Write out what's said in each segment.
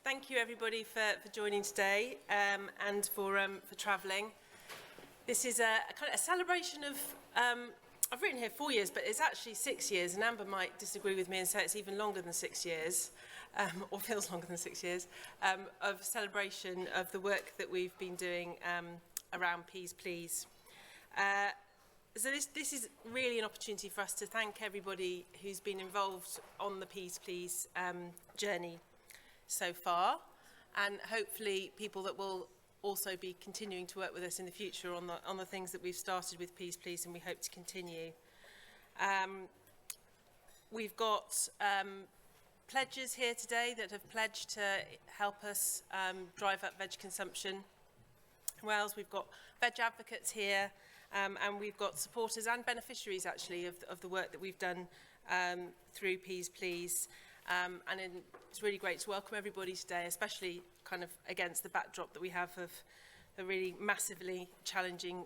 Thank you everybody for joining today and for travelling. This is a kind of a celebration of, I've written here 4 years, but it's actually 6 years, and Amber might disagree with me and say it's even longer than 6 years, or feels longer than 6 years, of celebration of the work that we've been doing around Pys Plîs. So this is really an opportunity for us to thank everybody who's been involved on the Pys Plîs journey so far, and hopefully people that will also be continuing to work with us in the future on the things that we've started with Pys Plîs, and we hope to continue. We've got pledges here today that have pledged to help us drive up veg consumption in Wales. We've got veg advocates here, and we've got supporters and beneficiaries actually of the work that we've done through Pys Plîs. It's really great to welcome everybody today, especially kind of against the backdrop that we have of a really massively challenging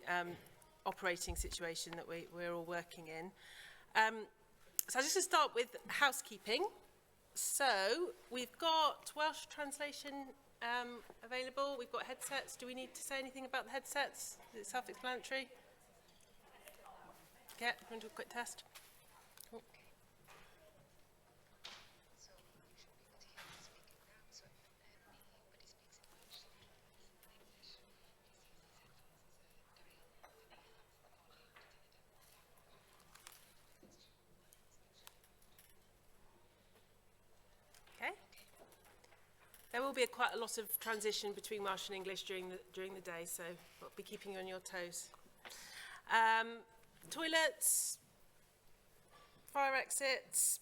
operating situation that we're all working in. So I'm just going to start with housekeeping. So we've got Welsh translation available. We've got headsets. Do we need to say anything about the headsets? Is it self-explanatory? Yeah, we're going to do a quick test. Cool. There will be quite a lot of transition between Welsh and English during the day, so we'll be keeping you on your toes. Toilets, fire exits.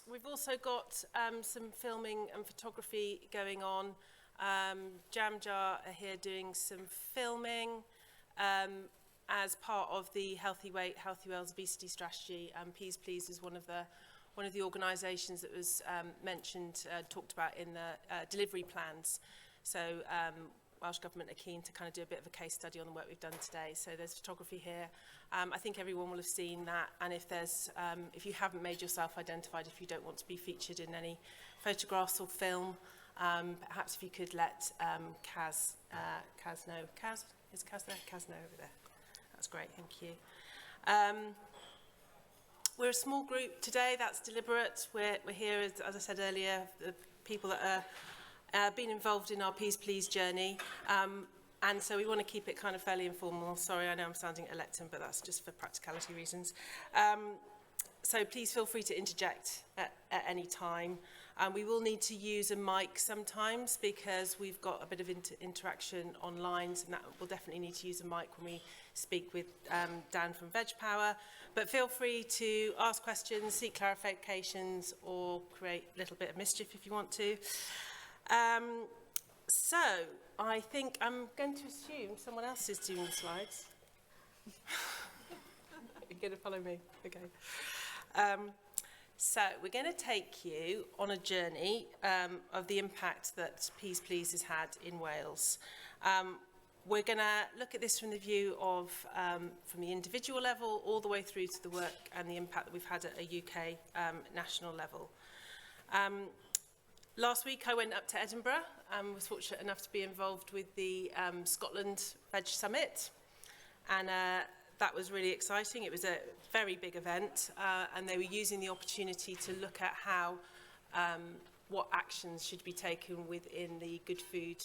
We've also got some filming and photography going on. Jam Jar are here doing some filming as part of the Healthy Weight, Healthy Wales obesity strategy. Pys Plîs is one of the organisations that was mentioned, talked about in the delivery plans. So Welsh Government are keen to kind of do a bit of a case study on the work we've done today. So there's photography here. I think everyone will have seen that. And if you haven't made yourself identified, if you don't want to be featured in any photographs or film, perhaps if you could let Kaz know. Kaz? Is Kaz there? Kaz know over there. That's great, thank you. We're a small group today, that's deliberate. We're here, as I said earlier, the people that are been involved in our Pys Plîs journey. And so we want to keep it kind of fairly informal. Sorry, I know I'm sounding electum, but that's just for practicality reasons. So please feel free to interject at any time. We will need to use a mic sometimes because we've got a bit of interaction online, and that we'll definitely need to use a mic when we speak with Dan from Veg Power. But feel free to ask questions, seek clarifications, or create a little bit of mischief if you want to. So I think I'm going to assume someone else is doing the slides. You're going to follow me? Okay. So we're going to take you on a journey of the impact that Pys Plîs has had in Wales. We're going to look at this from the view of from the individual level all the way through to the work and the impact that we've had at a UK national level. Last week I went up to Edinburgh and was fortunate enough to be involved with the Scotland Veg Summit, and that was really exciting. It was a very big event, and they were using the opportunity to look at how what actions should be taken within the Good Food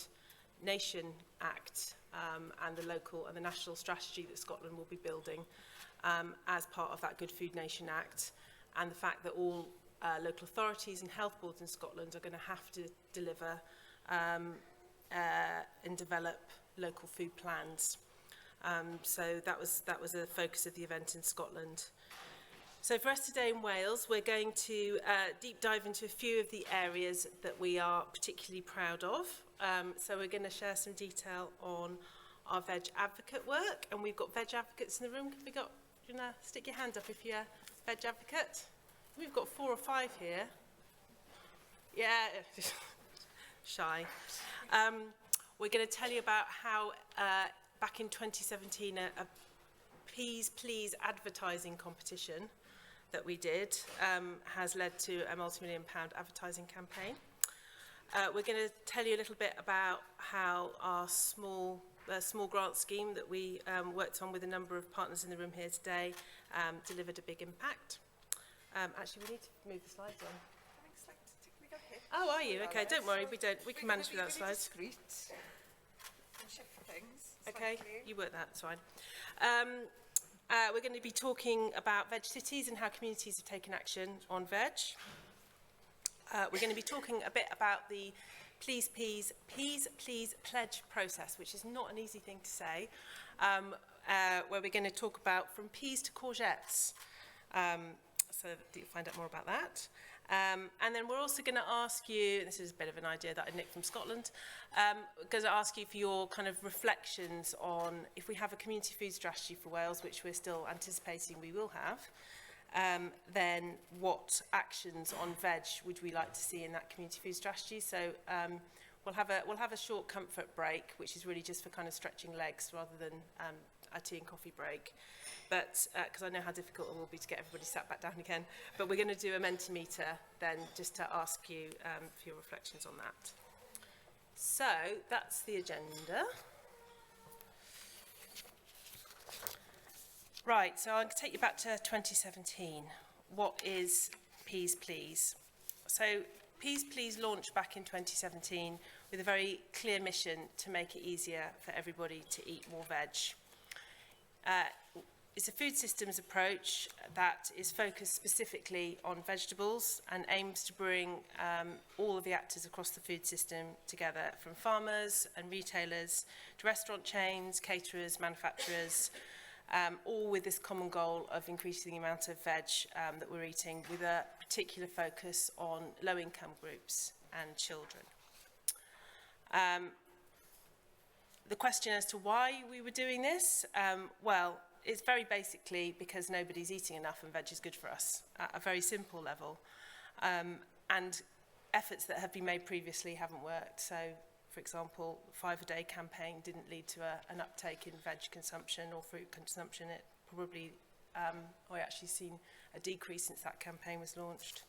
Nation Act and the local and the national strategy that Scotland will be building as part of that Good Food Nation Act, and the fact that all local authorities and health boards in Scotland are going to have to deliver and develop local food plans. So that was a focus of the event in Scotland. So for us today in Wales, we're going to deep dive into a few of the areas that we are particularly proud of. So we're going to share some detail on our veg advocate work, and we've got veg advocates in the room. Do you want to stick your hand up if you're a veg advocate? We've got 4 or 5 here. Yeah, shy. We're going to tell you about how back in 2017 a Pys Plîs advertising competition that we did has led to a multi-million-pound advertising campaign. We're going to tell you a little bit about how our small grant scheme that we worked on with a number of partners in the room here today delivered a big impact. Actually, we need to move the slides on. Oh, are you? Okay, don't worry, we can manage without slides. Okay, you work that, it's fine. We're going to be talking about veg cities and how communities have taken action on veg. We're going to be talking a bit about the Pys Plîs pledge process, which is not an easy thing to say, where we're going to talk about from peas to courgettes. So you'll find out more about that. And then we're also going to ask you, this is a bit of an idea that I nicked from Scotland, we're going to ask you for your kind of reflections on if we have a community food strategy for Wales, which we're still anticipating we will have, then what actions on veg would we like to see in that community food strategy? So we'll have a short comfort break, which is really just for kind of stretching legs rather than a tea and coffee break. But because I know how difficult it will be to get everybody sat back down again. But we're going to do a Mentimeter then, just to ask you for your reflections on that. So that's the agenda. Right, so I'm going to take you back to 2017. What is Pys Plîs? So Pys Plîs launched back in 2017 with a very clear mission to make it easier for everybody to eat more veg. It's a food systems approach that is focused specifically on vegetables and aims to bring all of the actors across the food system together, from farmers and retailers to restaurant chains, caterers, manufacturers, all with this common goal of increasing the amount of veg that we're eating, with a particular focus on low-income groups and children. The question as to why we were doing this, well, it's very basically because nobody's eating enough and veg is good for us at a very simple level. And efforts that have been made previously haven't worked. So, for example, 5-a-day campaign didn't lead to an uptake in veg consumption or fruit consumption. It probably, I actually seen a decrease since that campaign was launched.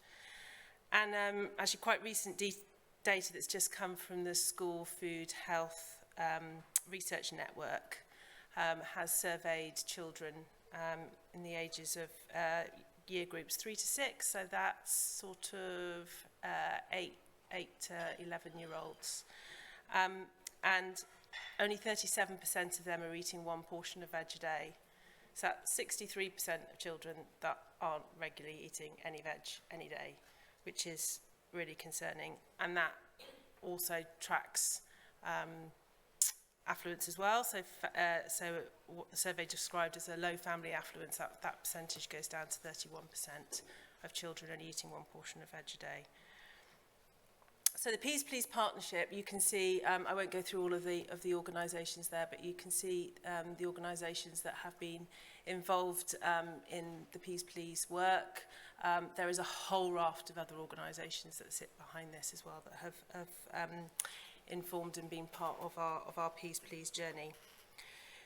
And actually quite recent data that's just come from the School Food Health Research Network has surveyed children in the ages of year groups 3 to 6, so that's sort of 8 to 11-year-olds. And only 37% of them are eating one portion of veg a day. So that's 63% of children that aren't regularly eating any veg any day, which is really concerning. And that also tracks affluence as well. So what the survey described as a low family affluence, that percentage goes down to 31% of children only eating one portion of veg a day. So the Pys Plîs partnership, you can see, I won't go through all of the organisations there, but you can see the organisations that have been involved in the Pys Plîs work. There is a whole raft of other organisations that sit behind this as well that have informed and been part of our Pys Plîs journey.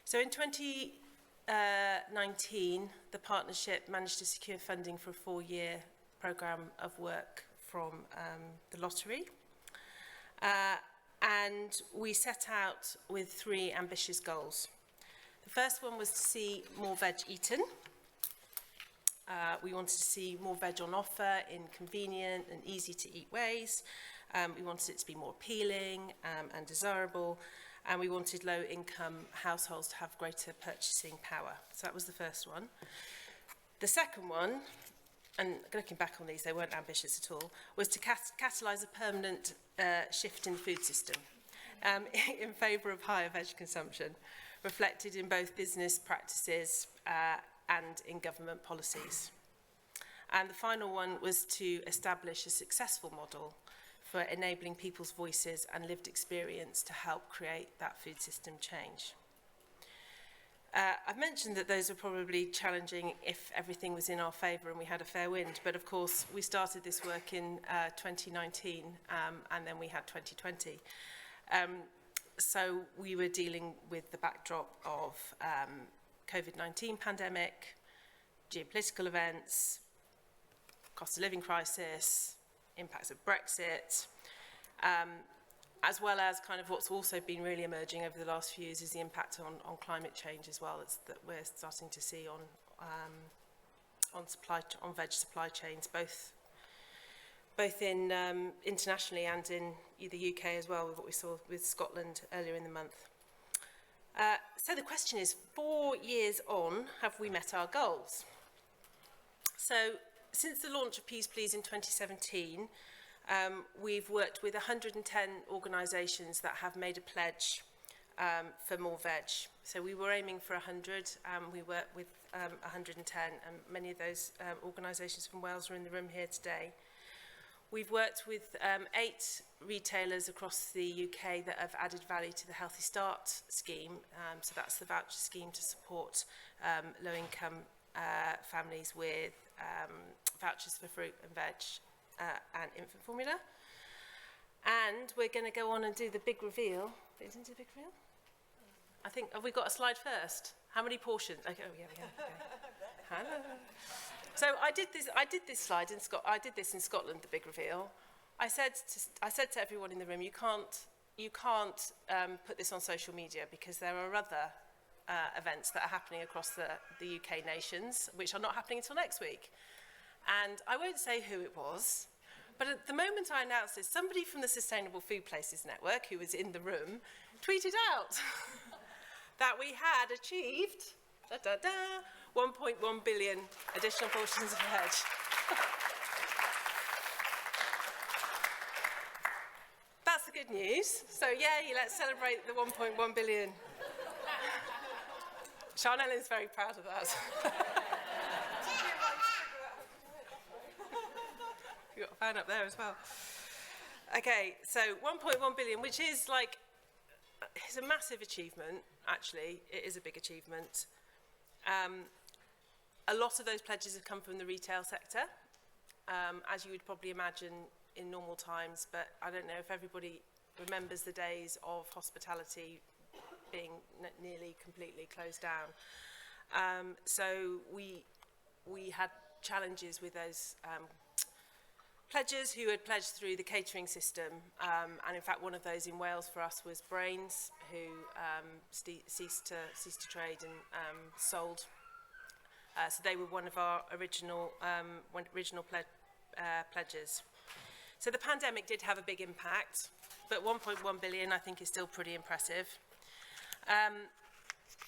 So in 2019, the partnership managed to secure funding for a 4-year programme of work from the loteri. And we set out with 3 ambitious goals. The first one was to see more veg eaten. We wanted to see more veg on offer in convenient and easy to eat ways. We wanted it to be more appealing and desirable, and we wanted low-income households to have greater purchasing power. So that was the first one. The second one, and looking back on these, they weren't ambitious at all, was to catalyse a permanent shift in the food system in favour of higher veg consumption, reflected in both business practices and in government policies. And the final one was to establish a successful model for enabling people's voices and lived experience to help create that food system change. I've mentioned that those were probably challenging if everything was in our favour and we had a fair wind, but of course we started this work in 2019 and then we had 2020. So we were dealing with the backdrop of COVID-19 pandemic, geopolitical events, cost of living crisis, impacts of Brexit, As well as kind of what's also been really emerging over the last few years is the impact on climate change as well that we're starting to see on veg supply chains, both in internationally and in the UK as well, with what we saw with Scotland earlier in the month. So the question is, 4 years on, have we met our goals? So since the launch of Pys Plîs in 2017, we've worked with 110 organisations that have made a pledge for more veg. So we were aiming for 100, we worked with 110, and many of those organisations from Wales are in the room here today. We've worked with 8 retailers across the UK that have added value to the Healthy Start scheme. So that's the voucher scheme to support low-income families with vouchers for fruit and veg and infant formula. And we're going to go on and do the big reveal. Isn't it a big reveal? I think, have we got a slide first? How many portions? Okay, oh yeah, okay. Hello. So I did this slide in I did this in Scotland, the big reveal. I said to everyone in the room, you can't put this on social media because there are other events that are happening across the UK nations, which are not happening until next week. And I won't say who it was, but at the moment I announced this, somebody from the Sustainable Food Places Network, who was in the room, tweeted out that we had achieved 1.1 billion additional portions of veg. That's the good news. So yay, let's celebrate the 1.1 billion. Sian Ellen's very proud of that. You've got a fan up there as well. Okay, so 1.1 billion, which is like, it's a massive achievement, actually. It is a big achievement. A lot of those pledges have come from the retail sector, as you would probably imagine in normal times, but I don't know if everybody remembers the days of hospitality being nearly completely closed down. So we had challenges with those pledgers who had pledged through the catering system, and in fact one of those in Wales for us was Brains, who ceased to trade and sold. So they were one of our original pledges. So the pandemic did have a big impact, but 1.1 billion I think is still pretty impressive.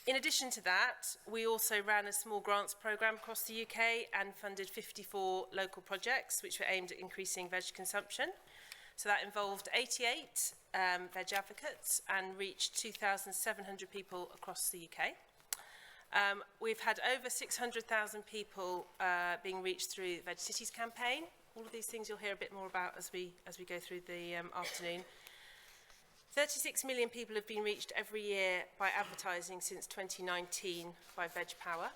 In addition to that, we also ran a small grants programme across the UK and funded 54 local projects which were aimed at increasing veg consumption. So that involved 88 veg advocates and reached 2,700 people across the UK. We've had over 600,000 people being reached through the Veg Cities campaign. All of these things you'll hear a bit more about as we go through the afternoon. 36 million people have been reached every year by advertising since 2019 by Veg Power.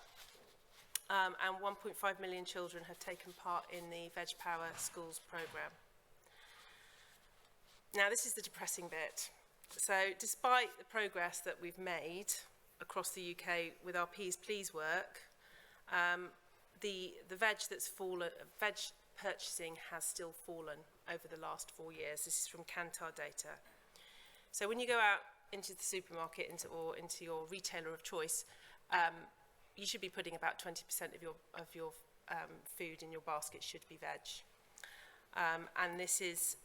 And 1.5 million children have taken part in the Veg Power Schools programme. Now, this is the depressing bit. So, despite the progress that we've made across the UK with our Pys Plîs work, the veg that's fallen, veg purchasing has still fallen over the last 4 years. This is from Kantar data. So when you go out into the supermarket or into your retailer of choice, you should be putting about 20% of your food in your basket should be veg, and this is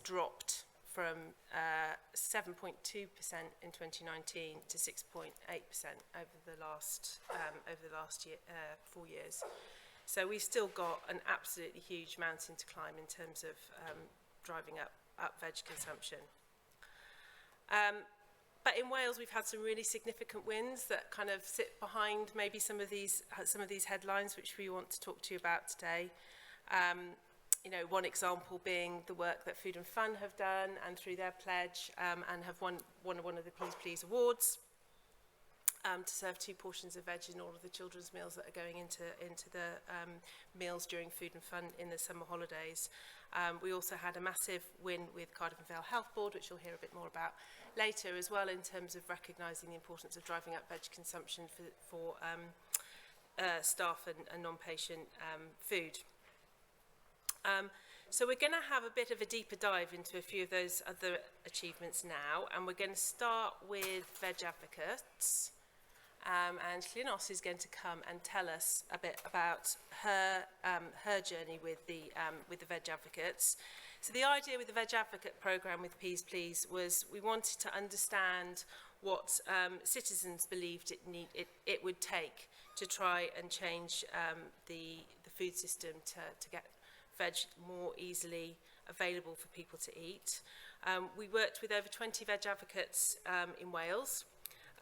dropped from 7.2% in 2019 to 6.8% over the last 4 years. So we've still got an absolutely huge mountain to climb in terms of driving up veg consumption. But in Wales, we've had some really significant wins that kind of sit behind maybe some of these headlines, which we want to talk to you about today. You know, one example being the work that Food and Fun have done and through their pledge and have won one of the Pys Plîs awards to serve 2 portions of veg in all of the children's meals that are going into the meals during Food and Fun in the summer holidays. We also had a massive win with Cardiff and Vale Health Board, which you'll hear a bit more about later as well, in terms of recognising the importance of driving up veg consumption for staff and non-patient food. So we're going to have a bit of a deeper dive into a few of those other achievements now, and we're going to start with Veg Advocates. And Llynnos is going to come and tell us a bit about her journey with the Veg Advocates. So the idea with the Veg Advocate programme with Pys Plîs was we wanted to understand what citizens believed it would take to try and change the food system to get veg more easily available for people to eat. We worked with over 20 Veg Advocates in Wales.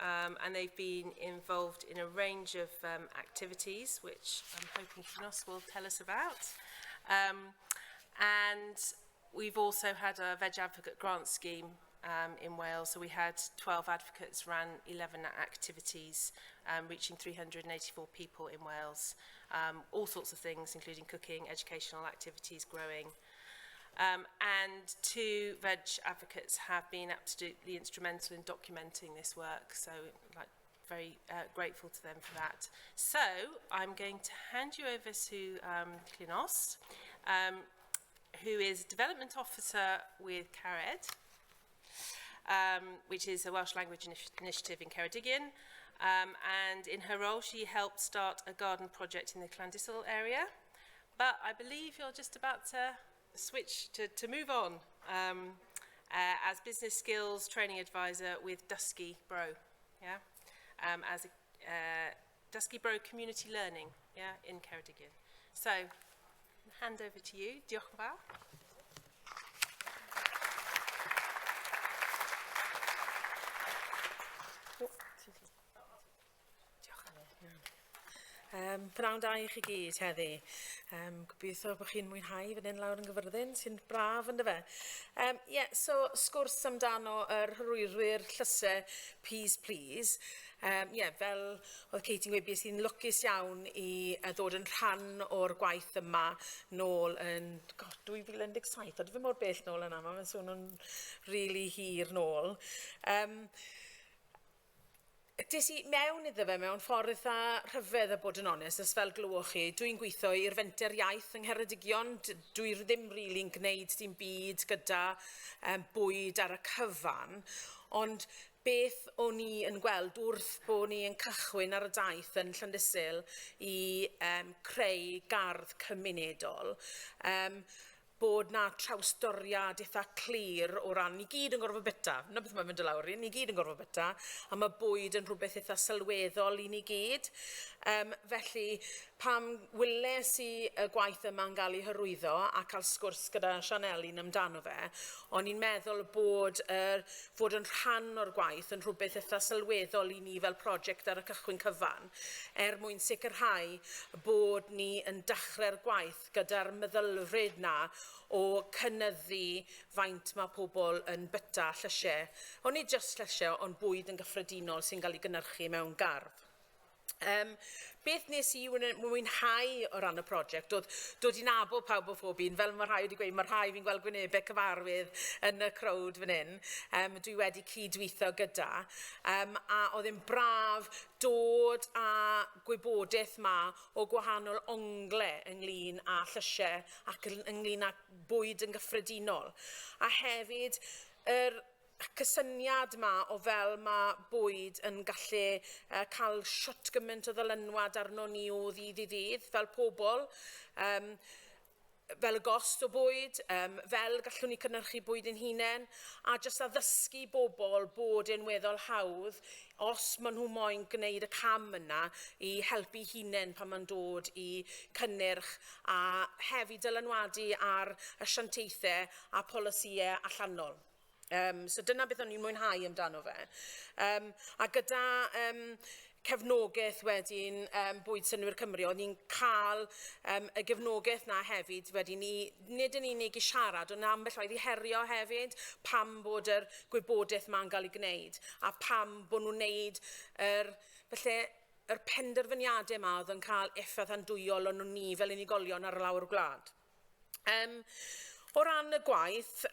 And they've been involved in a range of activities, which I'm hoping Llynnos will tell us about. And we've also had a Veg Advocate grant scheme in Wales. So we had 12 advocates ran 11 activities, reaching 384 people in Wales. All sorts of things, including cooking, educational activities, growing. And 2 Veg Advocates have been absolutely instrumental in documenting this work, so very grateful to them for that. So I'm going to hand you over to Llynnos, who is Development Officer with Cynhadledd, which is a Welsh language initiative in Yr Egin, and in her role she helped start a garden project in the Llandyssil area. But I believe you're just about to switch to move on as business skills training advisor with Dysgu Bro, as a Dysgu Bro community learning, in Yr Egin. So, hand over to you. Diolch yn fawr. Pnawn da I chi gyd heddi. Gobeithio bod chi'n mwynhau fan hyn lawr yn Nghaerfyrddin, sy'n braf ynddo fe. So sgwrs amdano yr hyrwyrwyr llysau Pys Plîs. Fel oedd Katie'n gweud, sy'n lwcus iawn i ddod yn rhan o'r gwaith yma nôl yn 2017. Oedd fi mor bell nôl yna, mae'n swnio'n rili hir nôl. Des I mewn iddo fe mewn ffordd eitha rhyfedd a bod yn onest, as fel glywch chi, dwi'n gweithio i'r fenter iaith yng Nghaerfyrddin, dwi ddim rili'n gwneud dim byd gyda bwyd ar y cyfan, ond beth o'n i yn gweld wrth bod ni yn cychwyn ar y daith yn Llandyssil i creu gardd cymunedol, bod na trawstoriad eitha clir o ran ni gyd yn gorfod bita. Na beth mae'n mynd y lawr i, ni gyd yn gorfod bita, a mae bwyd yn rhywbeth eitha sylweddol I ni gyd. Felly, pam wyles I y gwaith yma'n cael ei hyrwyddo a cael sgwrs gyda Sianeli'n amdano fe, o'n i'n meddwl bod fod yn rhan o'r gwaith yn rhywbeth eitha sylweddol I ni fel prosiect ar y cychwyn cyfan, mwyn sicrhau bod ni yn dechrau'r gwaith gyda'r meddylfryd na o cynyddu faint mae pobl yn bita llysiau. Ond nid jyst llysiau, ond bwyd yn gyffredinol sy'n cael ei gynhyrchu mewn gardd. Beth nes I mwynhau o ran y prosiect, dod I nabod pawb o phob un, fel mae rhai wedi gweud, mae rhai fi'n gweld gwynebau cyfarwydd yn y crowd fan hyn, dwi wedi cydweithio gyda, a oedd e'n braf dod â gwybodaeth ma o gwahanol ongle ynglyn â llysiau ac ynglyn â bwyd yn gyffredinol. A hefyd, cysyniad ma o fel mae bwyd yn gallu cael siwt gymaint o ddylynwad arno ni o ddydd I ddydd fel pobl, fel y gost o bwyd, fel gallwn ni cynnyrchu bwyd yn hunain, a jyst addysgu bobl bod yn weddol hawdd os maen nhw moyn gwneud y cam yna I helpu hunain pan mae'n dod I cynnyrch a hefyd dylanwadu ar asiantaethau a polisïau allanol. So dyna beth o'n i'n mwynhau amdano fe. A gyda cefnogaeth wedyn Bwyd Synnwyr Cymru, o'n i'n cael y gefnogaeth na hefyd wedyn ni, nid yn unig I siarad, ond ambell oedd I herio hefyd pam bod yr gwybodaeth ma'n cael ei gwneud, a pam bod nhw'n wneud yr penderfyniadau yma oedd yn cael effaith andwyol o'n ni fel unigolion ar y lawr gwlad. O ran y gwaith,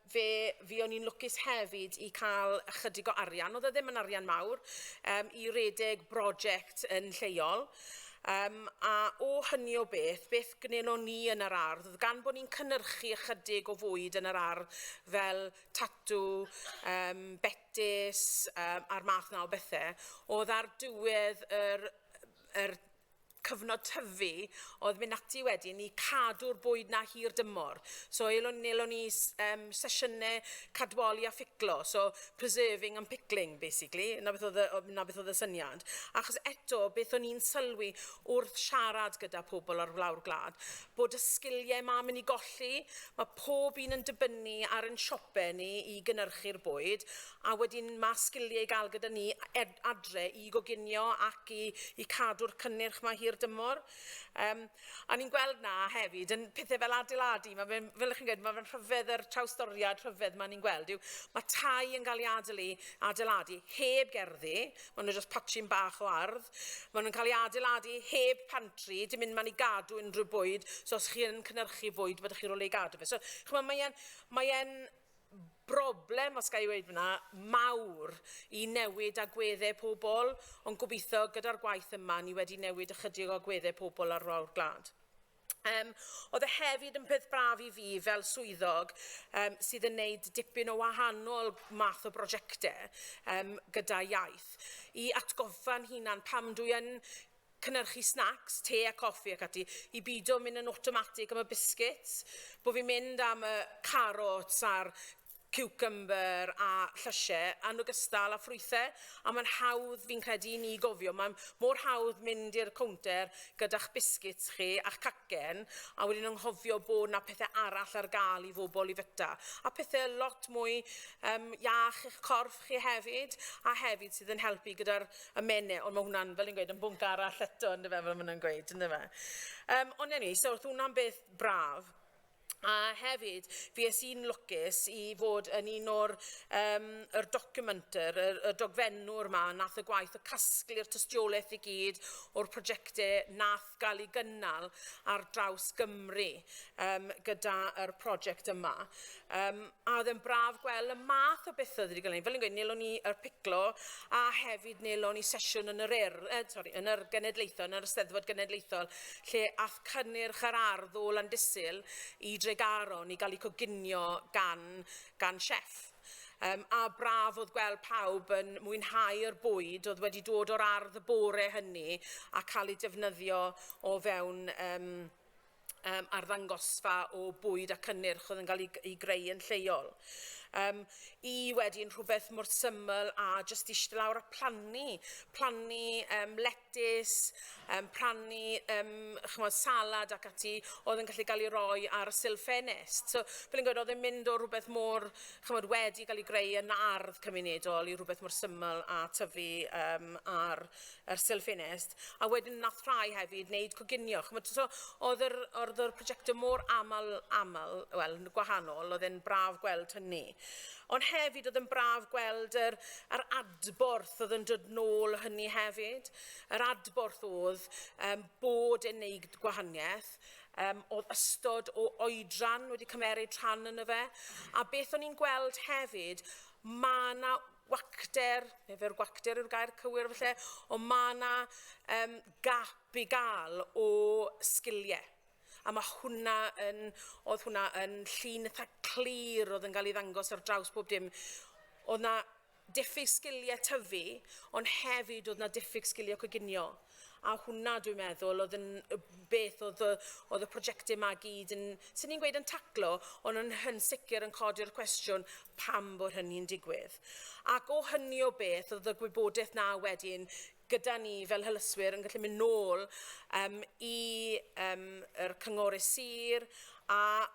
fi o'n i'n lwcus hefyd I cael ychydig o arian, oedd e ddim yn arian mawr, I redeg brosiect yn lleol. A o hynny o beth gynelon ni yn yr ardd, gan bod ni'n cynhyrchu ychydig o fwyd yn yr ardd fel tatw, betis, a'r math na o bethau, oedd ar diwedd yr cyfnod tyfu, oedd mynd ati wedyn i cadw'r bwyd na hir dymor. So, elon ni sesiynau cadwoli a fficlo, so preserving and pickling, basically, na beth oedd y syniad. Achos eto, beth o'n i'n sylwi wrth siarad gyda pobl ar lawr gwlad, bod y sgiliau yma mynd i golli, mae pob un yn dibynnu ar ein siopau ni i gynhyrchu'r bwyd, a wedyn mae sgiliau i gael gyda ni adre i goginio ac i cadw'r cynnyrch mae hir dymor. A ni'n gweld na hefyd yn pethau fel adeiladu, fel chi'n gweld, mae'n rhyfedd yr trawstoriad rhyfedd ma'n ni'n gweld, mae tai yn cael ei adeiladu heb gerddi, maen nhw'n just patching bach o ardd, maen nhw'n cael ei adeiladu heb pantry, dim mynd ma'n i gadw unrhyw bwyd, so os chi'n cynhyrchu bwyd, byddwch chi'n rôl ei gadw fe. So, mae'n broblem, os gael ei weid fyna, mawr i newid agweddau pobl, ond gobeithio gyda'r gwaith yma ni wedi newid ychydig o agweddau pobl ar lawr gwlad. Oedd e hefyd yn peth braf i fi fel swyddog sydd yn gwneud dipyn o wahanol math o brosiectau gyda iaith. I atgoffa'n hunan pam dwi yn cynhyrchu snacks, te a coffi ac ati, i bido mynd yn automatic am y biscuits, bod fi'n mynd am y carrots a'r cucumber a llysiau, yn ogystal â ffrwythau, a mae'n hawdd fi'n credu ni gofio. Mae'n mor hawdd mynd i'r counter gyda'ch biscuits chi a'ch cacen, a wedyn anghofio bod na pethau arall ar gael i bobl i fyta. A pethau lot mwy iach i'ch corff chi hefyd, a hefyd sydd yn helpu gyda'r ymenau, ond mae hwnna'n, fel yn gweud, yn bwnc arall eto, yn dyfa, fel maen nhw'n gweud, yn dyfa. Ond enni, so hwnna'n beth braf. A hefyd, fi es i'n lwcus i fod yn un o'r documenter, y dogfennwr yma, nath y gwaith o casglu'r tystiolaeth i gyd o'r prosiectau nath gael ei gynnal ar draws Gymru gyda'r prosiect yma. A oedd yn braf gweld y math o beth oedd wedi gael ei. Fel yn gweud, nelon ni yr piclo a hefyd nelon ni sesiwn yn yn yr genedlaethol, yn yr Eisteddfod Genedlaethol, lle ath cynnyrch yr ardd o Landysul i Dregaron i gael ei coginio gan chef. A braf oedd gweld pawb yn mwynhau'r bwyd oedd wedi dod o'r ardd y bore hynny a cael ei defnyddio o fewn arddangosfa o bwyd a cynnyrch oedd yn cael ei greu yn lleol. I wedyn rhywbeth mor syml a jyst eistedd lawr a plannu letys, plannu salad ac ati oedd yn gallu cael ei roi ar y silffenest. So, fel yn gwybod, oedd yn mynd o rhywbeth mor wedi cael ei greu yn ardd cymunedol i rhywbeth mor syml a tyfu ar yr silffenest. A wedyn nath rhai hefyd wneud coginio. So, oedd yr prosiectau mor gwahanol, oedd yn braf gweld hynny. Ond hefyd oedd yn braf gweld yr adborth oedd yn dod nôl hynny hefyd. Yr adborth oedd bod yn neud gwahaniaeth, oedd ystod o oedran wedi cymeryd rhan yn y fe. A beth o'n i'n gweld hefyd, mae yna wacter, efo'r wacter yw'r gair cywir felly, ond mae yna gap i gael o sgiliau. A mae oedd hwnna yn llun eitha clir oedd yn cael ei ddangos ar draws pob dim. Oedd na diffyg sgiliau tyfu, ond hefyd oedd na diffyg sgiliau coginio. A hwnna dwi'n meddwl oedd yn beth oedd y prosiectau yma gyd yn, sy'n ni'n gweud yn taclo, ond yn sicr yn codi'r cwestiwn pam bod hynny'n digwydd. Ac o hynny o beth oedd y gwybodaeth na wedyn gyda ni fel hylyswyr yn gallu mynd nôl i'r cyngorau sir a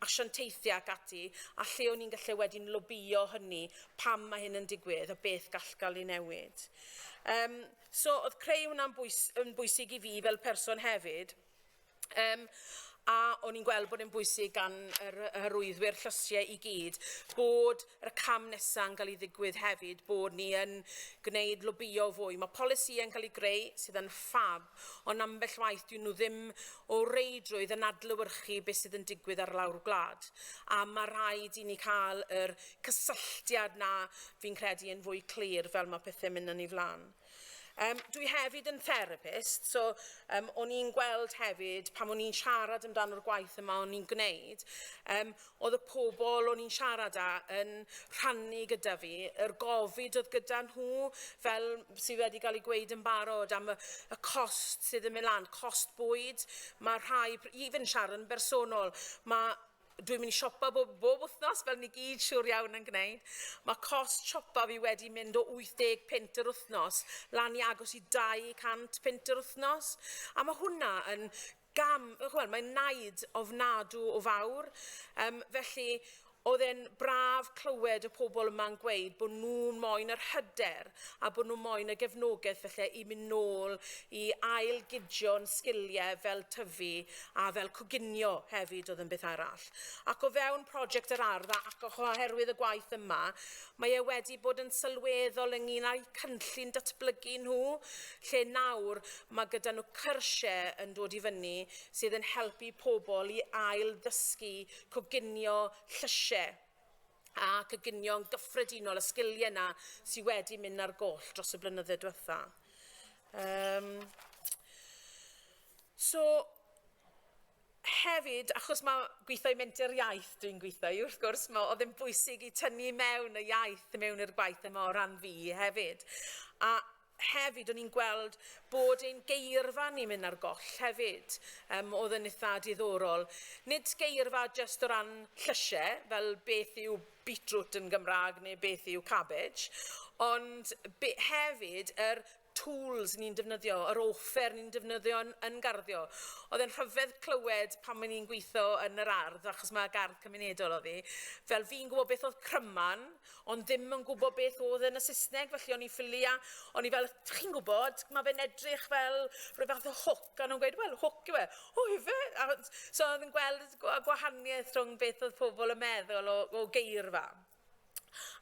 asianteithiau ac ati, a lle o'n ni'n gallu wedyn lobio hynny pam mae hyn yn digwydd a beth gall gael ei newid. So, oedd creu hwnna'n bwysig i fi fel person hefyd, a o'n i'n gweld bod yn bwysig gan yr hyrwyddwyr llysiau i gyd, bod y cam nesaf yn cael ei ddigwydd hefyd, bod ni yn gwneud lobio fwy. Mae polisi yn cael ei greu sydd yn ffab, ond ambell waith dyn nhw ddim o reidrwydd yn adlewyrchu beth sydd yn digwydd ar lawr gwlad. A mae rhaid i ni cael yr cysylltiad na fi'n credu yn fwy clir fel mae pethau'n mynd yn ei flaen. Dwi hefyd yn therapist, so o'n i'n gweld hefyd pam o'n i'n siarad amdano'r gwaith yma o'n i'n gwneud, oedd y pobl o'n i'n siarad â yn rhannu gyda fi, yr gofid oedd gyda nhw, fel sydd wedi cael ei gweud yn barod am y cost sydd yn mynd lan, cost bwyd, mae rhai, even siarad yn bersonol, dwi'n mynd i siopa bob wythnos, fel ni gyd siŵr iawn yn gwneud. Mae cost siopa fi wedi mynd o 80 pint yr wythnos, lan i agos i 200 pint yr wythnos. A mae hwnna yn mae'n naid ofnadw o fawr. Felly, oedd e'n braf clywed y pobl yma'n gweud bod nhw'n moyn yr hyder a bod nhw'n moyn y gefnogaeth felly i mynd nôl i ailgydio'n sgiliau fel tyfu a fel coginio hefyd oedd yn beth arall. Ac o fewn prosiect yr ardd ac oherwydd y gwaith yma, mae e wedi bod yn sylweddol ynglyn â'i cynllun datblygu nhw, lle nawr mae gyda nhw cyrsiau yn dod i fyny sydd yn helpu pobl i ail ddysgu coginio llysiau a coginio'n gyffredinol y sgiliau yna sydd wedi mynd ar goll dros y blynydde diwetha. So, hefyd, achos mae gweithio Menter iaith dwi'n gweithio, wrth gwrs, oedd yn bwysig i tynnu mewn y iaith mewn i'r gwaith yma o ran fi hefyd. A hefyd, o'n i'n gweld bod ein geirfa ni'n mynd ar goll hefyd, oedd yn eitha diddorol. Nid geirfa jyst o ran llysiau, fel beth yw beetroot yn Gymraeg neu beth yw cabbage, ond hefyd yr tools ni'n defnyddio, yr offer ni'n defnyddio yn garddio. Oedd e'n rhyfedd clywed pan ma'n ni'n gweithio yn yr ardd, achos mae gardd cymunedol oedd hi. Fel fi'n gwybod beth oedd cryman, ond ddim yn gwybod beth oedd yn y Saesneg, felly o'n i ffilia, o'n i fel, chi'n gwybod, mae fe'n edrych fel rhyw fath o hook, a nhw'n gweud, wel, hook yw e, o, ife? So oedd yn gweld gwahaniaeth rhwng beth oedd pobl yn meddwl o geirfa.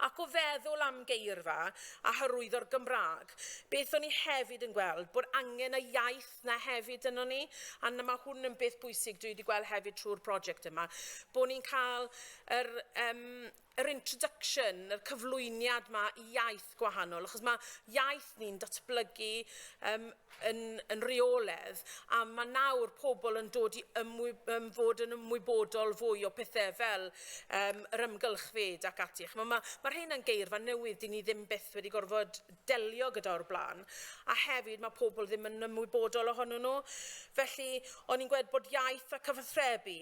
Ac o feddwl am geirfa a hyrwyddo'r Gymraeg, beth o'n i hefyd yn gweld, bod angen y iaith na hefyd yno ni, a mae hwn yn beth bwysig dwi wedi gweld hefyd trwy'r prosiect yma, bod ni'n cael yr introduction, yr cyflwyniad yma i iaith gwahanol, achos mae iaith ni'n datblygu yn reoledd, a mae nawr pobl yn dod i fod yn ymwybodol fwy o pethau fel yr ymgylchfed ac ati. Mae'r hyn yn geirfa newydd, dyn ni ddim byth wedi gorfod delio gyda'r blaen, a hefyd mae pobl ddim yn ymwybodol ohonyn nhw. Felly, o'n i'n gweld bod iaith a cyfathrebu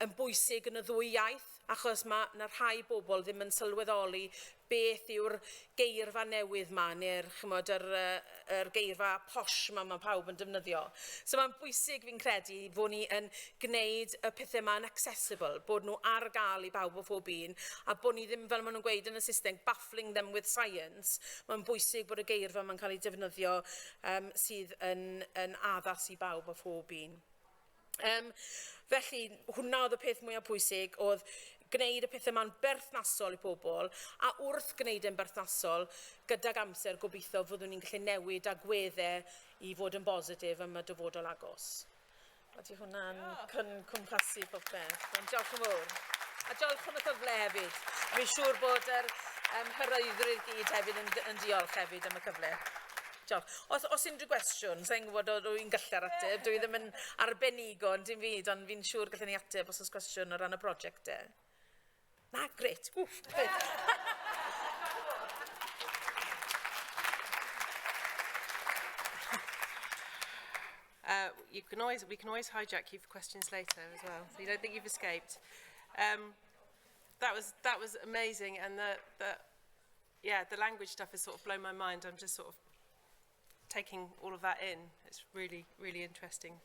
yn bwysig yn y ddwy iaith, achos mae rhai bobl ddim yn sylweddoli beth yw'r geirfa newydd ma, neu'r geirfa posh mae pawb yn defnyddio. So mae'n bwysig fi'n credu bod ni yn gwneud y pethau yma'n accessible, bod nhw ar gael i bawb o phob un, a bod ni ddim, fel maen nhw'n gweud yn y Saesneg, baffling them with science. Mae'n bwysig bod y geirfa ma'n cael ei defnyddio sydd yn addas i bawb o phob un. Felly, hwnna oedd y peth mwyaf pwysig, oedd gwneud y pethau yma'n berthnasol i pobl, a wrth gwneud yn berthnasol, gydag amser gobeithio fyddwn ni'n gallu newid agweddau i fod yn bositif am y dyfodol agos. Ydy hwnna'n cwmpasu pob beth. Diolch yn fawr. A diolch am y cyfle hefyd. Mi'n siŵr bod yr hyrwyddwyr i gyd hefyd yn diolch hefyd am y cyfle. Diolch. Os unrhyw gwestiwn, sa'n gwybod o dwi'n gallu'r ateb, dwi ddim yn arbenigo yn dim fyd, ond fi'n siŵr gallwn ni ateb os oes gwestiwn o ran y prosiect. Na, gret. Wff, gret. We can always hijack you for questions later as well, so you don't think you've escaped. That was amazing, and the language stuff has sort of blown my mind. I'm just sort of taking all of that in. It's really, really interesting.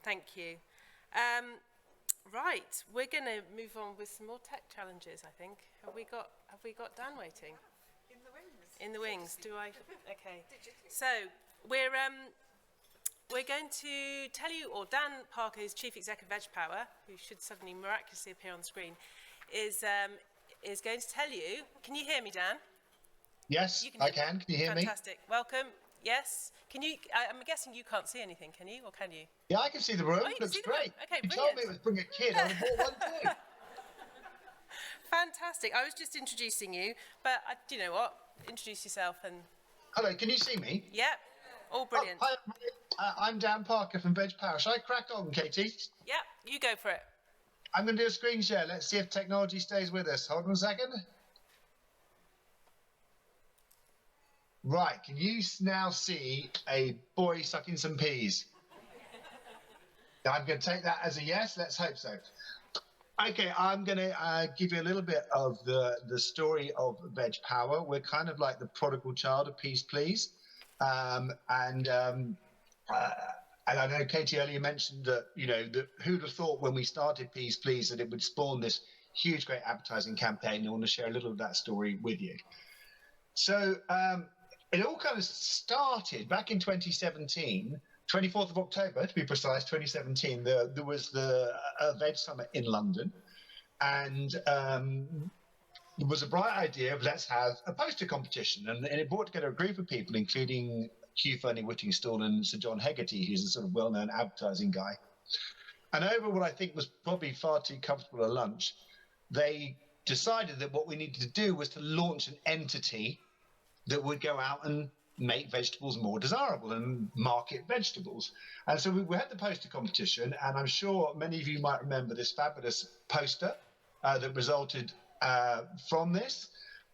Thank you. Right, we're going to move on with some more tech challenges, I think. Have we got Dan waiting? In the wings. In the wings. Do I? Okay. So we're going to tell you, or Dan Parker, who's Chief Executive of Veg Power, who should suddenly miraculously appear on the screen, is going to tell you. Can you hear me, Dan? Yes, I can. Can you hear me? Fantastic. Welcome. Yes. Can you? I'm guessing you can't see anything, can you, or can you? Yeah, I can see the room. Oh, Looks great. Okay, you brilliant. told me it was bring a kid. I would have bought one too. Fantastic. I was just introducing you, but do you know what? Introduce yourself and Hello, can you see me? Yep. All brilliant. Oh, hi, I'm Dan Parker from Veg Power. Shall I crack on, Katie? Yep, you go for it. I'm going to do a screen share. Let's see if technology stays with us. Hold on a second. Right, can you now see a boy sucking some peas? I'm going to take that as a yes. Let's hope so. Okay, I'm going to give you a little bit of the story of Veg Power. We're kind of like the prodigal child of Pys Plîs. And I know Katie earlier mentioned that, you know, who'd have thought when we started Pys Plîs that it would spawn this huge, great advertising campaign. I want to share a little of that story with you. So it all kind of started back in 2017, 24th of October, to be precise, 2017. There was the Veg Summit in London. And it was a bright idea of let's have a poster competition. And it brought together a group of people, including Hugh Fernie-Whittingstall and Sir John Hegarty, who's a sort of well-known advertising guy. And over what I think was probably far too comfortable a lunch, they decided that what we needed to do was to launch an entity that would go out and make vegetables more desirable and market vegetables. And so we had the poster competition, and I'm sure many of you might remember this fabulous poster that resulted from this,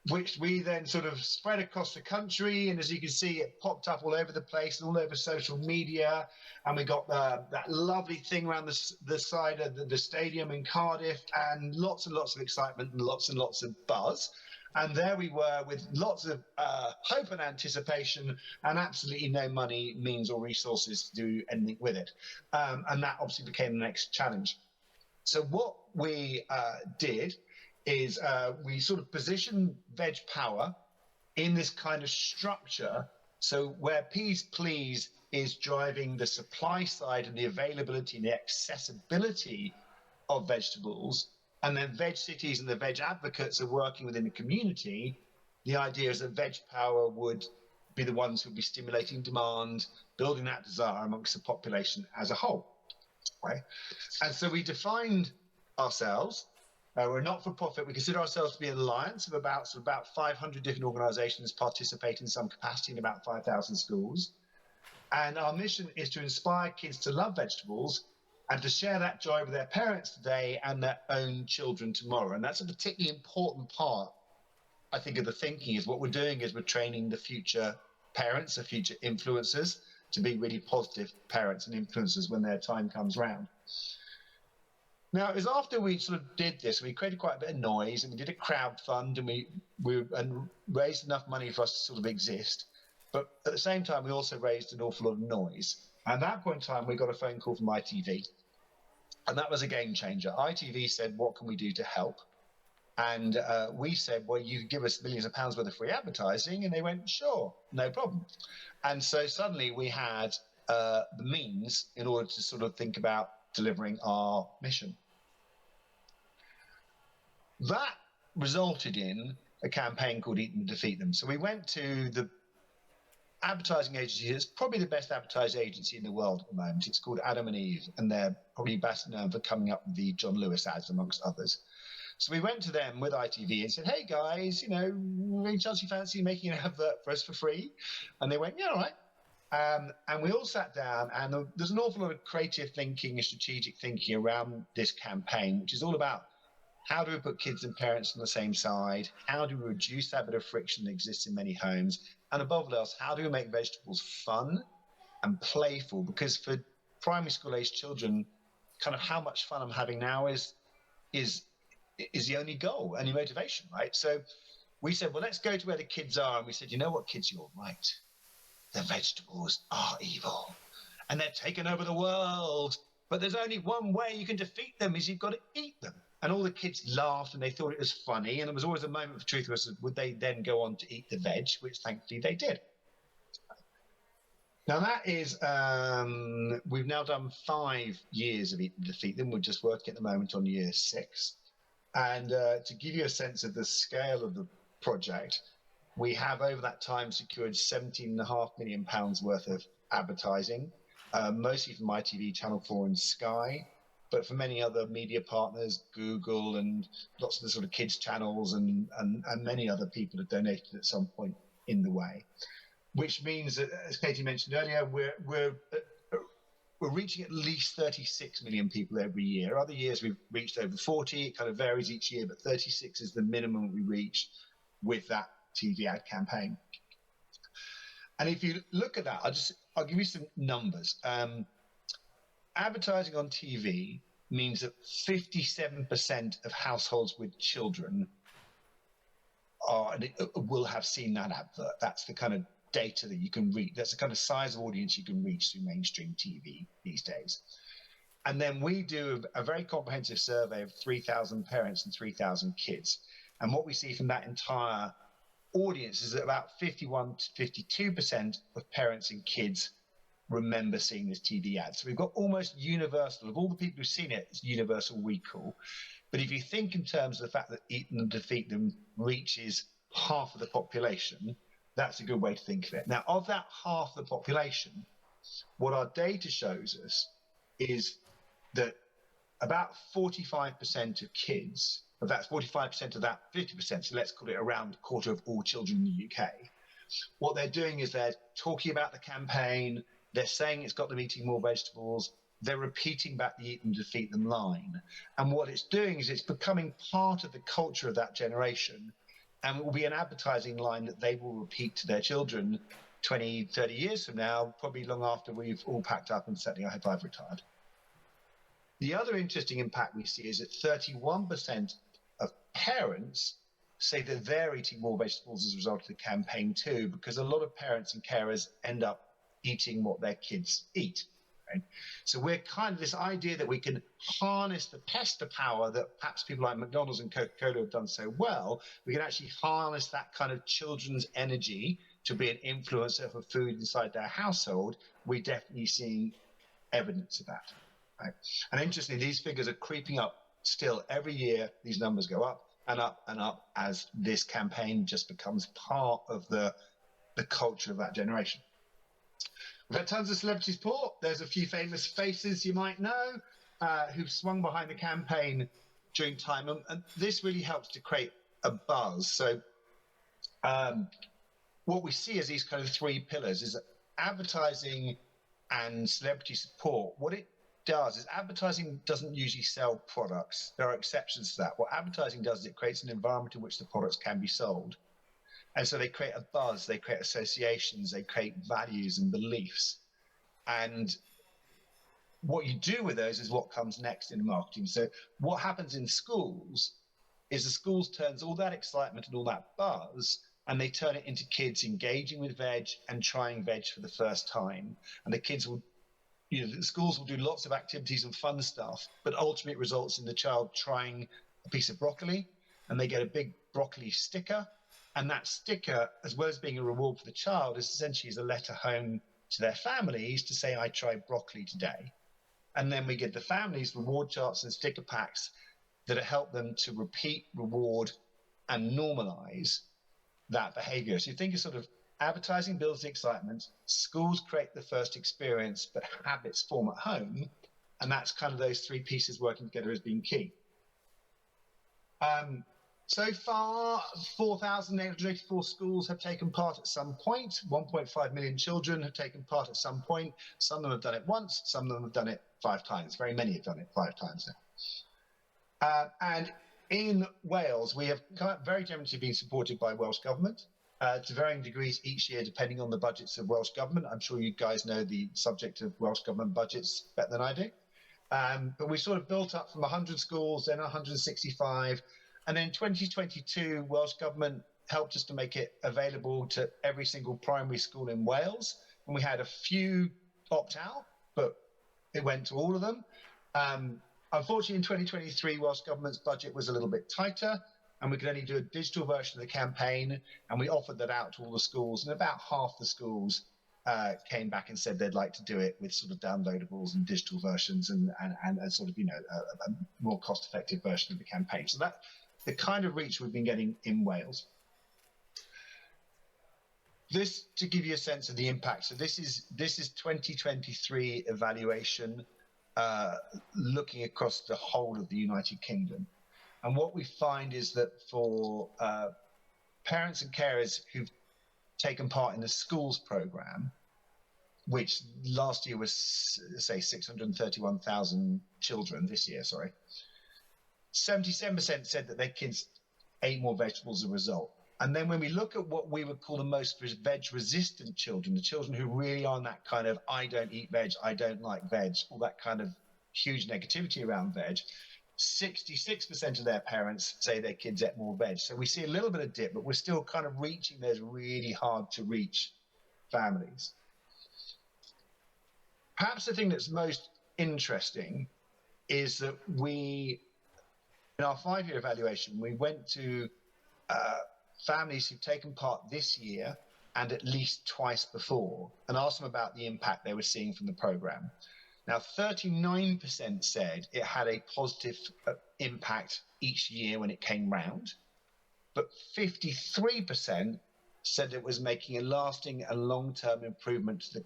which we then sort of spread across the country. And as you can see, it popped up all over the place and all over social media. And we got that lovely thing around the side of the stadium in Cardiff, and lots of excitement and lots of buzz. And there we were with lots of hope and anticipation, and absolutely no money, means or resources to do anything with it. And that obviously became the next challenge. So what we did is we sort of positioned Veg Power in this kind of structure. So where Pys Plîs is driving the supply side and the availability and the accessibility of vegetables, and then Veg Cities and the Veg Advocates are working within the community, the idea is that Veg Power would be the ones who would be stimulating demand, building that desire amongst the population as a whole. Right? And so we defined ourselves. We're a not-for-profit. We consider ourselves to be an alliance of about 500 different organisations participate in some capacity in about 5,000 schools. And our mission is to inspire kids to love vegetables and to share that joy with their parents today and their own children tomorrow. And that's a particularly important part, I think, of the thinking. Is what we're doing is we're training the future parents, the future influencers, to be really positive parents and influencers when their time comes round. Now, it was after we sort of did this, we created quite a bit of noise, and we did a crowdfund, and we raised enough money for us to sort of exist. But at the same time, we also raised an awful lot of noise. And at that point in time, we got a phone call from ITV. And that was a game changer. ITV said, what can we do to help? And we said, well, you could give us millions of pounds worth of free advertising. And they went, sure, no problem. And so suddenly we had the means in order to sort of think about delivering our mission. That resulted in a campaign called Eat Them, Defeat Them. So we went to the advertising agency that's probably the best advertising agency in the world at the moment. It's called Adam and Eve, and they're probably best known for coming up with the John Lewis ads, amongst others. So we went to them with ITV and said, hey guys, you know, any chance you fancy making an advert for us for free? And they went, yeah, all right. And we all sat down, and there's an awful lot of creative thinking and strategic thinking around this campaign, which is all about how do we put kids and parents on the same side? How do we reduce that bit of friction that exists in many homes? And above all else, how do we make vegetables fun and playful? Because for primary school age children, kind of how much fun I'm having now is the only goal, only motivation, right? So we said, well, let's go to where the kids are. And we said, you know what, kids, you're right. The vegetables are evil and they're taking over the world. But there's only one way you can defeat them, is you've got to eat them. And all the kids laughed and they thought it was funny. And there was always a moment of truth was, would they then go on to eat the veg, which thankfully they did. Now that is, we've now done 5 years of Eat Them, Defeat Them. We're just working at the moment on year 6. And to give you a sense of the scale of the project, we have over that time secured £17.5 million worth of advertising, mostly from ITV, Channel 4 and Sky. But for many other media partners, Google and lots of the sort of kids channels and many other people have donated at some point in the way. which means that, as Katie mentioned earlier, we're reaching at least 36 million people every year. Other years we've reached over 40. It kind of varies each year, but 36 is the minimum we reach with that TV ad campaign. And if you look at that, I'll give you some numbers. Advertising on TV means that 57% of households with children will have seen that advert. That's the kind of data that you can reach. That's the kind of size of audience you can reach through mainstream TV these days. And then we do a very comprehensive survey of 3,000 parents and 3,000 kids. And what we see from that entire audience is that about 51 to 52% of parents and kids remember seeing this TV ad. So we've got almost universal, of all the people who've seen it, it's universal recall. But if you think in terms of the fact that Eat Them, Defeat Them reaches half of the population, that's a good way to think of it. Now, of that half the population, what our data shows us is that about 45% of kids, of that 45% of that 50%, so let's call it around a quarter of all children in the UK, what they're doing is they're talking about the campaign, they're saying it's got them eating more vegetables, they're repeating back the Eat Them, Defeat Them line. And what it's doing is it's becoming part of the culture of that generation, and it will be an advertising line that they will repeat to their children 20, 30 years from now, probably long after we've all packed up and certainly if I've retired. The other interesting impact we see is that 31% of parents say that they're eating more vegetables as a result of the campaign too, because a lot of parents and carers end up eating what their kids eat. Right? So we're kind of this idea that we can harness the pester power that perhaps people like McDonald's and Coca-Cola have done so well. We can actually harness that kind of children's energy to be an influencer for food inside their household. We're definitely seeing evidence of that. Right? And interestingly, these figures are creeping up still every year. These numbers go up and up and up as this campaign just becomes part of the culture of that generation. We've had tons of celebrity support. There's a few famous faces you might know who've swung behind the campaign during time. And this really helps to create a buzz. So what we see as these kind of three pillars is that advertising and celebrity support. What it does is advertising doesn't usually sell products. There are exceptions to that. What advertising does is it creates an environment in which the products can be sold. And so they create a buzz, they create associations, they create values and beliefs. And what you do with those is what comes next in marketing. So what happens in schools is the schools turns all that excitement and all that buzz, and they turn it into kids engaging with veg and trying veg for the first time. And the kids will, the schools will do lots of activities and fun stuff, but ultimately it results in the child trying a piece of broccoli, and they get a big broccoli sticker. And that sticker, as well as being a reward for the child, is essentially a letter home to their families to say, I tried broccoli today. And then we give the families reward charts and sticker packs that help them to repeat, reward, and normalize that behavior. So you think of sort of advertising builds the excitement, schools create the first experience, but habits form at home. And that's kind of those three pieces working together as being key. So far, 4,884 schools have taken part at some point. 1.5 million children have taken part at some point. Some of them have done it once, some of them have done it 5 times. Very many have done it 5 times now. And in Wales, we have very generously been supported by Welsh Government to varying degrees each year, depending on the budgets of Welsh Government. I'm sure you guys know the subject of Welsh Government budgets better than I do. But we sort of built up from 100 schools, then 165. And then in 2022, Welsh Government helped us to make it available to every single primary school in Wales. And we had a few opt out, but it went to all of them. Unfortunately, in 2023, Welsh Government's budget was a little bit tighter, and we could only do a digital version of the campaign. And we offered that out to all the schools, and about half the schools came back and said they'd like to do it with sort of downloadables and digital versions and sort of, a more cost-effective version of the campaign. So that the kind of reach we've been getting in Wales. This, to give you a sense of the impact, so this is 2023 evaluation looking across the whole of the United Kingdom. And what we find is that for parents and carers who've taken part in the schools programme, which last year was, say, 631,000 children, this year, sorry, 77% said that their kids ate more vegetables as a result. And then when we look at what we would call the most veg-resistant children, the children who really are on that kind of, I don't eat veg, I don't like veg, all that kind of huge negativity around veg, 66% of their parents say their kids ate more veg. So we see a little bit of dip, but we're still kind of reaching those really hard to reach families. Perhaps the thing that's most interesting is that we, in our 5-year evaluation, we went to families who've taken part this year and at least twice before and asked them about the impact they were seeing from the programme. Now, 39% said it had a positive impact each year when it came round, but 53% said it was making a lasting and long-term improvement to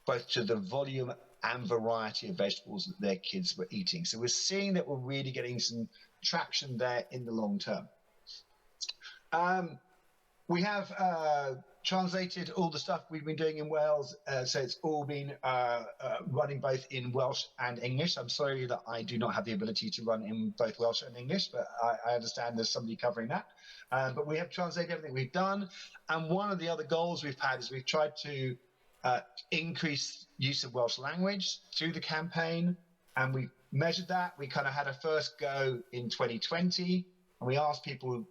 both to the volume and variety of vegetables that their kids were eating. So we're seeing that we're really getting some traction there in the long term. We have translated all the stuff we've been doing in Wales, so it's all been running both in Welsh and English. I'm sorry that I do not have the ability to run in both Welsh and English, but I understand there's somebody covering that. But we have translated everything we've done, and one of the other goals we've had is we've tried to increase use of Welsh language through the campaign, and we measured that. We kind of had a first go in 2020, and we asked people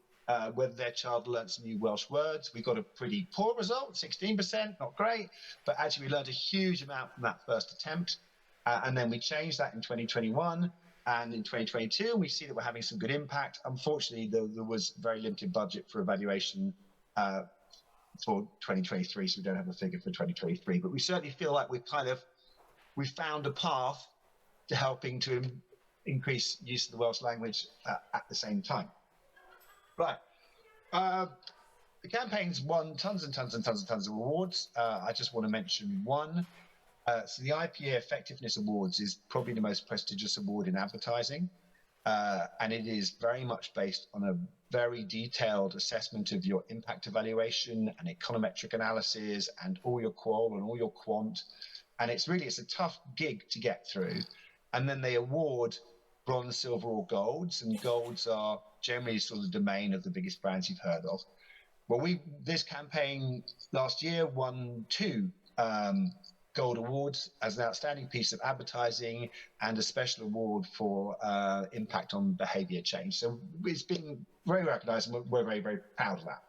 whether their child learnt some new Welsh words. We got a pretty poor result, 16%, not great, but actually we learned a huge amount from that first attempt. And then we changed that in 2021, and in 2022, we see that we're having some good impact. Unfortunately, there was very limited budget for evaluation for 2023, so we don't have a figure for 2023, but we certainly feel like we've found a path to helping to increase use of the Welsh language at the same time. Right. The campaign's won tons and tons and tons and tons of awards. I just want to mention one. So the IPA Effectiveness Awards is probably the most prestigious award in advertising, and it is very much based on a very detailed assessment of your impact evaluation and econometric analysis and all your qual and all your quant. And it's a tough gig to get through. And then they award bronze, silver, or golds, and golds are generally sort of the domain of the biggest brands you've heard of. Well, this campaign last year won 2 gold awards as an outstanding piece of advertising and a special award for impact on behaviour change. So it's been very recognised, and we're very, very proud of that.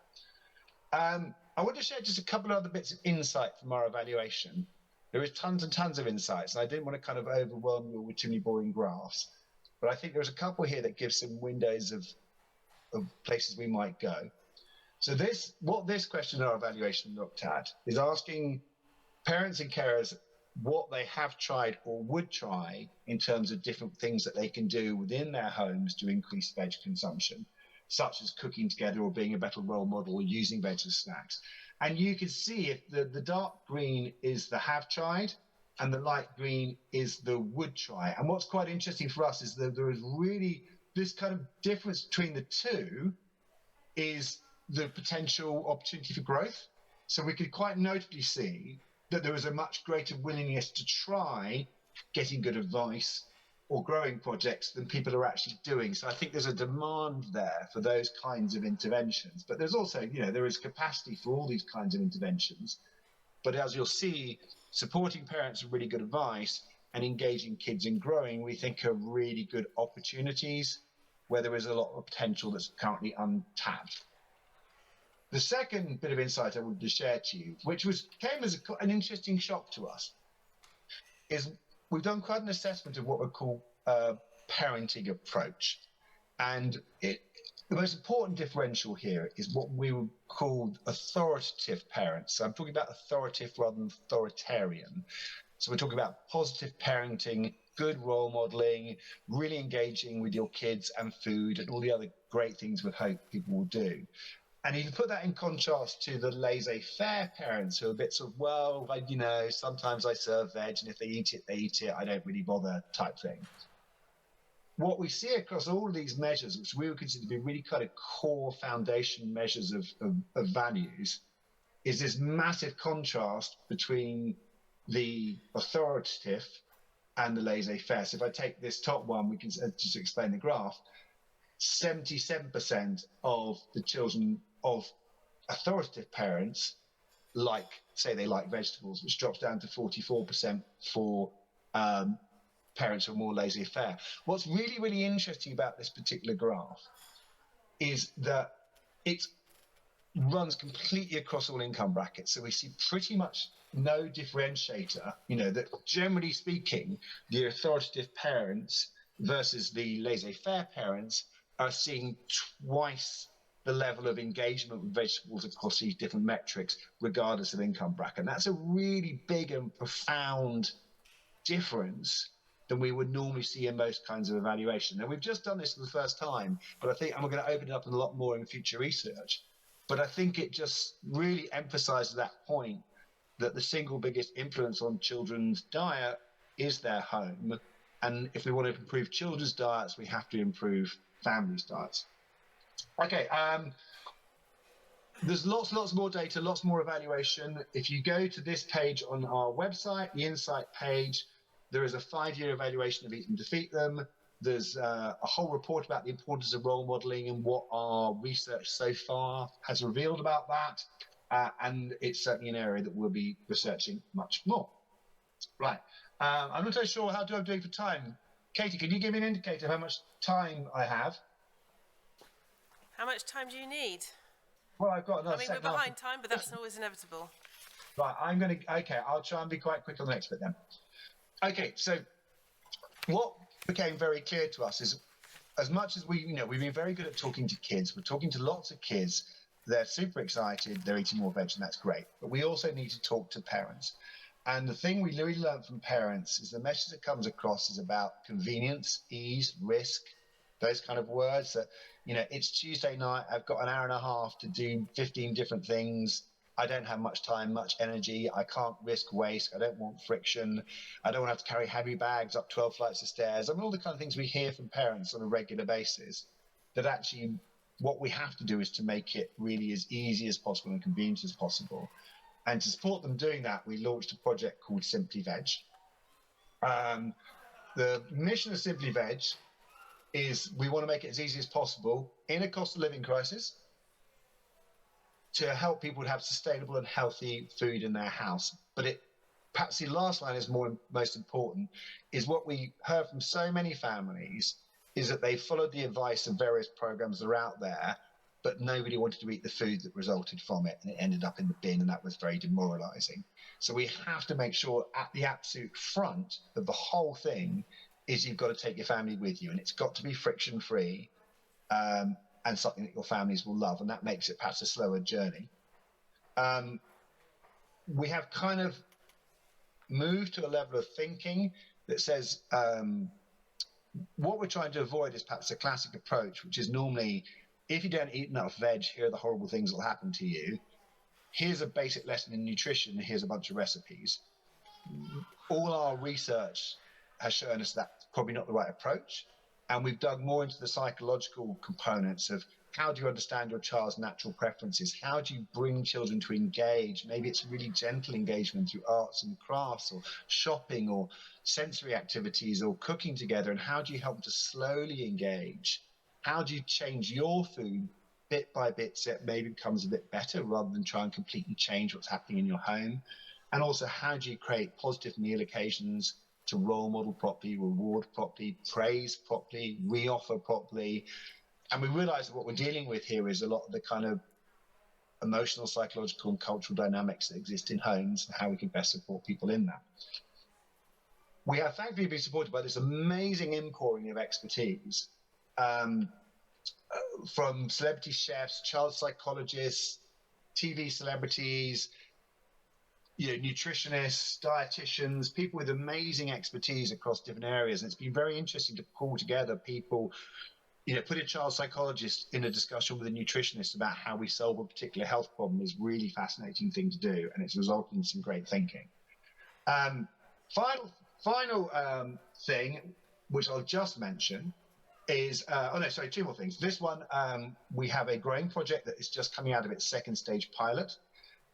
I want to share just a couple of other bits of insight from our evaluation. There is tons and tons of insights, and I didn't want to kind of overwhelm you with too many boring graphs, but I think there's a couple here that give some windows of places we might go. So what this question in our evaluation looked at is asking parents and carers what they have tried or would try in terms of different things that they can do within their homes to increase veg consumption, such as cooking together or being a better role model or using veg as snacks. And you can see if the dark green is the have tried and the light green is the would try. And what's quite interesting for us is that there is really this kind of difference between the two is the potential opportunity for growth. So we could quite notably see that there is a much greater willingness to try getting good advice or growing projects than people are actually doing. So I think there's a demand there for those kinds of interventions. But there's also, there is capacity for all these kinds of interventions. But as you'll see, supporting parents with really good advice and engaging kids in growing, we think are really good opportunities where there is a lot of potential that's currently untapped. The second bit of insight I wanted to share to you, which came as an interesting shock to us, is we've done quite an assessment of what we call a parenting approach. And the most important differential here is what we would call authoritative parents. So I'm talking about authoritative rather than authoritarian. So we're talking about positive parenting, good role modeling, really engaging with your kids and food and all the other great things we hope people will do. And you can put that in contrast to the laissez-faire parents who are a bit sort of, sometimes I serve veg, and if they eat it, I don't really bother type thing. What we see across all of these measures, which we would consider to be really kind of core foundation measures of values, is this massive contrast between the authoritative and the laissez-faire. So if I take this top one, we can just explain the graph. 77% of the children of authoritative parents say they like vegetables, which drops down to 44% for parents who are more laissez-faire. What's really, really interesting about this particular graph is that it runs completely across all income brackets. So we see pretty much no differentiator, that generally speaking, the authoritative parents versus the laissez-faire parents are seeing twice the level of engagement with vegetables across these different metrics, regardless of income bracket. And that's a really big and profound difference than we would normally see in most kinds of evaluation. And we've just done this for the first time, but I think I'm going to open it up a lot more in future research. But I think it just really emphasizes that point that the single biggest influence on children's diet is their home. And if we want to improve children's diets, we have to improve families' diets. Okay, there's lots more data, lots more evaluation. If you go to this page on our website, the Insight page, there is a 5-year evaluation of Eat Them, Defeat Them. There's a whole report about the importance of role modelling and what our research so far has revealed about that. And it's certainly an area that we'll be researching much more. Right, I'm not so sure how I'm doing for time. Katie, can you give me an indicator of how much time I have? How much time do you need? Well, I've got another second. We're behind time, but that's always inevitable. Right, I'll try and be quite quick on the next bit then. Okay, so what became very clear to us is, as much as we've been very good at talking to kids, we're talking to lots of kids, they're super excited, they're eating more veg, and that's great. But we also need to talk to parents. And the thing we really learned from parents is the message that comes across is about convenience, ease, risk, those kind of words that, it's Tuesday night, I've got an hour and a half to do 15 different things. I don't have much time, much energy. I can't risk waste. I don't want friction. I don't want to have to carry heavy bags up 12 flights of stairs. All the kind of things we hear from parents on a regular basis, that actually what we have to do is to make it really as easy as possible and convenient as possible. And to support them doing that, we launched a project called Simply Veg. The mission of Simply Veg is we want to make it as easy as possible in a cost of living crisis to help people have sustainable and healthy food in their house. But perhaps the last line is most important, is what we heard from so many families is that they followed the advice of various programs that are out there, but nobody wanted to eat the food that resulted from it, and it ended up in the bin, and that was very demoralizing. So we have to make sure at the absolute front of the whole thing is you've got to take your family with you, and it's got to be friction-free and something that your families will love, and that makes it perhaps a slower journey. We have kind of moved to a level of thinking that says what we're trying to avoid is perhaps a classic approach, which is normally, if you don't eat enough veg, here are the horrible things that will happen to you. Here's a basic lesson in nutrition, here's a bunch of recipes. All our research has shown us that's probably not the right approach. And we've dug more into the psychological components of how do you understand your child's natural preferences? How do you bring children to engage? Maybe it's really gentle engagement through arts and crafts or shopping or sensory activities or cooking together. And how do you help them to slowly engage? How do you change your food bit by bit so it maybe becomes a bit better rather than try and completely change what's happening in your home? And also, how do you create positive meal occasions to role model properly, reward properly, praise properly, re-offer properly? And we realize that what we're dealing with here is a lot of the kind of emotional, psychological and cultural dynamics that exist in homes and how we can best support people in that. We have thankfully been supported by this amazing inpouring of expertise from celebrity chefs, child psychologists, TV celebrities, nutritionists, dietitians, people with amazing expertise across different areas. And it's been very interesting to pull together people, put a child psychologist in a discussion with a nutritionist about how we solve a particular health problem is really fascinating thing to do. And it's resulted in some great thinking. Final thing, which I'll just mention is, two more things. This one, we have a growing project that is just coming out of its second stage pilot.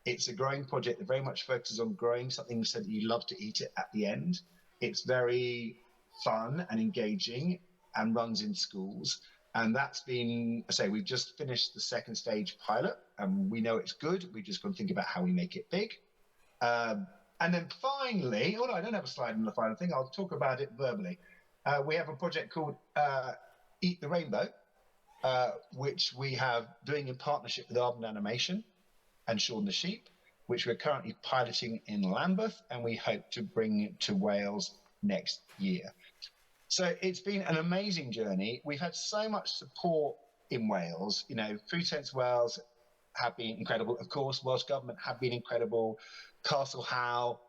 It's a growing project that very much focuses on growing something so that you love to eat it at the end. It's very fun and engaging and runs in schools. And that's been, I say, we've just finished the second stage pilot and we know it's good. We've just got to think about how we make it big. And then finally, I don't have a slide on the final thing. I'll talk about it verbally. We have a project called Eat the Rainbow, which we have doing in partnership with Urban Animation and Shaun the Sheep, which we're currently piloting in Lambeth, and we hope to bring it to Wales next year. So it's been an amazing journey. We've had so much support in Wales. Food Sense Wales have been incredible. Of course, Welsh Government have been incredible. Castle Howe,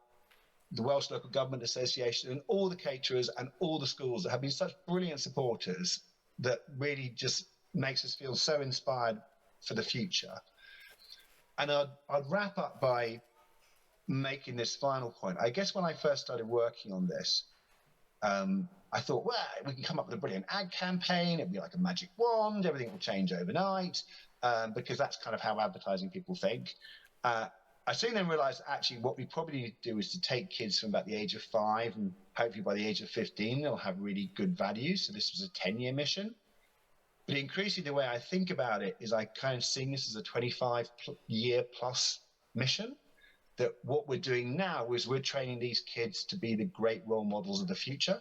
the Welsh Local Government Association, and all the caterers and all the schools that have been such brilliant supporters that really just makes us feel so inspired for the future. And I'd wrap up by making this final point. I guess when I first started working on this, I thought, well, we can come up with a brilliant ad campaign. It'd be like a magic wand. Everything will change overnight, because that's kind of how advertising people think. I soon then realized actually what we probably need to do is to take kids from about the age of 5 and hopefully by the age of 15, they'll have really good values. So this was a 10-year mission. But increasingly the way I think about it is I kind of see this as a 25-year plus mission, that what we're doing now is we're training these kids to be the great role models of the future.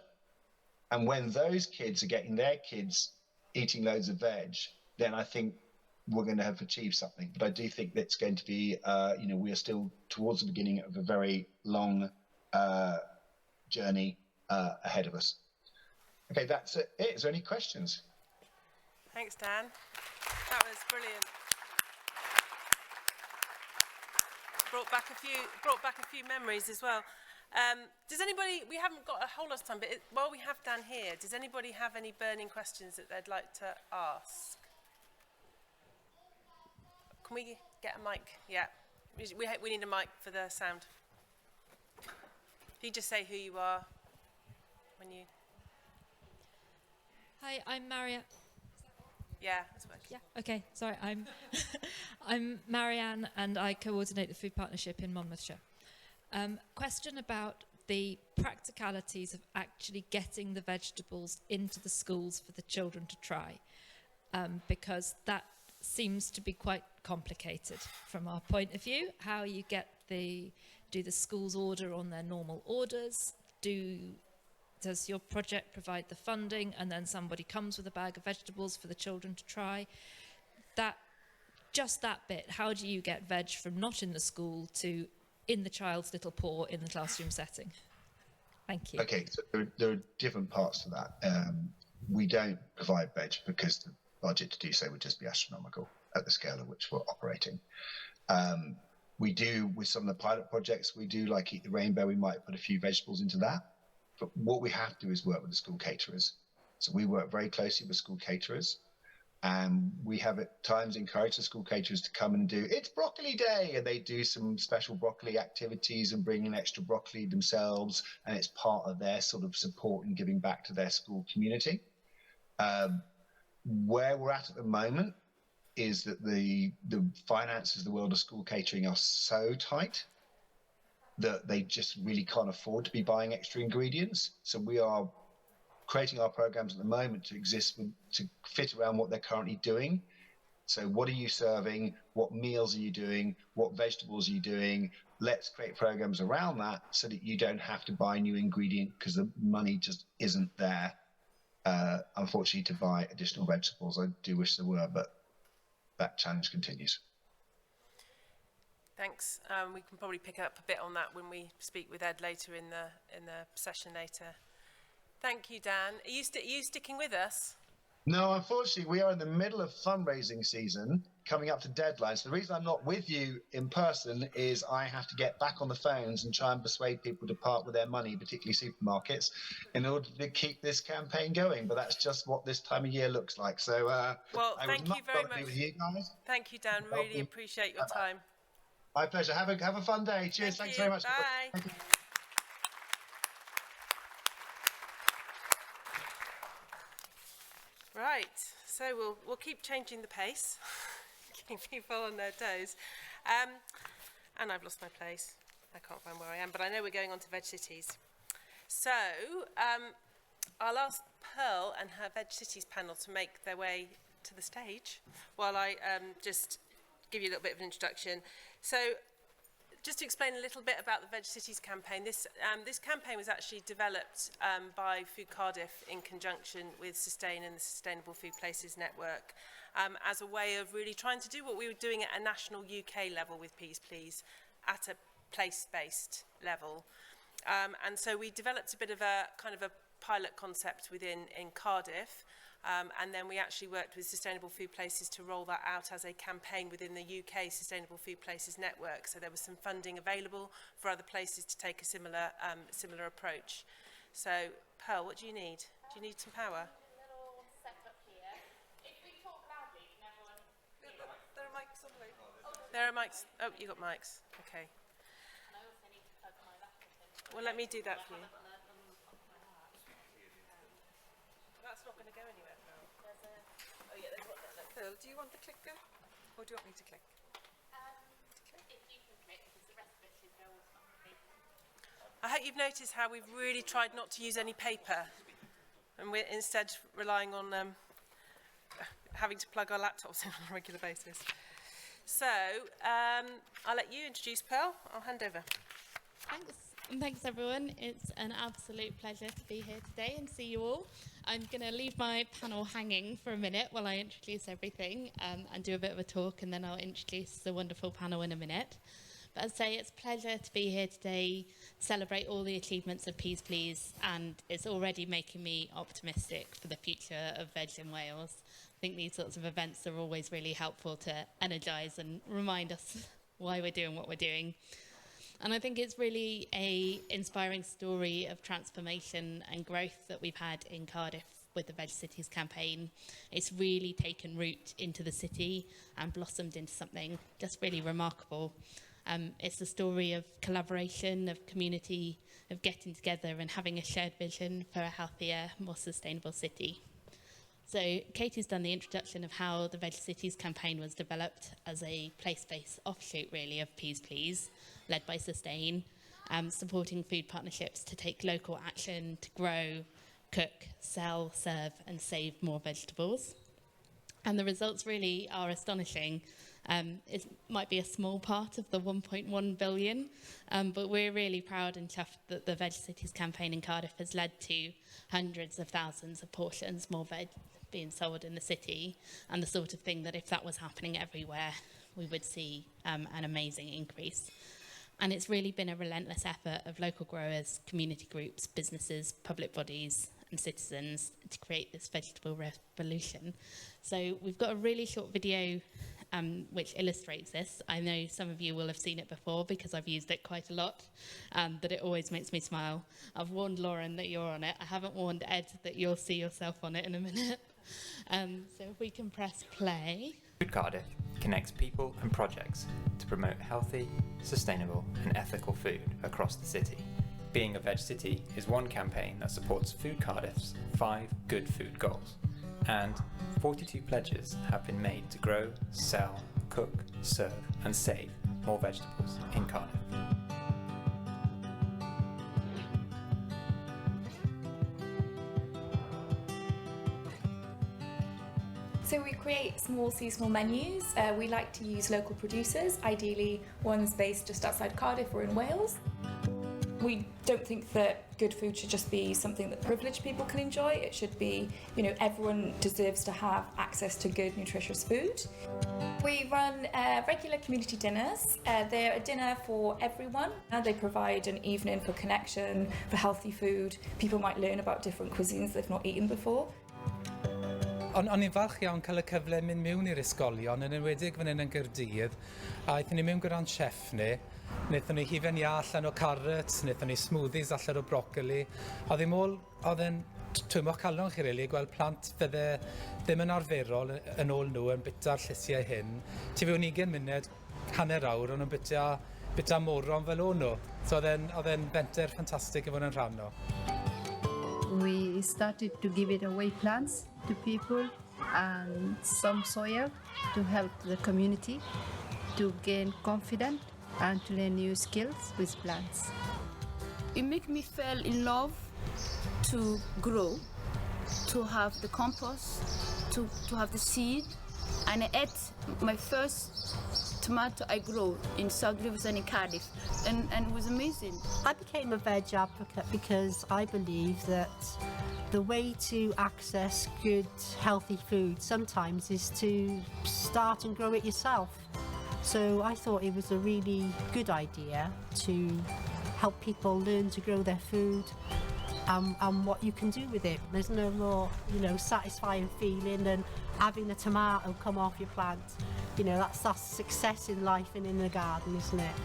And when those kids are getting their kids eating loads of veg, then I think we're going to have achieved something. But I do think that's going to be, we are still towards the beginning of a very long journey ahead of us. Okay, that's it. Is there any questions? Thanks, Dan. That was brilliant. Brought back a few memories as well. Does anybody? We haven't got a whole lot of time, but while we have Dan here, does anybody have any burning questions that they'd like to ask? Can we get a mic? Yeah, we need a mic for the sound. If you just say who you are when you. Hi, I'm Marianne. Yeah, that's working. Yeah, okay, sorry, I'm Marianne and I coordinate the food partnership in Monmouthshire. Question about the practicalities of actually getting the vegetables into the schools for the children to try, because that seems to be quite complicated from our point of view. How you get do the schools order on their normal orders? Does your project provide the funding and then somebody comes with a bag of vegetables for the children to try? Just that bit, how do you get veg from not in the school to in the child's little paw in the classroom setting? Thank you. Okay, so there are different parts to that. We don't provide veg because the budget to do so would just be astronomical at the scale at which we're operating. We do, with some of the pilot projects, we do like Eat the Rainbow, we might put a few vegetables into that. But what we have to do is work with the school caterers. So we work very closely with school caterers. And we have at times encouraged the school caterers to come and do, it's broccoli day, and they do some special broccoli activities and bring in extra broccoli themselves. And it's part of their sort of support and giving back to their school community. Where we're at the moment is that the finances of the world of school catering are so tight that they just really can't afford to be buying extra ingredients. So we are creating our programs at the moment to fit around what they're currently doing. So what are you serving? What meals are you doing? What vegetables are you doing? Let's create programs around that so that you don't have to buy new ingredient because the money just isn't there, unfortunately, to buy additional vegetables. I do wish there were, but that challenge continues. Thanks. We can probably pick up a bit on that when we speak with Ed later in the session later. Thank you, Dan. Are you sticking with us? No, unfortunately, we are in the middle of fundraising season, coming up to deadlines. The reason I'm not with you in person is I have to get back on the phones and try and persuade people to part with their money, particularly supermarkets, in order to keep this campaign going. But that's just what this time of year looks like. So, well, thank you very much. With you guys. Thank you, Dan. Really appreciate your time. My pleasure. Have a fun day. Cheers. Thanks very much. Bye. Thank you. Right, so we'll keep changing the pace, keep people on their toes. And I've lost my place. I can't find where I am, but I know we're going on to Veg Cities. So I'll ask Pearl and her Veg Cities panel to make their way to the stage while I just give you a little bit of an introduction. So just to explain a little bit about the Veg Cities campaign, this campaign was actually developed by Food Cardiff in conjunction with Sustain and the Sustainable Food Places Network as a way of really trying to do what we were doing at a national UK level with Pys Plîs at a place-based level. And so we developed a bit of a kind of a pilot concept in Cardiff, and then we actually worked with Sustainable Food Places to roll that out as a campaign within the UK Sustainable Food Places Network. So there was some funding available for other places to take a similar approach. So Pearl, what do you need? Do you need some power? Little setup here. If we talk loudly, can everyone hear us? There are mics on the way. There are mics. Oh, you got mics. Okay. And I also need to plug my laptop in. Well, let me do that for you. That's not going to go anywhere, Pearl. Oh yeah, there's one there. Pearl, do you want the clicker or do you want me to click? If you can click, because the rest of it should go automatically. I hope you've noticed how we've really tried not to use any paper, and we're instead relying on having to plug our laptops in on a regular basis. So I'll let you introduce Pearl. I'll hand over. Thanks, and thanks everyone. It's an absolute pleasure to be here today and see you all. I'm going to leave my panel hanging for a minute while I introduce everything and do a bit of a talk, and then I'll introduce the wonderful panel in a minute. But I'd say it's a pleasure to be here today, celebrate all the achievements of Pys Plîs, and it's already making me optimistic for the future of veg in Wales. I think these sorts of events are always really helpful to energise and remind us why we're doing what we're doing. And I think it's really an inspiring story of transformation and growth that we've had in Cardiff with the Veg Cities campaign. It's really taken root into the city and blossomed into something just really remarkable. It's a story of collaboration, of community, of getting together and having a shared vision for a healthier, more sustainable city. So Katie's done the introduction of how the Veg Cities campaign was developed as a place-based offshoot, really, of Pys Plîs, led by Sustain, supporting food partnerships to take local action to grow, cook, sell, serve and save more vegetables. And the results really are astonishing. It might be a small part of the 1.1 billion, but we're really proud and chuffed that the Veg Cities campaign in Cardiff has led to hundreds of thousands of portions more veg being sold in the city, and the sort of thing that if that was happening everywhere, we would see an amazing increase. And it's really been a relentless effort of local growers, community groups, businesses, public bodies and citizens to create this vegetable revolution. So we've got a really short video which illustrates this. I know some of you will have seen it before because I've used it quite a lot, but it always makes me smile. I've warned Lauren that you're on it. I haven't warned Ed that you'll see yourself on it in a minute. So if we can press play. Food Cardiff connects people and projects to promote healthy, sustainable and ethical food across the city. Being a Veg City is one campaign that supports Food Cardiff's 5 good food goals, and 42 pledges have been made to grow, sell, cook, serve and save more vegetables in Cardiff. So we create small seasonal menus. We like to use local producers, ideally ones based just outside Cardiff or in Wales. We don't think that good food should just be something that privileged people can enjoy. It should be, everyone deserves to have access to good, nutritious food. We run regular community dinners. They're a dinner for everyone. They provide an evening for connection, for healthy food. People might learn about different cuisines they've not eaten before. O'n i'n falch iawn cael y cyfle mynd mewn i'r ysgolion, yn enwedig fan hyn yn Gaerdydd, a aethon ni mewn gyda'n chef ni. Wnaethon ni hufen iâ allan o carrots, wnaethon ni smoothies allan o brocoli. Oedd e'n twymwch calon chi rili, gweld plant fydde ddim yn arferol yn ôl nhw yn bita'r llysiau hyn. Ti fewn 20 munud, hanner awr, o'n nhw'n bita moron fel o'n nhw. So oedd e'n benter ffantastig i fod yn rhan o. We started to give it away plants to people and some soil to help the community to gain confidence and to learn new skills with plants. It makes me fall in love to grow, to have the compost, to have the seed. And I ate my first tomato I grew in South Riverside in Cardiff, and it was amazing. I became a veg advocate because I believe that the way to access good, healthy food sometimes is to start and grow it yourself. So I thought it was a really good idea to help people learn to grow their food and what you can do with it. There's no more, satisfying feeling than having the tomato come off your plant. That's success in life and in the garden, isn't it?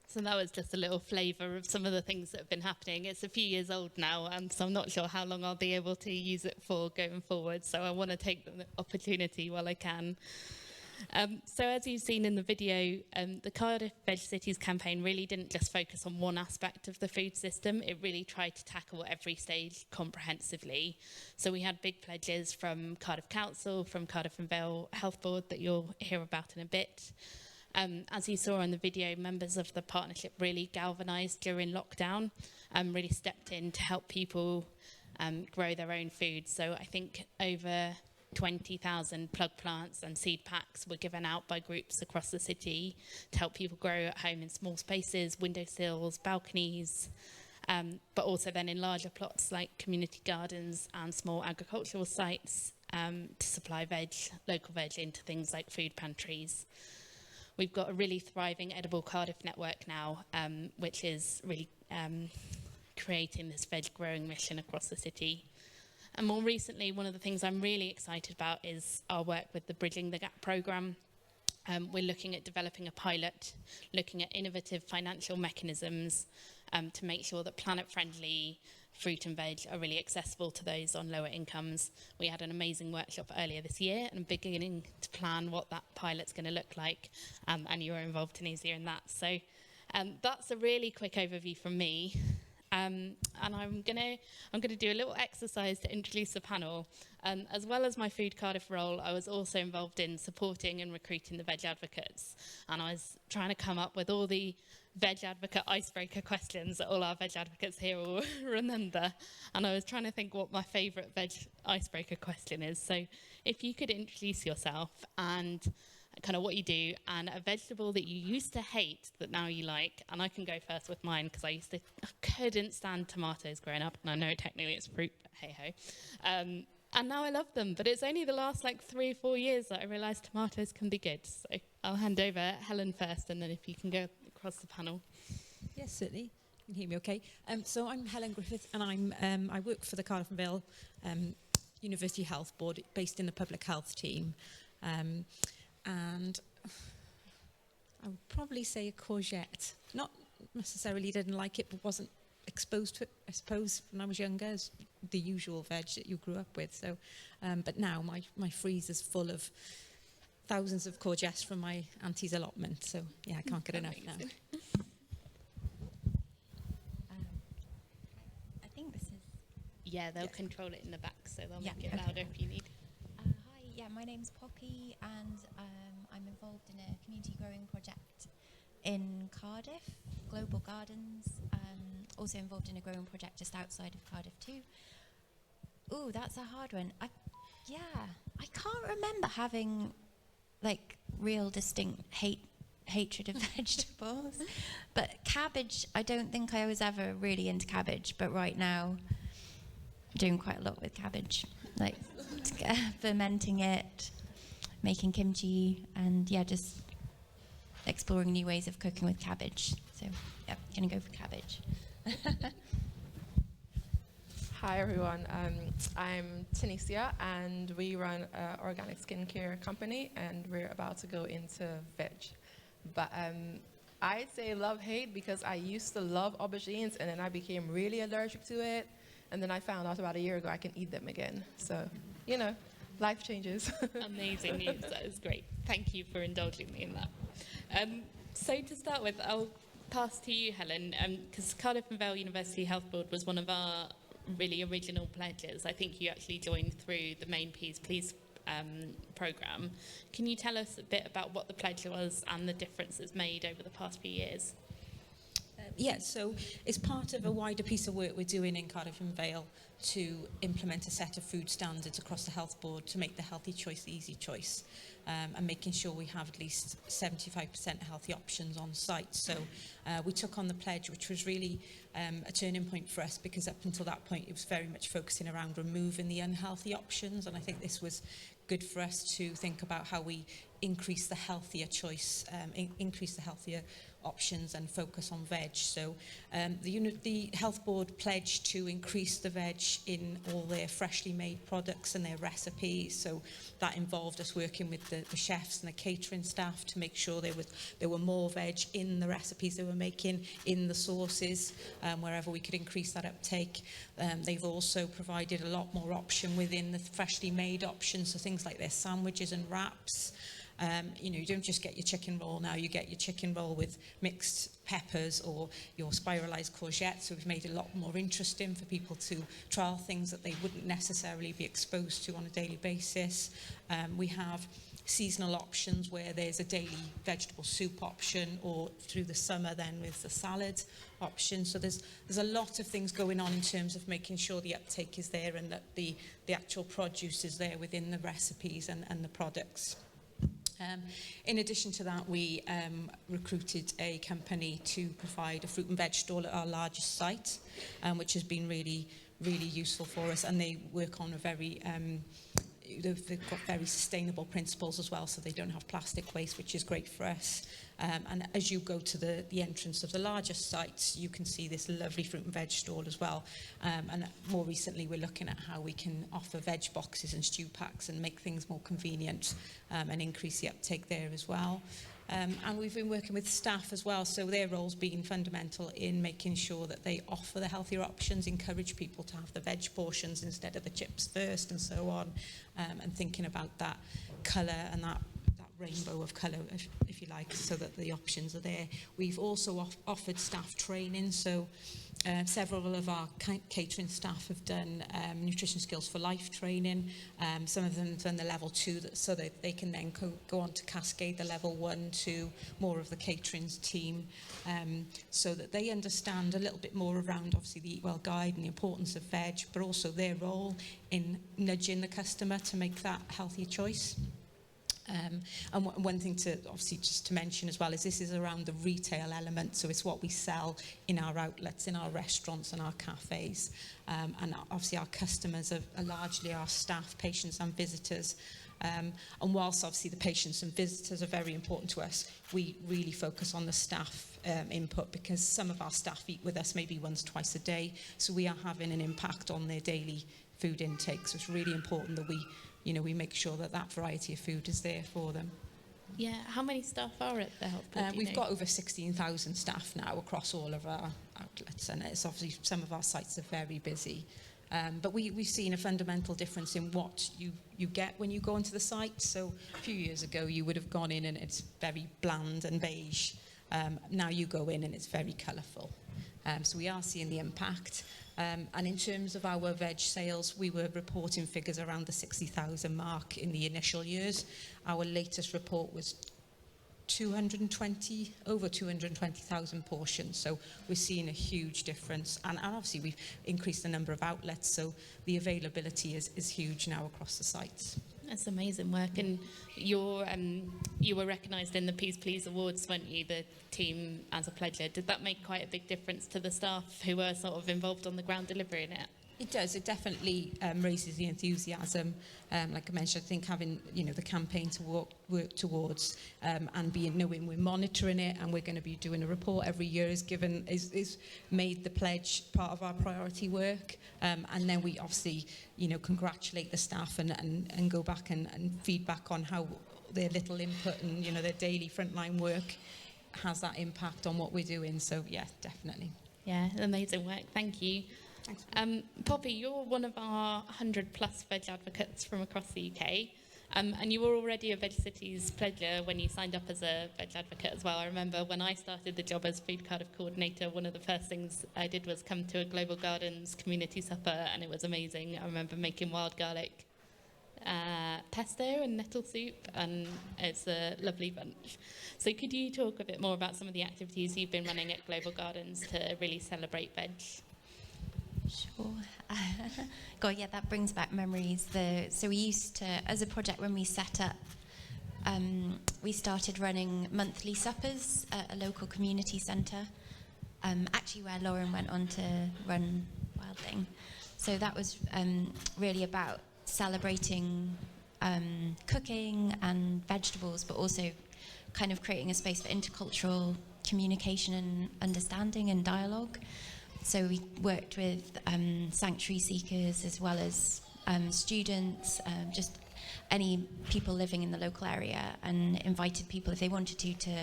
So that was just a little flavour of some of the things that have been happening. It's a few years old now, so I'm not sure how long I'll be able to use it for going forward. So I want to take the opportunity while I can. So as you've seen in the video, the Cardiff Veg Cities campaign really didn't just focus on one aspect of the food system. It really tried to tackle every stage comprehensively. So we had big pledges from Cardiff Council, from Cardiff and Vale Health Board that you'll hear about in a bit. As you saw in the video, members of the partnership really galvanised during lockdown, really stepped in to help people grow their own food. So I think over 20,000 plug plants and seed packs were given out by groups across the city to help people grow at home in small spaces, windowsills, balconies, but also then in larger plots like community gardens and small agricultural sites to supply local veg into things like food pantries. We've got a really thriving Edible Cardiff network now, which is really creating this veg growing mission across the city. And more recently, one of the things I'm really excited about is our work with the Bridging the Gap programme. We're looking at developing a pilot, looking at innovative financial mechanisms to make sure that planet-friendly fruit and veg are really accessible to those on lower incomes. We had an amazing workshop earlier this year and beginning to plan what that pilot's going to look like, and you were involved, Tunisia, in that. So that's a really quick overview from me. And I'm gonna do a little exercise to introduce the panel. As well as my Food Cardiff role, I was also involved in supporting and recruiting the veg advocates. And I was trying to come up with all the veg advocate icebreaker questions that all our veg advocates here will remember. And I was trying to think what my favourite veg icebreaker question is. So if you could introduce yourself and kind of what you do, and a vegetable that you used to hate that now you like. And I can go first with mine because I couldn't stand tomatoes growing up, and I know technically it's fruit, but hey-ho. And now I love them, but it's only the last 3 or 4 years that I realised tomatoes can be good. So I'll hand over Helen first, and then if you can go across the panel. Yes, certainly. You can hear me okay. So I'm Helen Griffith, and I work for the Cardiff and Vale University Health Board, based in the public health team. And I would probably say a courgette. Not necessarily didn't like it, but wasn't exposed to it, I suppose, when I was younger, as the usual veg that you grew up with. So, but now my freezer's full of thousands of courgettes from my auntie's allotment. So yeah, I can't get enough now. I think this is... Yeah, they'll control it in the back, so they'll make it louder if you need. Yeah, my name's Poppy, and I'm involved in a community growing project in Cardiff, Global Gardens. Also involved in a growing project just outside of Cardiff too. Ooh, that's a hard one. I can't remember having real distinct hatred of vegetables. But cabbage, I don't think I was ever really into cabbage, but right now I'm doing quite a lot with cabbage. Fermenting it, making kimchi, and just exploring new ways of cooking with cabbage. So yeah, gonna go for cabbage. Hi everyone, I'm Tunisia, and we run an organic skincare company, and we're about to go into veg. But I'd say love-hate, because I used to love aubergines and then I became really allergic to it, and then I found out about a year ago I can eat them again. So, life changes. Amazing news, that is great. Thank you for indulging me in that. So to start with, I'll pass to you, Helen, because Cardiff and Vale University Health Board was one of our really original pledges. I think you actually joined through the main Pys Plîs programme. Can you tell us a bit about what the pledge was and the difference it's made over the past few years? Yeah, so it's part of a wider piece of work we're doing in Cardiff and Vale to implement a set of food standards across the health board to make the healthy choice the easy choice, and making sure we have at least 75% healthy options on site. So we took on the pledge, which was really a turning point for us, because up until that point it was very much focusing around removing the unhealthy options, and I think this was good for us to think about how we increase the healthier choice, increase the healthier options and focus on veg. So the Health Board pledged to increase the veg in all their freshly made products and their recipes. So that involved us working with the chefs and the catering staff to make sure there were more veg in the recipes they were making, in the sauces, wherever we could increase that uptake. They've also provided a lot more option within the freshly made options, so things like their sandwiches and wraps. You know, you don't just get your chicken roll now, you get your chicken roll with mixed peppers or your spiralised courgette. So we've made it a lot more interesting for people to trial things that they wouldn't necessarily be exposed to on a daily basis. We have seasonal options where there's a daily vegetable soup option, or through the summer then with the salad option. So there's a lot of things going on in terms of making sure the uptake is there and that the actual produce is there within the recipes and the products. In addition to that, we recruited a company to provide a fruit and veg stall at our largest site, which has been really, really useful for us. And they work on a very, they've got very sustainable principles as well, so they don't have plastic waste, which is great for us. And as you go to the entrance of the largest sites, you can see this lovely fruit and veg stall as well. And more recently, we're looking at how we can offer veg boxes and stew packs and make things more convenient, and increase the uptake there as well. And we've been working with staff as well, so their role's been fundamental in making sure that they offer the healthier options, encourage people to have the veg portions instead of the chips first and so on, and thinking about that colour and that rainbow of colour, if you like, so that the options are there. We've also offered staff training, so several of our catering staff have done nutrition skills for life training. Some of them have done the level 2, so that they can then go on to cascade the level 1 to more of the catering team, so that they understand a little bit more around obviously the Eat Well Guide and the importance of veg, but also their role in nudging the customer to make that healthier choice. And one thing to obviously just to mention as well is this is around the retail element, so it's what we sell in our outlets, in our restaurants and our cafes, and obviously our customers are largely our staff, patients and visitors, and whilst obviously the patients and visitors are very important to us, we really focus on the staff input, because some of our staff eat with us maybe once, twice a day, so we are having an impact on their daily food intake. So it's really important that we make sure that variety of food is there for them. Yeah, how many staff are at the health board? We've got over 16,000 staff now across all of our outlets, and it's obviously some of our sites are very busy. But we've seen a fundamental difference in what you get when you go onto the site. So a few years ago you would have gone in and it's very bland and beige. Now you go in and it's very colourful. So we are seeing the impact. And in terms of our veg sales, we were reporting figures around the 60,000 mark in the initial years. Our latest report was over 220,000 portions. So we're seeing a huge difference. And obviously we've increased the number of outlets, so the availability is huge now across the sites. That's amazing work, and you were recognised in the Pys Plîs Awards, weren't you, the team as a pledger? Did that make quite a big difference to the staff who were sort of involved on the ground delivering it? It does. It definitely raises the enthusiasm. Like I mentioned, I think having the campaign to work towards and knowing we're monitoring it and we're going to be doing a report every year is made the pledge part of our priority work. And then we obviously congratulate the staff and go back and feedback on how their little input and their daily frontline work has that impact on what we're doing. So yeah, definitely. Yeah, amazing work. Thank you. Thanks. Poppy, you're one of our 100+ veg advocates from across the UK, and you were already a Veg Cities pledger when you signed up as a veg advocate as well. I remember when I started the job as Food Cardiff coordinator, one of the first things I did was come to a Global Gardens community supper, and it was amazing. I remember making wild garlic pesto and nettle soup, and it's a lovely bunch. So could you talk a bit more about some of the activities you've been running at Global Gardens to really celebrate veg? Sure. God, yeah, that brings back memories. So we used to, as a project when we set up, we started running monthly suppers at a local community centre, actually where Lauren went on to run Wild Thing. So that was really about celebrating cooking and vegetables, but also kind of creating a space for intercultural communication and understanding and dialogue. So we worked with sanctuary seekers as well as students, just any people living in the local area, and invited people if they wanted to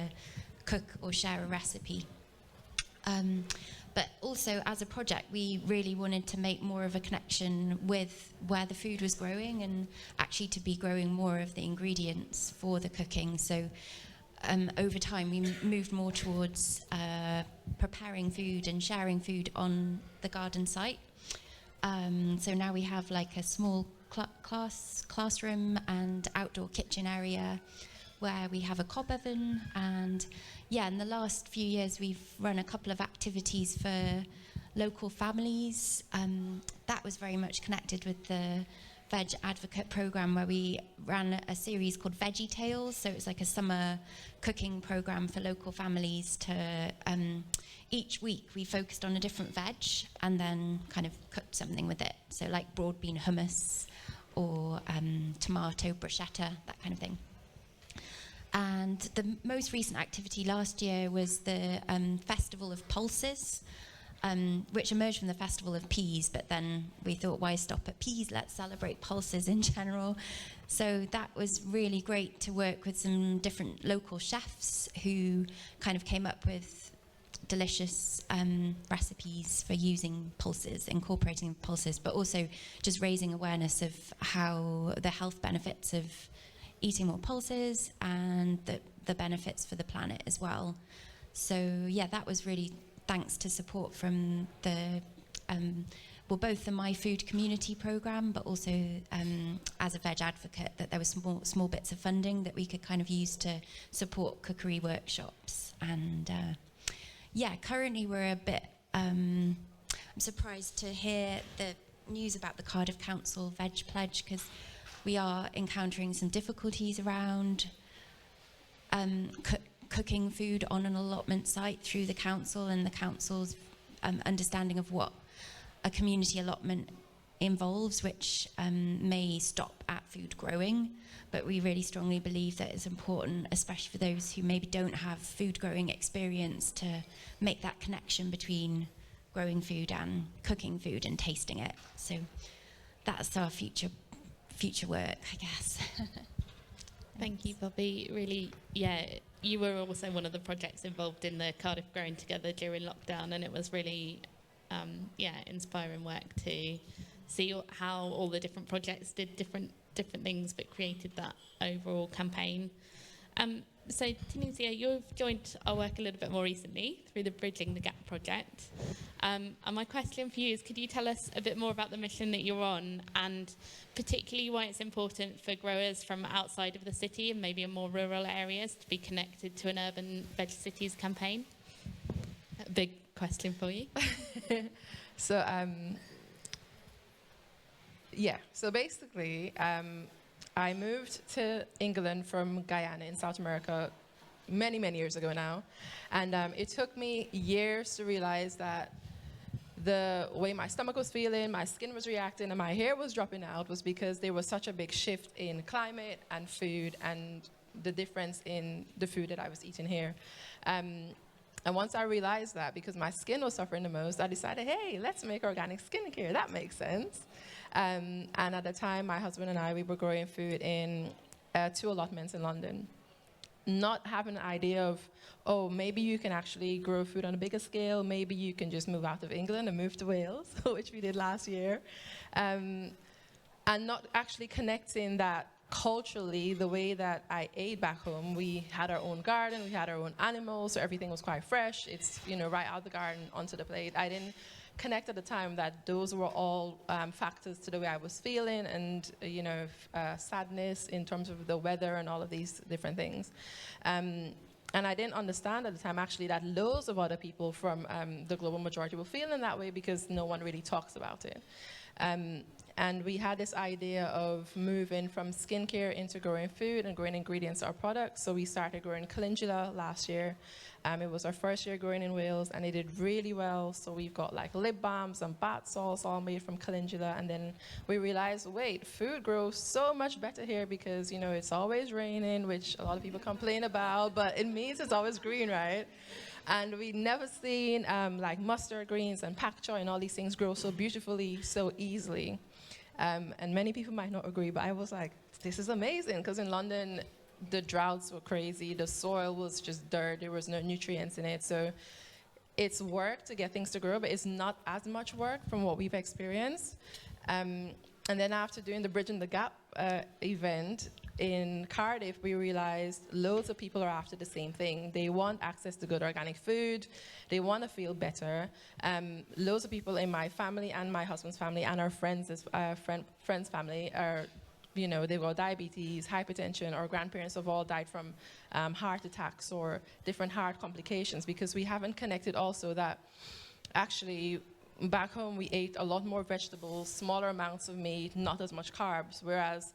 cook or share a recipe. But also as a project, we really wanted to make more of a connection with where the food was growing, and actually to be growing more of the ingredients for the cooking. So over time, we moved more towards preparing food and sharing food on the garden site. So now we have like a small classroom and outdoor kitchen area where we have a cob oven, and yeah, in the last few years we've run a couple of activities for local families. That was very much connected with the Veg Advocate programme, where we ran a series called Veggie Tales. So it's like a summer cooking programme for local families to each week we focused on a different veg and then kind of cooked something with it. So like broad bean hummus or tomato bruschetta, that kind of thing. And the most recent activity last year was the Festival of Pulses, which emerged from the Festival of Peas, but then we thought, why stop at peas? Let's celebrate pulses in general. So that was really great to work with some different local chefs who kind of came up with delicious recipes for using pulses, incorporating pulses, but also just raising awareness of how the health benefits of eating more pulses and the benefits for the planet as well. So yeah, that was really thanks to support from the both the My Food Community programme, but also as a Veg Advocate, that there was small bits of funding that we could kind of use to support cookery workshops. And yeah, currently we're a bit I'm surprised to hear the news about the Cardiff Council Veg Pledge, because we are encountering some difficulties around cooking food on an allotment site through the council, and the council's understanding of what a community allotment involves, which may stop at food growing. But we really strongly believe that it's important, especially for those who maybe don't have food growing experience, to make that connection between growing food and cooking food and tasting it. So that's our future work, I guess. Thank you, Bobby. Really, yeah, you were also one of the projects involved in the Cardiff Growing Together during lockdown, and it was really, inspiring work to see how all the different projects did different things, but created that overall campaign. So, Tunisia, you've joined our work a little bit more recently through the Bridging the Gap project. And my question for you is, could you tell us a bit more about the mission that you're on, and particularly why it's important for growers from outside of the city and maybe in more rural areas to be connected to an urban veg cities campaign? A big question for you. So, so basically, I moved to England from Guyana in South America many, many years ago now. And it took me years to realize that the way my stomach was feeling, my skin was reacting, and my hair was dropping out was because there was such a big shift in climate and food and the difference in the food that I was eating here. And once I realized that, because my skin was suffering the most, I decided, hey, let's make organic skincare. That makes sense. And at the time, my husband and I, we were growing food in 2 allotments in London, not having an idea of, oh, maybe you can actually grow food on a bigger scale. Maybe you can just move out of England and move to Wales, which we did last year. And not actually connecting that culturally, the way that I ate back home. We had our own garden, we had our own animals, so everything was quite fresh. It's, right out the garden onto the plate. I didn't connect at the time that those were all factors to the way I was feeling, and sadness in terms of the weather and all of these different things. And I didn't understand at the time, actually, that loads of other people from the global majority were feeling that way because no one really talks about it. And we had this idea of moving from skincare into growing food and growing ingredients to our products. So we started growing calendula last year. It was our first year growing in Wales, and it did really well. So we've got like lip balms and bath salts all made from calendula. And then we realized, wait, food grows so much better here because, it's always raining, which a lot of people complain about, but it means it's always green, right? And we'd never seen like mustard greens and pak choi and all these things grow so beautifully, so easily. And many people might not agree, but I was like, this is amazing, because in London, the droughts were crazy. The soil was just dirt. There was no nutrients in it. So it's work to get things to grow, but it's not as much work from what we've experienced. And then after doing the Bridging the Gap event in Cardiff, we realized loads of people are after the same thing. They want access to good organic food. They want to feel better. Loads of people in my family and my husband's family and our friends' family are, they've got diabetes, hypertension, or grandparents have all died from heart attacks or different heart complications, because we haven't connected also that actually back home we ate a lot more vegetables, smaller amounts of meat, not as much carbs, whereas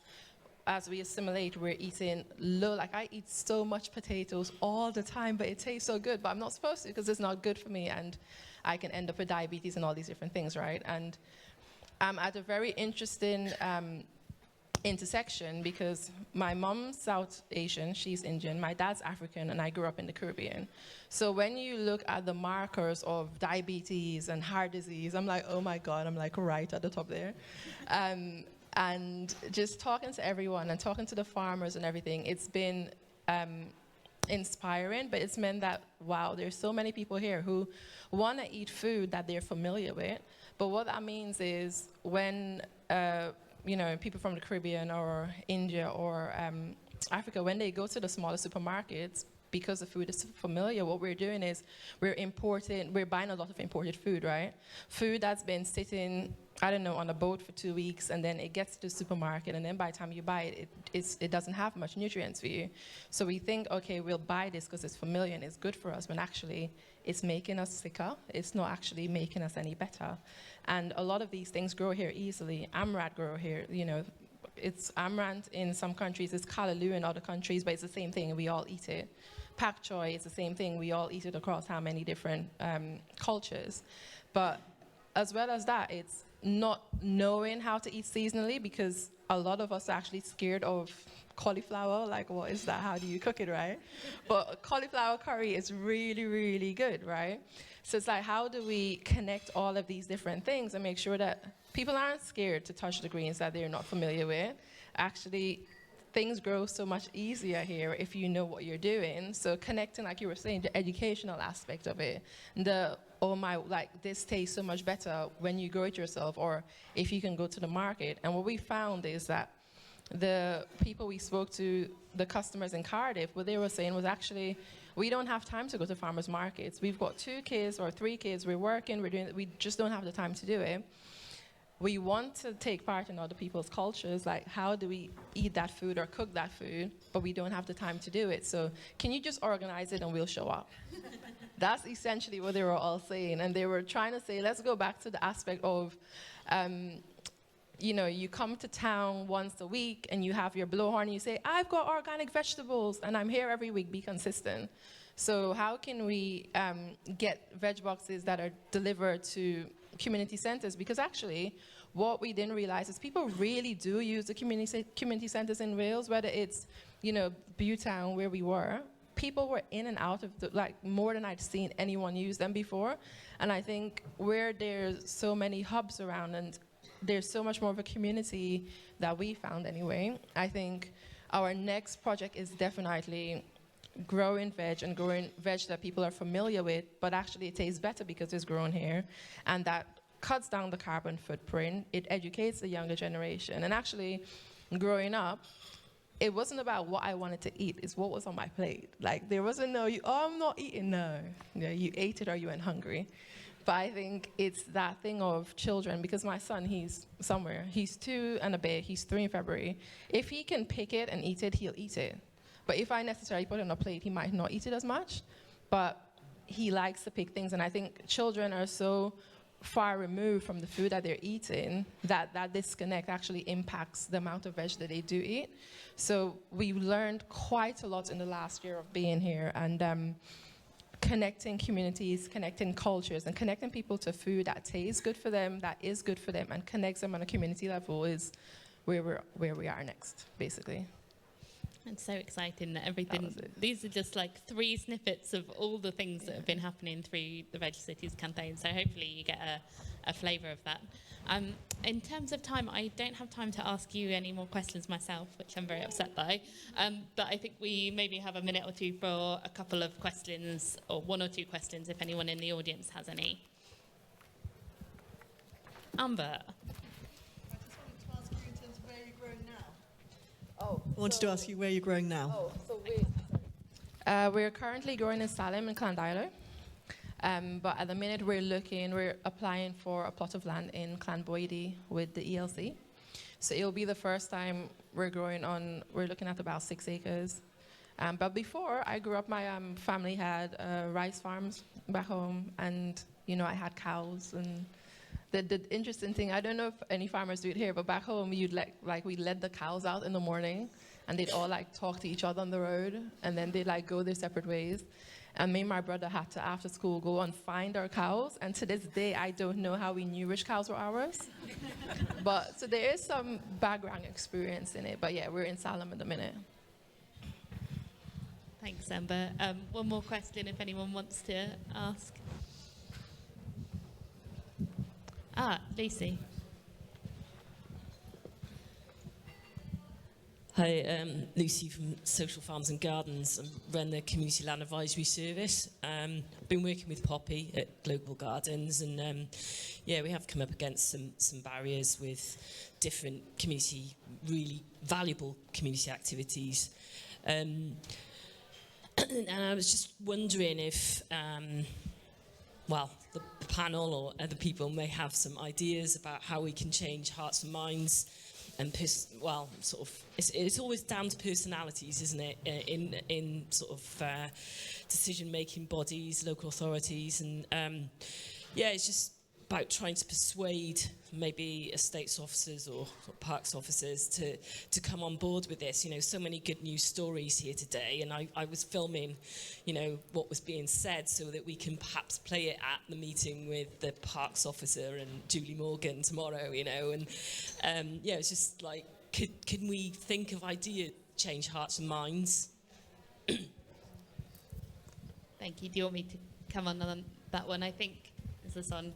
as we assimilate, we're eating like I eat so much potatoes all the time, but it tastes so good, but I'm not supposed to because it's not good for me, and I can end up with diabetes and all these different things, right? And I'm at a very interesting intersection, because my mom's South Asian, she's Indian, my dad's African, and I grew up in the Caribbean. So when you look at the markers of diabetes and heart disease, I'm like, oh my God, I'm like right at the top there. And just talking to everyone and talking to the farmers and everything, it's been inspiring, but it's meant that, wow, there's so many people here who want to eat food that they're familiar with. But what that means is when people from the Caribbean or India or Africa, when they go to the smaller supermarkets, because the food is familiar, what we're doing is we're buying a lot of imported food, right? Food that's been sitting, on a boat for 2 weeks, and then it gets to the supermarket, and then by the time you buy it, it doesn't have much nutrients for you. So we think, okay, we'll buy this because it's familiar and it's good for us, when actually it's making us sicker. It's not actually making us any better. And a lot of these things grow here easily. Amaranth grow here, it's amaranth in some countries, it's callaloo in other countries, but it's the same thing, we all eat it. Pak choi is the same thing, we all eat it across how many different cultures. But as well as that, it's not knowing how to eat seasonally, because a lot of us are actually scared of cauliflower, like what is that, how do you cook it, right? But cauliflower curry is really, really good, right? So it's like, how do we connect all of these different things and make sure that people aren't scared to touch the greens that they're not familiar with? Actually, things grow so much easier here if you know what you're doing. So connecting, like you were saying, the educational aspect of it, this tastes so much better when you grow it yourself, or if you can go to the market. And what we found is that the people we spoke to, the customers in Cardiff, what they were saying was actually, we don't have time to go to farmers markets. We've got 2 kids or 3 kids, we're working, we just don't have the time to do it. We want to take part in other people's cultures, like how do we eat that food or cook that food, but we don't have the time to do it. So can you just organize it and we'll show up? That's essentially what they were all saying. And they were trying to say, let's go back to the aspect of, you come to town once a week and you have your blowhorn and you say, I've got organic vegetables and I'm here every week, be consistent. So how can we get veg boxes that are delivered to community centers? Because actually, what we didn't realize is people really do use the community centers in Wales, whether it's, Bewtown, where we were. People were in and out of more than I'd seen anyone use them before. And I think where there's so many hubs around and there's so much more of a community that we found anyway, I think our next project is definitely growing veg and growing veg that people are familiar with, but actually it tastes better because it's grown here, and that cuts down the carbon footprint. It educates the younger generation. And actually, growing up, it wasn't about what I wanted to eat, it's what was on my plate. Like, there wasn't I'm not eating, no. You ate it or you went hungry. But I think it's that thing of children, because my son, he's somewhere. He's 2 and a bit. He's 3 in February. If he can pick it and eat it, he'll eat it. But if I necessarily put it on a plate, he might not eat it as much. But he likes to pick things. And I think children are so far removed from the food that they're eating that that disconnect actually impacts the amount of veg that they do eat. So we learned quite a lot in the last year of being here, and connecting communities, connecting cultures, and connecting people to food that tastes good for them, that is good for them, and connects them on a community level is where we are next, basically. It's so exciting that everything, these are just like 3 snippets of all the things that have been happening through the Veg Cities campaign, so hopefully you get a flavour of that. In terms of time, I don't have time to ask you any more questions myself, which I'm very upset by, but I think we maybe have a minute or 2 for a couple of questions, or 1 or 2 questions if anyone in the audience has any. Amber. I wanted to ask you where you're growing now. We're currently growing in Salem and Llandailo. But at the minute we're applying for a plot of land in Llanboidi with the ELC. So it'll be the first time we're looking at about 6 acres. But before I grew up, my family had rice farms back home, and I had cows. And the interesting thing, I don't know if any farmers do it here, but back home we'd let the cows out in the morning, and they'd all talk to each other on the road, and then they'd go their separate ways. And me and my brother had to, after school, go and find our cows. And to this day, I don't know how we knew which cows were ours. So there is some background experience in it. But yeah, we're in Salem at the minute. Thanks, Amber. 1 more question if anyone wants to ask. Lucy. Hi, Lucy from Social Farms and Gardens. I run the Community Land Advisory Service. I've been working with Poppy at Global Gardens, and we have come up against some barriers with different really valuable community activities. And I was just wondering if, the panel or other people may have some ideas about how we can change hearts and minds. And it's always down to personalities, isn't it? In decision-making bodies, local authorities, and it's just about trying to persuade maybe estates officers or parks officers to come on board with this. So many good news stories here today, and I was filming, what was being said so that we can perhaps play it at the meeting with the parks officer and Julie Morgan tomorrow, and it's just can we think of ideas to change hearts and minds? Thank you. Do you want me to come on that one? I think, is this on?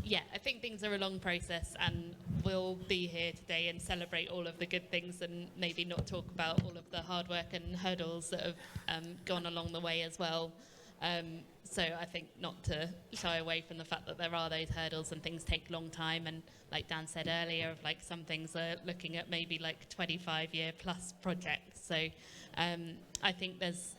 Yeah, I think things are a long process, and we'll be here today and celebrate all of the good things and maybe not talk about all of the hard work and hurdles that have gone along the way as well. So I think not to shy away from the fact that there are those hurdles and things take a long time, and like Dan said earlier, some things are looking at maybe 25-year plus projects. So I think there's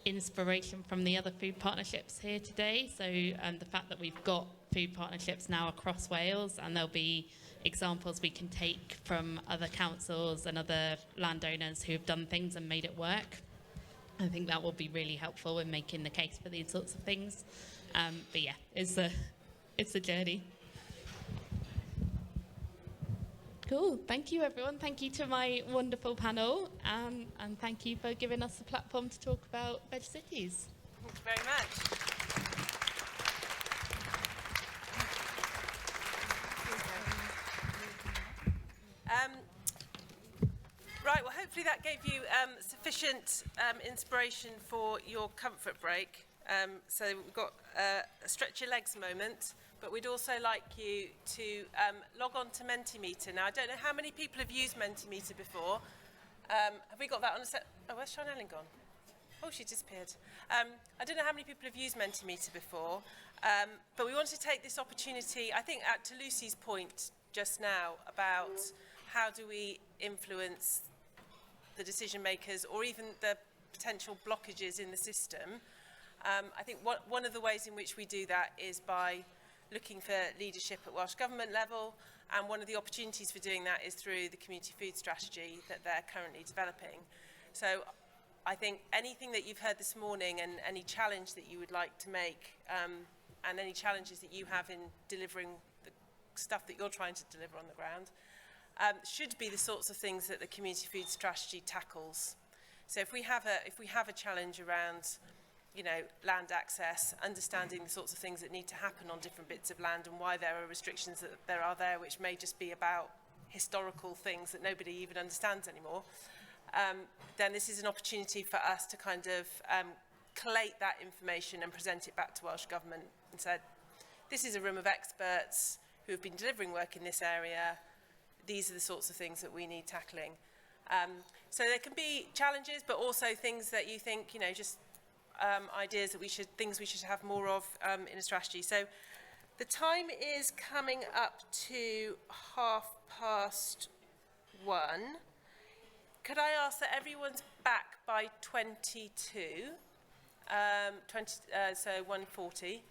inspiration from the other food partnerships here today. So the fact that we've got food partnerships now across Wales, and there'll be examples we can take from other councils and other landowners who have done things and made it work. I think that will be really helpful in making the case for these sorts of things. But yeah, it's a journey. Cool. Thank you, everyone. Thank you to my wonderful panel, and thank you for giving us the platform to talk about Veg Cities. Thank you very much. Right, well, hopefully that gave you sufficient inspiration for your comfort break. So we've got a stretch your legs moment, but we'd also like you to log on to Mentimeter. Now, I don't know how many people have used Mentimeter before. Have we got that on a set? Oh, where's Sean Ellen gone? Oh, she disappeared. I don't know how many people have used Mentimeter before, but we want to take this opportunity, I think, to Lucy's point just now about how do we influence the decision makers or even the potential blockages in the system. I think one of the ways in which we do that is by looking for leadership at Welsh Government level, and one of the opportunities for doing that is through the community food strategy that they're currently developing. So I think anything that you've heard this morning and any challenge that you would like to make, and any challenges that you have in delivering the stuff that you're trying to deliver on the ground, should be the sorts of things that the community food strategy tackles. So if we have a challenge around, you know, land access, understanding the sorts of things that need to happen on different bits of land and why there are restrictions that there are there, which may just be about historical things that nobody even understands anymore, then this is an opportunity for us to kind of collate that information and present it back to Welsh Government and said, this is a room of experts who have been delivering work in this area. These are the sorts of things that we need tackling. So there can be challenges, but also things that you think, you know, just ideas that things we should have more of in a strategy. So the time is coming up to 1:30. Could I ask that everyone's back by 22? So 1:40.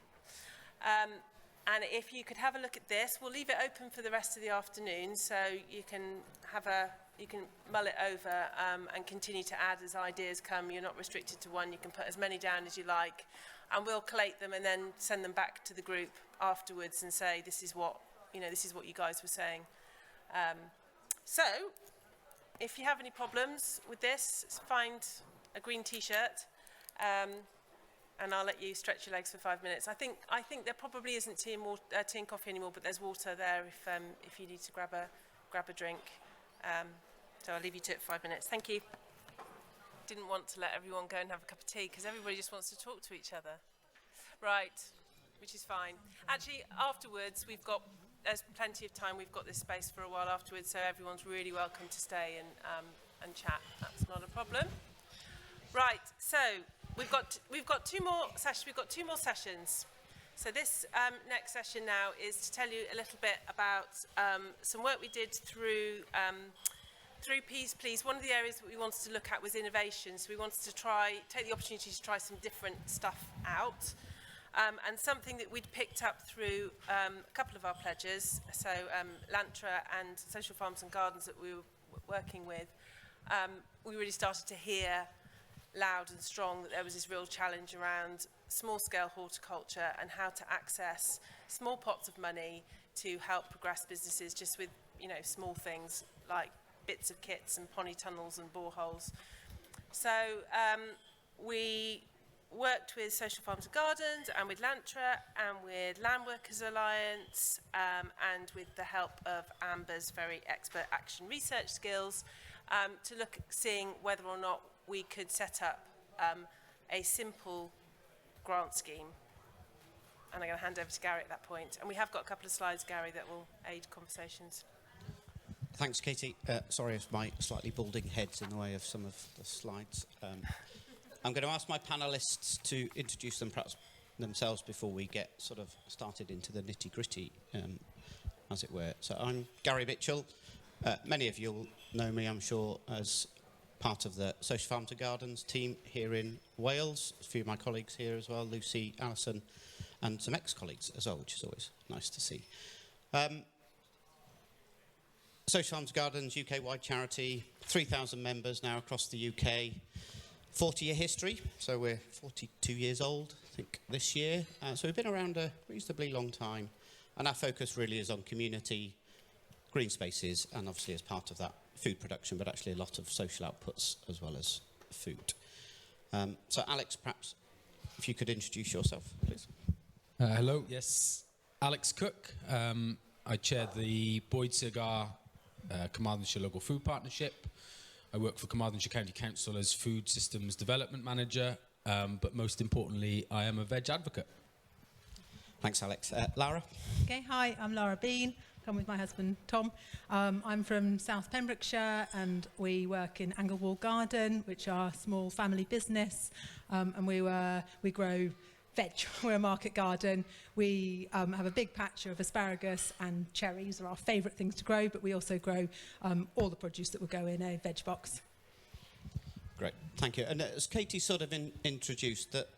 And if you could have a look at this, we'll leave it open for the rest of the afternoon, so you can mull it over and continue to add as ideas come. You're not restricted to one. You can put as many down as you like, and we'll collate them and then send them back to the group afterwards and say, this is what you guys were saying. So if you have any problems with this, find a green t-shirt. And I'll let you stretch your legs for 5 minutes. I think there probably isn't tea and coffee anymore, but there's water there if you need to grab a drink. So I'll leave you to it for 5 minutes. Thank you. Didn't want to let everyone go and have a cup of tea because everybody just wants to talk to each other. Right, which is fine. Actually, afterwards there's plenty of time. We've got this space for a while afterwards, so everyone's really welcome to stay and chat. That's not a problem. Right, so we've got two more sessions. We've got 2 more sessions. So this next session now is to tell you a little bit about some work we did through Pys Plîs. One of the areas that we wanted to look at was innovation. So we wanted to take the opportunity to try some different stuff out. And something that we'd picked up through a couple of our pledges, so Lantra and Social Farms and Gardens that we were working with, we really started to hear loud and strong that there was this real challenge around small-scale horticulture and how to access small pots of money to help progress businesses just with, you know, small things like bits of kits and pony tunnels and boreholes. So we worked with Social Farms and Gardens and with Lantra and with Land Workers Alliance and with the help of Amber's very expert action research skills to look at seeing whether or not we could set up a simple grant scheme. And I'm going to hand over to Gary at that point. And we have got a couple of slides, Gary, that will aid conversations. Thanks, Katie. Sorry if my slightly balding head's in the way of some of the slides. I'm going to ask my panellists to introduce themselves before we get sort of started into the nitty-gritty, as it were. So I'm Gary Mitchell. Many of you will know me, I'm sure, as part of the Social Farms and Gardens team here in Wales. A few of my colleagues here as well, Lucy, Alison, and some ex-colleagues as well, which is always nice to see. Social Farms and Gardens, UK-wide charity, 3,000 members now across the UK, 40-year history, so we're 42 years old, I think, this year. So we've been around a reasonably long time, and our focus really is on community, green spaces, and obviously as part of that, food production, but actually a lot of social outputs as well as food. So Alex, perhaps if you could introduce yourself, please. Hello, yes, Alex Cook. I chair the Bwyd Cigar Carmarthenshire Local Food Partnership. I work for Carmarthenshire County Council as Food Systems Development Manager, but most importantly, I am a veg advocate. Thanks, Alex. Lara? Okay, hi, I'm Lara Bean. Come with my husband, Tom. I'm from South Pembrokeshire, and we work in Anglewall Garden, which are a small family business, and we grow veg. We're a market garden. We have a big patch of asparagus, and cherries are our favourite things to grow, but we also grow all the produce that will go in a veg box. Great, thank you. And as Katie sort of introduced, that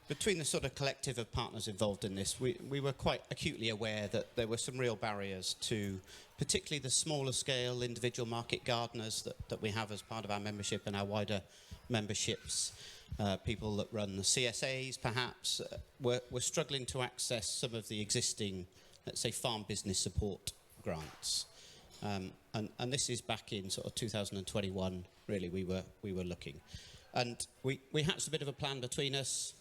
between the sort of collective of partners involved in this, we were quite acutely aware that there were some real barriers to particularly the smaller scale individual market gardeners that we have as part of our membership and our wider memberships. People that run the CSAs perhaps were struggling to access some of the existing, let's say, farm business support grants. And this is back in sort of 2021, really, we were looking. And we hatched a bit of a plan between us.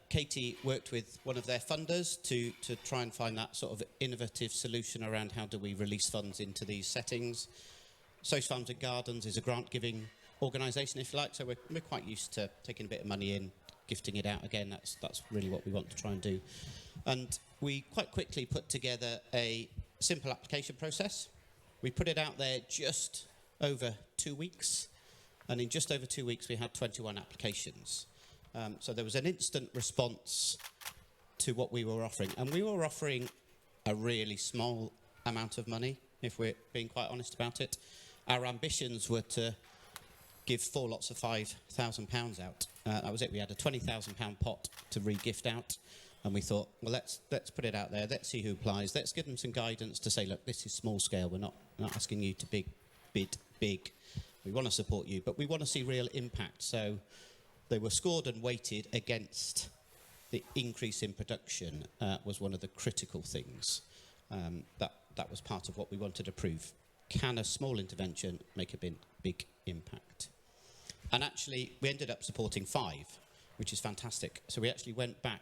Katie worked with one of their funders to try and find that sort of innovative solution around how do we release funds into these settings. Social Farms and Gardens is a grant-giving organisation, if you like, so we're quite used to taking a bit of money in, gifting it out again. That's really what we want to try and do. And we quite quickly put together a simple application process. We put it out there just over 2 weeks, and in just over 2 weeks we had 21 applications. So there was an instant response to what we were offering, and we were offering a really small amount of money, if we're being quite honest about it. Our ambitions were to give 4 lots of £5,000 out. That was it. We had a £20,000 pot to re-gift out, and we thought, well, let's put it out there. Let's see who applies. Let's give them some guidance to say, look, this is small scale. We're not asking you to bid big. We want to support you, but we want to see real impact. So they were scored and weighted against the increase in production was one of the critical things that was part of what we wanted to prove. Can a small intervention make a big impact? And actually, we ended up supporting 5, which is fantastic. So we actually went back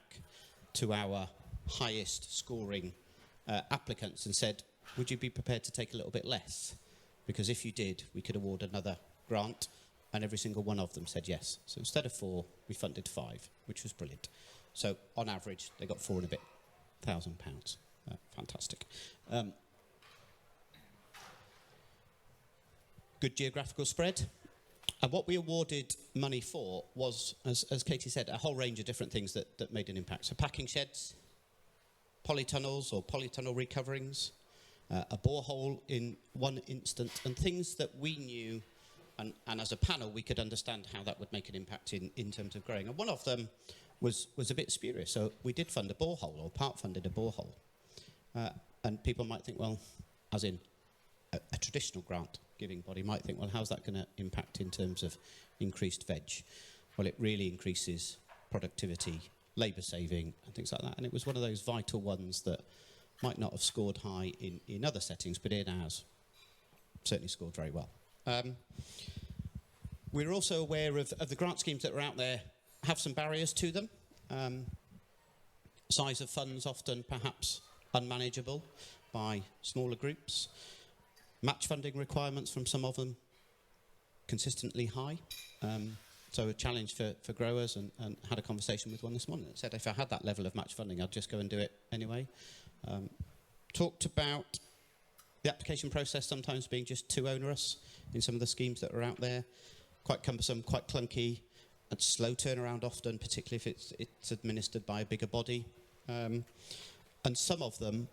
to our highest scoring applicants and said, would you be prepared to take a little bit less? Because if you did, we could award another grant, and every single one of them said yes. So instead of 4, we funded 5, which was brilliant. So on average, they got 4 and a bit £1,000. Fantastic. Good geographical spread. And what we awarded money for was, as Katie said, a whole range of different things that made an impact. So packing sheds, polytunnels or polytunnel recoverings, a borehole in one instance, and things that we knew, and as a panel, we could understand how that would make an impact in terms of growing. And one of them was a bit spurious. So we did fund a borehole, or part-funded a borehole. And people might think, well, as in a traditional grant-giving body might think, well, how's that going to impact in terms of increased veg? Well, it really increases productivity, labour saving, and things like that. And it was one of those vital ones that might not have scored high in other settings, but in ours certainly scored very well. We're also aware of the grant schemes that are out there have some barriers to them. Size of funds often perhaps unmanageable by smaller groups. Match funding requirements from some of them consistently high. So a challenge for growers, and had a conversation with one this morning that said if I had that level of match funding, I'd just go and do it anyway. Talked about the application process sometimes being just too onerous in some of the schemes that are out there. Quite cumbersome, quite clunky, and slow turnaround often, particularly if it's administered by a bigger body. And some of them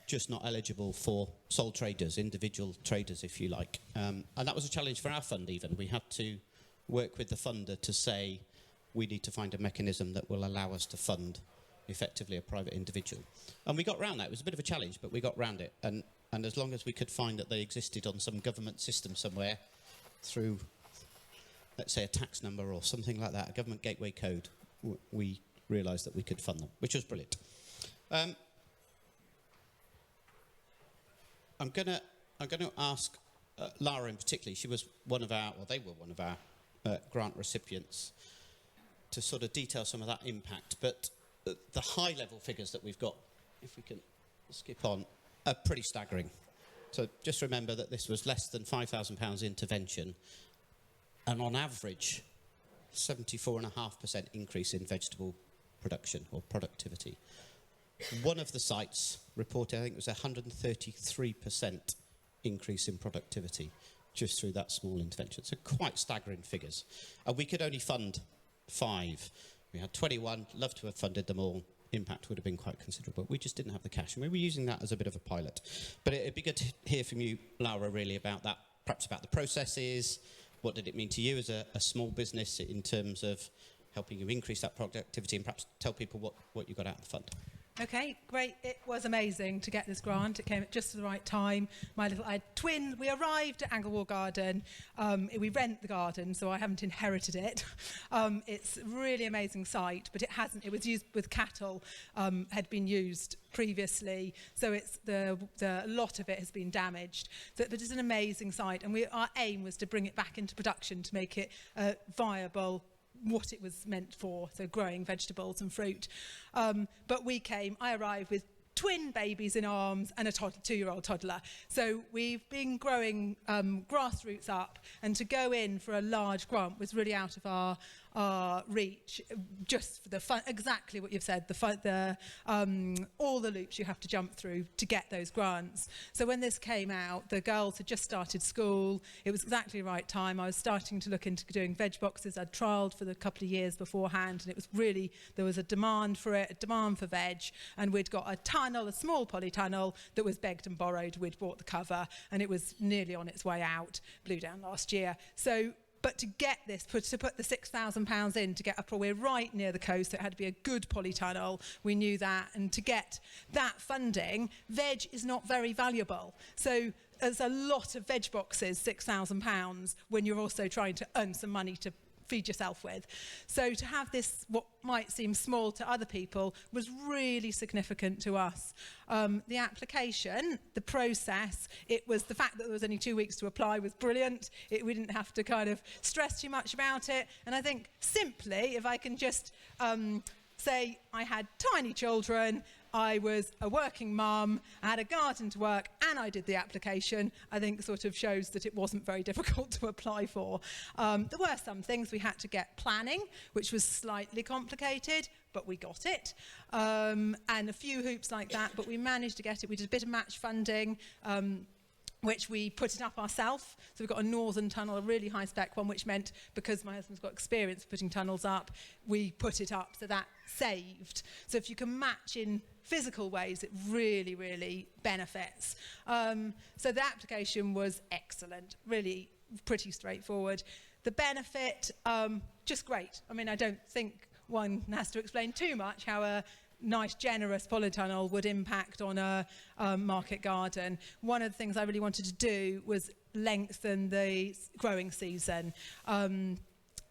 just not eligible for sole traders, individual traders, if you like. And that was a challenge for our fund even. We had to work with the funder to say, we need to find a mechanism that will allow us to fund effectively a private individual. And we got round that. It was a bit of a challenge, but we got round it. And as long as we could find that they existed on some government system somewhere through, let's say, a tax number or something like that, a government gateway code, we realised that we could fund them, which was brilliant. I'm going to ask Lara in particular. She was one of our, or they were one of our grant recipients, to sort of detail some of that impact. But the high-level figures that we've got, if we can skip on, are pretty staggering. So just remember that this was less than £5,000 intervention, and on average, 74.5% increase in vegetable production or productivity. One of the sites reported, I think it was 133% increase in productivity just through that small intervention. So quite staggering figures. And we could only fund 5. We had 21, loved to have funded them all. Impact would have been quite considerable. We just didn't have the cash, and we were using that as a bit of a pilot. But it'd be good to hear from you, Laura, really about that, perhaps about the processes. What did it mean to you as a small business in terms of helping you increase that productivity, and perhaps tell people what you got out of the fund. Okay, great. It was amazing to get this grant. It came at just the right time. I had twins. We arrived at Anglewall Garden. We rent the garden, so I haven't inherited it. It's a really amazing site, but it hasn't. It was used with cattle, had been used previously, so it's the lot of it has been damaged. So, but it's an amazing site, and our aim was to bring it back into production to make it viable, what it was meant for, so growing vegetables and fruit. But I arrived with twin babies in arms and a 2-year-old toddler. So we've been growing grassroots up, and to go in for a large grant was really out of our reach, just for the fun, exactly what you've said, all the loops you have to jump through to get those grants. So when this came out, the girls had just started school. It was exactly the right time. I was starting to look into doing veg boxes. I'd trialled for a couple of years beforehand, and it was really, there was a demand for it, a demand for veg, and we'd got a small polytunnel that was begged and borrowed. We'd bought the cover, and it was nearly on its way out, blew down last year. So, but to get this, to put the £6,000 in to get up, we're right near the coast, so it had to be a good polytunnel. We knew that, and to get that funding, veg is not very valuable. So there's a lot of veg boxes, £6,000, when you're also trying to earn some money to feed yourself with. So to have this, what might seem small to other people, was really significant to us. The application, the process, it was the fact that there was only 2 weeks to apply was brilliant. We didn't have to kind of stress too much about it. And I think simply, if I can just say I had tiny children, I was a working mum, I had a garden to work, and I did the application, I think sort of shows that it wasn't very difficult to apply for. There were some things we had to get planning, which was slightly complicated, but we got it. And a few hoops like that, but we managed to get it. We did a bit of match funding, which we put it up ourselves. So we've got a northern tunnel, a really high-spec one, which meant, because my husband's got experience putting tunnels up, we put it up, so that saved. So if you can match in physical ways, it really, really benefits. So the application was excellent, really pretty straightforward. The benefit, just great. I mean, I don't think one has to explain too much how a nice, generous polytunnel would impact on a market garden. One of the things I really wanted to do was lengthen the growing season.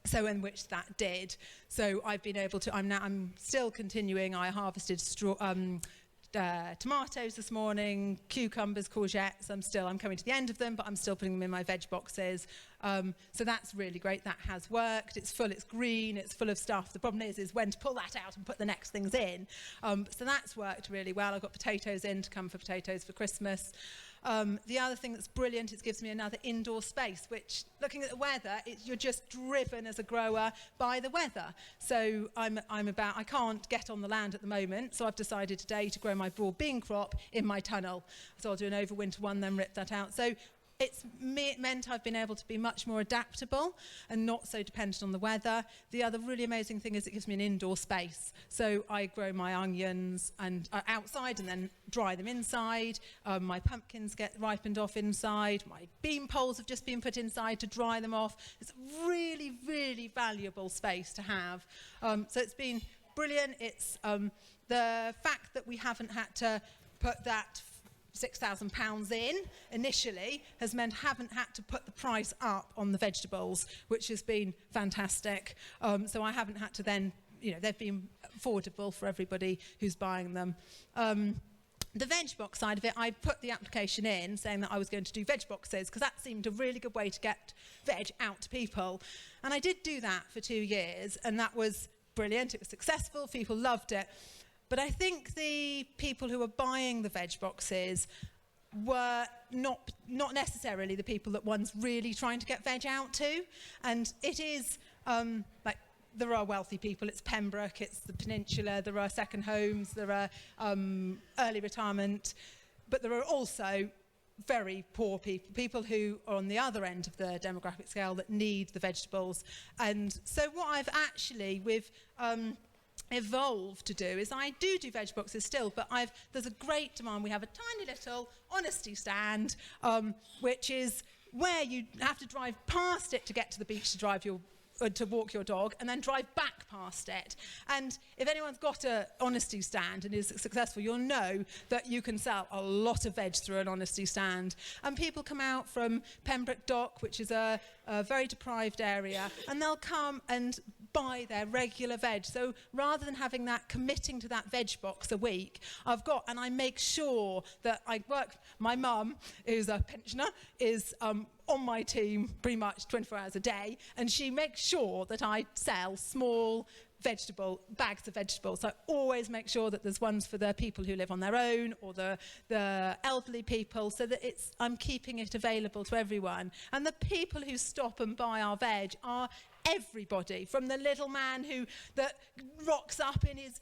So in which that did. So I've been able to, I'm still continuing. I harvested tomatoes this morning, cucumbers, courgettes. I'm coming to the end of them, but I'm still putting them in my veg boxes. So that's really great. That has worked. It's full, it's green, it's full of stuff. The problem is when to pull that out and put the next things in. So that's worked really well. I've got potatoes in to come for potatoes for Christmas. The other thing that's brilliant, it gives me another indoor space, which, looking at the weather, you're just driven as a grower by the weather. So I can't get on the land at the moment, so I've decided today to grow my broad bean crop in my tunnel. So I'll do an overwinter one, then rip that out. So it's meant I've been able to be much more adaptable and not so dependent on the weather. The other really amazing thing is it gives me an indoor space. So I grow my onions outside and then dry them inside. My pumpkins get ripened off inside. My bean poles have just been put inside to dry them off. It's a really, really valuable space to have. So it's been brilliant. It's the fact that we haven't had to put that £6,000 in initially has meant haven't had to put the price up on the vegetables, which has been fantastic. So I haven't had to then, they've been affordable for everybody who's buying them. The veg box side of it, I put the application in saying that I was going to do veg boxes because that seemed a really good way to get veg out to people. And I did do that for 2 years, and that was brilliant. It was successful. People loved it. But I think the people who were buying the veg boxes were not necessarily the people that one's really trying to get veg out to. And it is, there are wealthy people. It's Pembroke, it's the Peninsula, there are second homes, there are early retirement. But there are also very poor people who are on the other end of the demographic scale that need the vegetables. And so what I've actually, evolved to do is I do veg boxes still, but there's a great demand. We have a tiny little honesty stand, which is where you have to drive past it to get to the beach to drive your to walk your dog and then drive back past it. And if anyone's got an honesty stand and is successful, you'll know that you can sell a lot of veg through an honesty stand. And people come out from Pembroke Dock, which is a very deprived area, and they'll come and buy their regular veg. So rather than having that, committing to that veg box a week, and I make sure that my mum, who's a pensioner, is on my team pretty much 24 hours a day, and she makes sure that I sell small bags of vegetables. So I always make sure that there's ones for the people who live on their own or the elderly people, so that I'm keeping it available to everyone. And the people who stop and buy our veg are everybody, from the little man that rocks up in his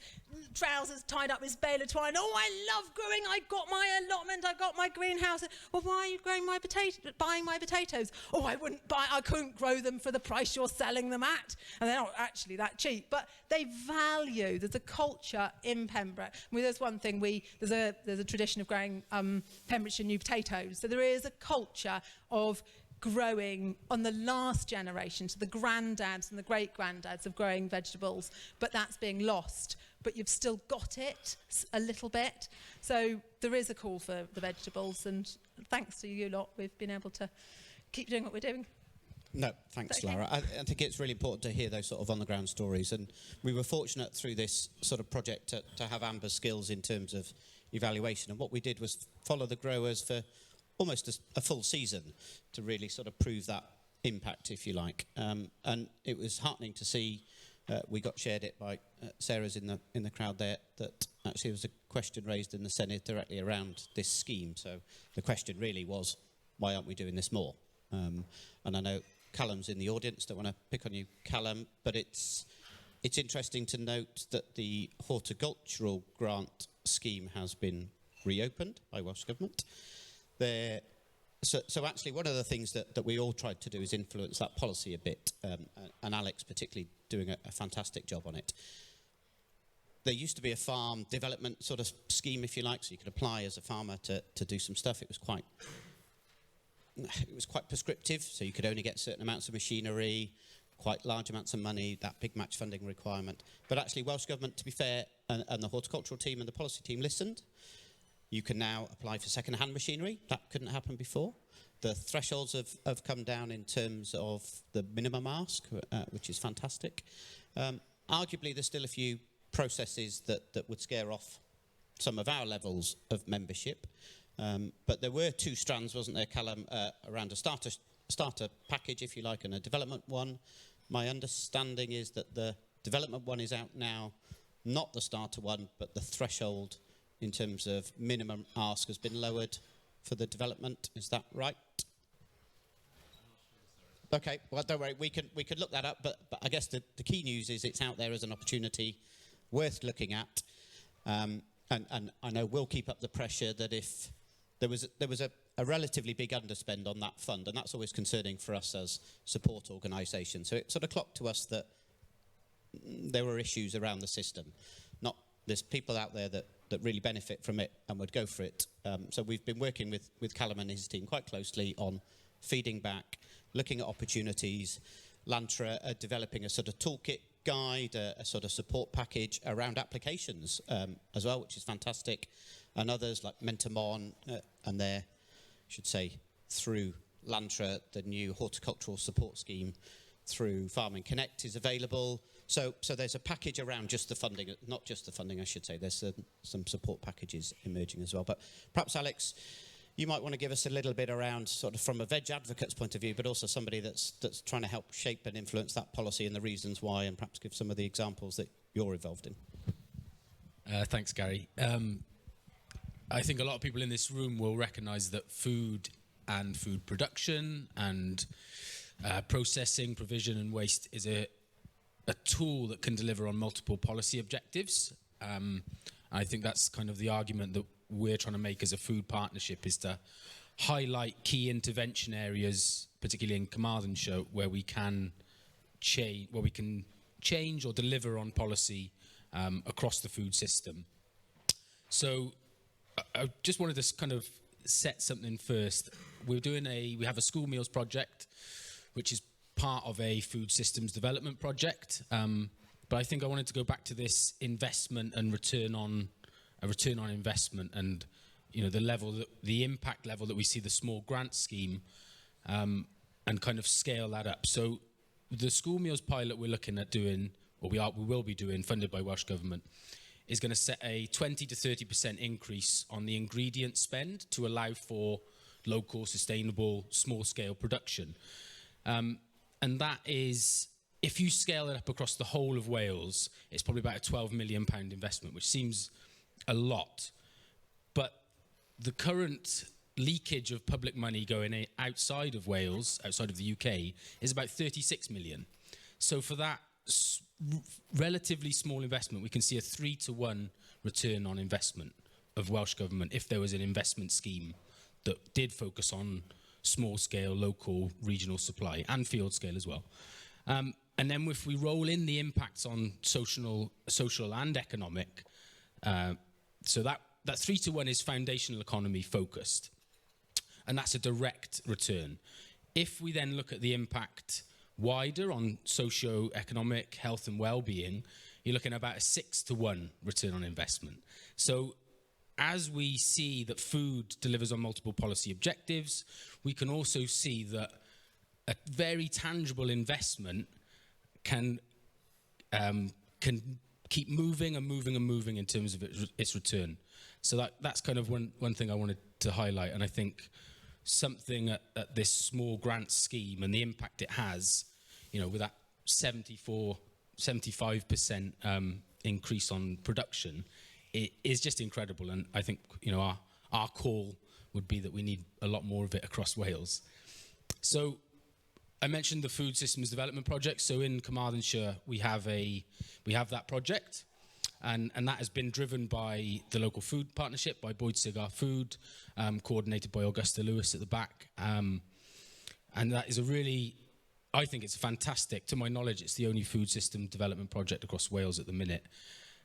trousers tied up his bale of twine. Oh, I love growing, I got my allotment, I got my greenhouse. Well, why are you buying my potatoes? Oh, I couldn't grow them for the price you're selling them at. And they're not actually that cheap, but they value, there's a culture in Pembroke. There's one thing, there's a tradition of growing Pembrokeshire new potatoes. So there is a culture of growing on the last generation, so the granddads and the great-granddads of growing vegetables, but that's being lost. But you've still got it a little bit. So there is a call for the vegetables, and thanks to you lot, we've been able to keep doing what we're doing. No, thanks, Lara. I think it's really important to hear those sort of on-the-ground stories, and we were fortunate through this sort of project to have Amber's skills in terms of evaluation, and what we did was follow the growers for almost a full season to really sort of prove that impact, if you like. And it was heartening to see, we got shared it by Sarah's in the crowd there, that actually there was a question raised in the Senate directly around this scheme. So the question really was, why aren't we doing this more? And I know Callum's in the audience, don't want to pick on you, Callum, but it's interesting to note that the horticultural grant scheme has been reopened by Welsh Government. So actually one of the things that we all tried to do is influence that policy a bit, and Alex particularly doing a fantastic job on it. There used to be a farm development sort of scheme, if you like, so you could apply as a farmer to do some stuff. It was quite prescriptive, so you could only get certain amounts of machinery, quite large amounts of money, that big match funding requirement. But actually Welsh Government, to be fair, and the horticultural team and the policy team listened. You can now apply for second-hand machinery. That couldn't happen before. The thresholds have come down in terms of the minimum ask, which is fantastic. Arguably, there's still a few processes that would scare off some of our levels of membership. But there were two strands, wasn't there, Callum, around a starter package, if you like, and a development one. My understanding is that the development one is out now, not the starter one, but the threshold in terms of minimum ask has been lowered for the development. Is that right? Okay, well, don't worry, we can look that up, but I guess the key news is it's out there as an opportunity worth looking at. And I know we'll keep up the pressure that if there was a relatively big underspend on that fund, and that's always concerning for us as support organisations. So it sort of clocked to us that there were issues around the system. There's people out there that really benefit from it and would go for it. So we've been working with Callum and his team quite closely on feeding back, looking at opportunities. Lantra are developing a sort of toolkit guide, a sort of support package around applications as well, which is fantastic. And others like Menter and their, through Lantra, the new horticultural support scheme through Farming Connect is available. So there's a package around just the funding, not just the funding, I should say. There's some support packages emerging as well. But perhaps, Alex, you might want to give us a little bit around, sort of from a veg advocate's point of view, but also somebody that's trying to help shape and influence that policy and the reasons why, and perhaps give some of the examples that you're involved in. Thanks, Gary. I think a lot of people in this room will recognise that food and food production and processing, provision and waste is a tool that can deliver on multiple policy objectives. I think that's kind of the argument that we're trying to make as a food partnership, is to highlight key intervention areas, particularly in Carmarthenshire, where we can change or deliver on policy across the food system. So I just wanted to kind of set something first. We have a school meals project, which is part of a food systems development project. But I think I wanted to go back to this investment and return on investment, and the impact level that we see the small grant scheme, and kind of scale that up. So the school meals pilot we're looking at doing, or we will be doing, funded by Welsh Government, is going to set a 20 to 30% increase on the ingredient spend to allow for local, sustainable, small-scale production. And that is, if you scale it up across the whole of Wales, it's probably about a £12 million investment, which seems a lot. But the current leakage of public money going outside of Wales, outside of the UK, is about 36 million. So for that relatively small investment, we can see a 3-to-1 return on investment of Welsh Government if there was an investment scheme that did focus on small-scale, local, regional supply, and field scale as well. And then if we roll in the impacts on social and economic, so that 3-to-1 is foundational economy focused, and that's a direct return. If we then look at the impact wider on socio-economic health and well-being, you're looking at about a 6-to-1 return on investment. So as we see that food delivers on multiple policy objectives, we can also see that a very tangible investment can keep moving and moving and moving in terms of its return. So that's kind of one thing I wanted to highlight, and I think something at this small grant scheme and the impact it has, with that 75% increase on production, it is just incredible. And I think, our call would be that we need a lot more of it across Wales. So I mentioned the food systems development project. So in Carmarthenshire, we have that project. And that has been driven by the local food partnership, by Bwyd Food, coordinated by Augusta Lewis at the back. And that is I think it's fantastic. To my knowledge, it's the only food system development project across Wales at the minute.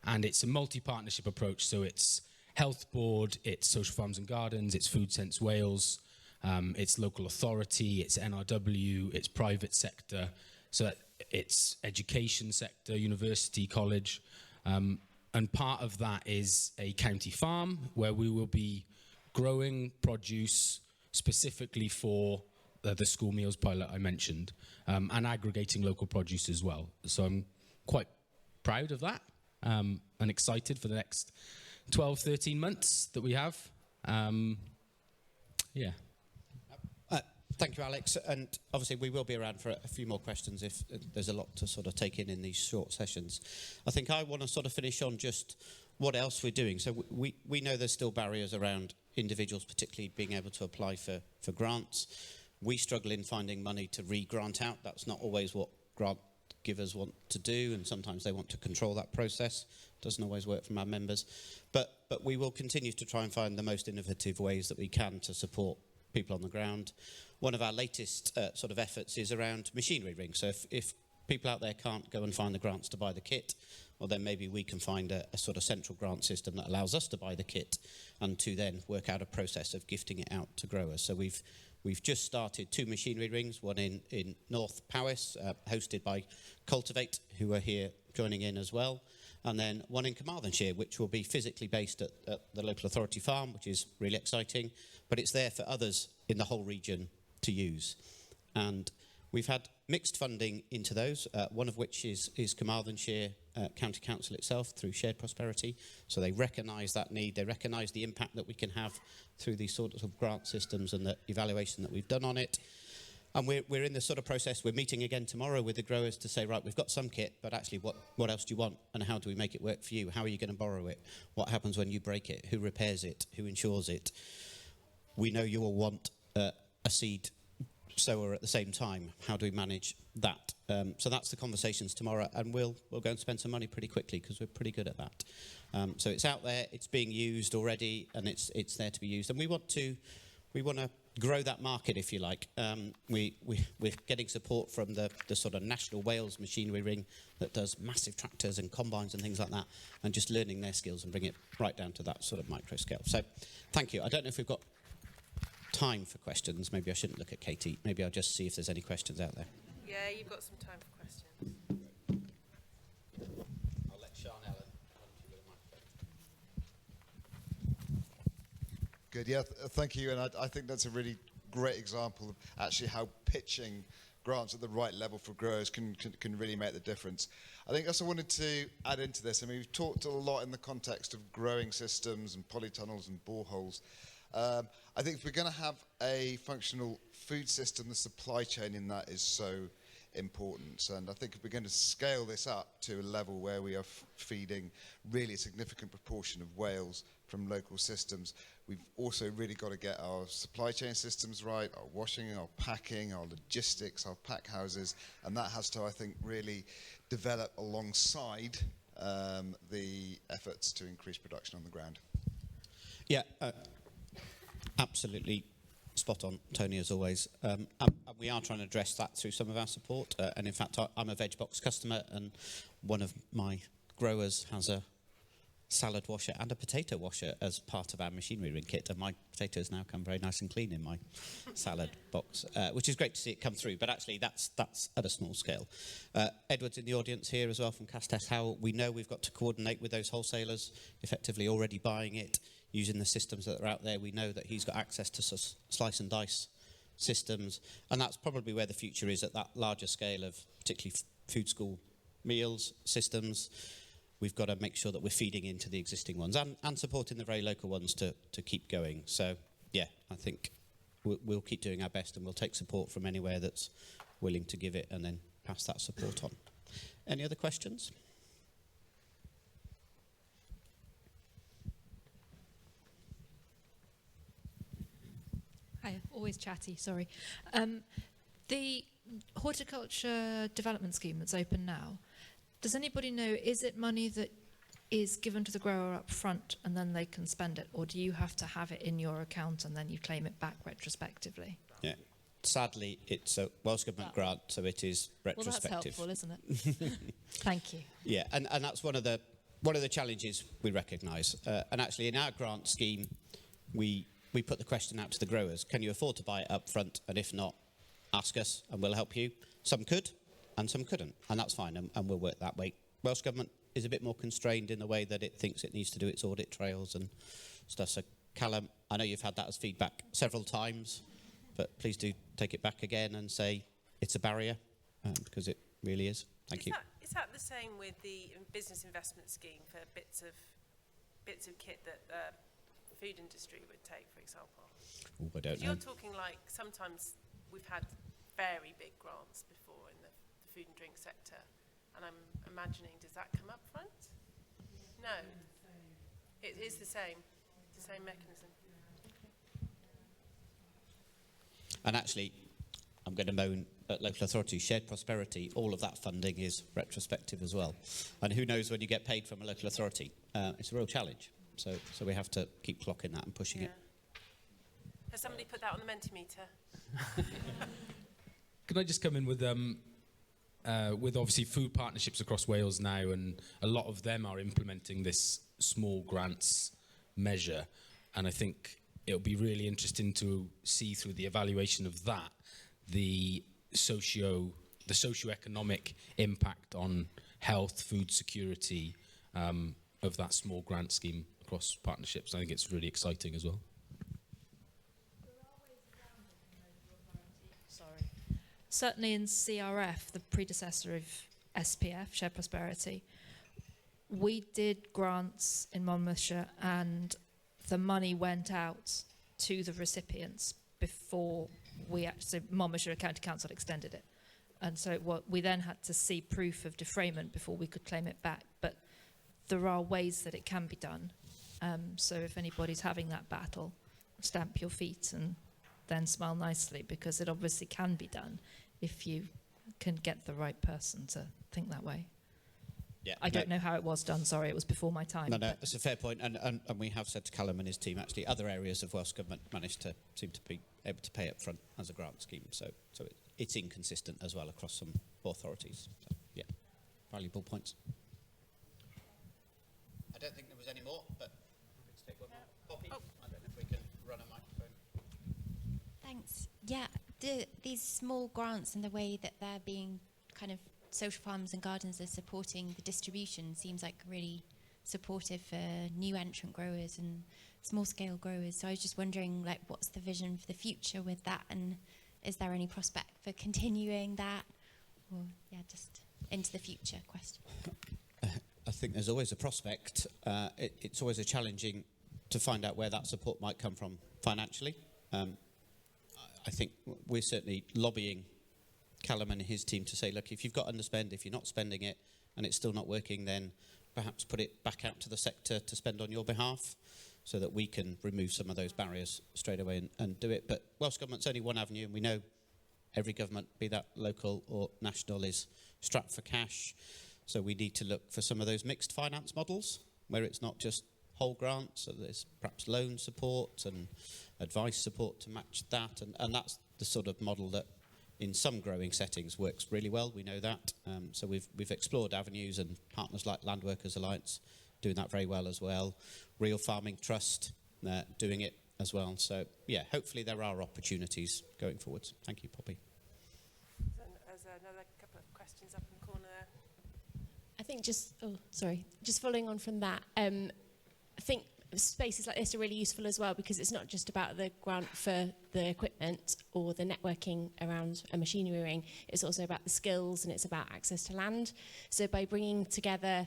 And it's a multi-partnership approach. So it's Health Board, it's Social Farms and Gardens, it's Food Sense Wales, it's local authority, it's NRW, it's private sector. So it's education sector, university, college. And part of that is a county farm where we will be growing produce specifically for the school meals pilot I mentioned, and aggregating local produce as well. So I'm quite proud of that, and excited for the next 12, 13 months that we have. Yeah. Thank you, Alex. And obviously we will be around for a few more questions if there's a lot to sort of take in these short sessions. I think I want to sort of finish on just what else we're doing. So we know there's still barriers around individuals, particularly being able to apply for grants. We struggle in finding money to re-grant out. That's not always what grant givers want to do, and sometimes they want to control that process. Doesn't always work from our members. But we will continue to try and find the most innovative ways that we can to support people on the ground. One of our latest sort of efforts is around machinery rings. So if people out there can't go and find the grants to buy the kit, well then maybe we can find a sort of central grant system that allows us to buy the kit and to then work out a process of gifting it out to growers. So we've just started 2 machinery rings, one in North Powys, hosted by Cultivate, who are here joining in as well, and then one in Carmarthenshire, which will be physically based at the local authority farm, which is really exciting, but it's there for others in the whole region to use. And we've had mixed funding into those, one of which is Carmarthenshire County Council itself through Shared Prosperity. So they recognise that need, they recognise the impact that we can have through these sorts of grant systems and the evaluation that we've done on it. And we're in this sort of process. We're meeting again tomorrow with the growers to say, right, we've got some kit, but actually what else do you want? And how do we make it work for you? How are you going to borrow it? What happens when you break it? Who repairs it? Who insures it? We know you will want a seed sower at the same time. How do we manage that? So that's the conversations tomorrow, and we'll go and spend some money pretty quickly because we're pretty good at that. So it's out there, it's being used already, and it's there to be used. And we want to grow that market, if you like. We're getting support from the sort of National Wales machinery ring that does massive tractors and combines and things like that, and just learning their skills and bring it right down to that sort of micro scale. So thank you. I don't know if we've got time for questions. Maybe I shouldn't look at Katie. Maybe I'll just see if there's any questions out there. Yeah, you've got some time for questions. I'll let Sean Ellen come to you with a microphone. Good, yeah, thank you. And I think that's a really great example of actually how pitching grants at the right level for growers can really make the difference. I think also wanted to add into this, I mean, we've talked a lot in the context of growing systems and polytunnels and boreholes. I think if we're going to have a functional food system, the supply chain in that is so important. And I think if we're going to scale this up to a level where we are feeding really a significant proportion of Wales from local systems, we've also really got to get our supply chain systems right, our washing, our packing, our logistics, our pack houses, and that has to, I think, really develop alongside the efforts to increase production on the ground. Yeah, absolutely spot on, Tony, as always. And we are trying to address that through some of our support. And in fact, I'm a Veg Box customer, and one of my growers has a salad washer and a potato washer as part of our machinery ring kit, and my potatoes now come very nice and clean in my salad box, which is great to see it come through. But actually, that's at a small scale. Edward's in the audience here as well from Castell. How we know we've got to coordinate with those wholesalers, effectively already buying it, using the systems that are out there. We know that he's got access to slice and dice systems, and that's probably where the future is, at that larger scale of particularly food school meals systems. We've got to make sure that we're feeding into the existing ones and supporting the very local ones to keep going. So, yeah, I think we'll keep doing our best, and we'll take support from anywhere that's willing to give it and then pass that support on. Any other questions? Hi, always chatty, sorry. The horticulture development scheme that's open now, does anybody know, is it money that is given to the grower up front and then they can spend it, or do you have to have it in your account and then you claim it back retrospectively? Yeah. Sadly, it's a Welsh Government grant, so it is retrospective. Well, that's helpful, isn't it? Thank you. Yeah, and that's one of the challenges we recognise. And actually, in our grant scheme, we put the question out to the growers: can you afford to buy it up front? And if not, ask us, and we'll help you. Some could, and some couldn't, and that's fine, and we'll work that way. Welsh Government is a bit more constrained in the way that it thinks it needs to do its audit trails and stuff. So, Callum, I know you've had that as feedback several times, but please do take it back again and say it's a barrier, because it really is. Thank you. Is that the same with the business investment scheme for bits of kit that the food industry would take, for example? Ooh, I don't know. You're talking like, sometimes we've had very big grants before in the food and drink sector, and I'm imagining, does that come up front? No. It is the same. It's the same mechanism. And actually, I'm going to moan at local authorities, shared prosperity, all of that funding is retrospective as well. And who knows when you get paid from a local authority? It's a real challenge. So we have to keep clocking that and pushing it. Has somebody put that on the Mentimeter? Can I just come in with obviously food partnerships across Wales now, and a lot of them are implementing this small grants measure, and I think it'll be really interesting to see through the evaluation of that the socio-economic impact on health, food security of that small grant scheme across partnerships. I think it's really exciting as well. Certainly in CRF, the predecessor of SPF, Shared Prosperity, we did grants in Monmouthshire, and the money went out to the recipients before Monmouthshire County Council extended it. And so we then had to see proof of defrayment before we could claim it back. But there are ways that it can be done. So if anybody's having that battle, stamp your feet and then smile nicely, because it obviously can be done if you can get the right person to think that way. Yeah, I don't know how it was done, sorry, it was before my time. No, that's a fair point, and we have said to Callum and his team, actually, other areas of Welsh Government seem to be able to pay up front as a grant scheme, so it's inconsistent as well across some authorities. So, yeah, valuable points. I don't think there was any more, but let's take one more. Poppy, I don't know if we can run a microphone. Thanks. Yeah, these small grants and the way that they're being kind of social farms and gardens are supporting the distribution seems like really supportive for new entrant growers and small scale growers. So I was just wondering, like, what's the vision for the future with that, and is there any prospect for continuing that, or just into the future question? I think there's always a prospect. It's always a challenging to find out where that support might come from financially. I think we're certainly lobbying Callum and his team to say, look, if you've got underspend, if you're not spending it and it's still not working, then perhaps put it back out to the sector to spend on your behalf, so that we can remove some of those barriers straight away and do it. But Welsh Government's only one avenue, and we know every government, be that local or national, is strapped for cash. So we need to look for some of those mixed finance models, where it's not just whole grants, so there's perhaps loan support and advice support to match that. And that's the sort of model that in some growing settings works really well, we know that. So we've explored avenues, and partners like Land Workers Alliance doing that very well as well. Real Farming Trust doing it as well. So yeah, hopefully there are opportunities going forwards. Thank you, Poppy. There's another couple of questions up in the corner there. I think just following on from that, I think spaces like this are really useful as well, because it's not just about the grant for the equipment or the networking around a machinery ring, it's also about the skills and it's about access to land. So by bringing together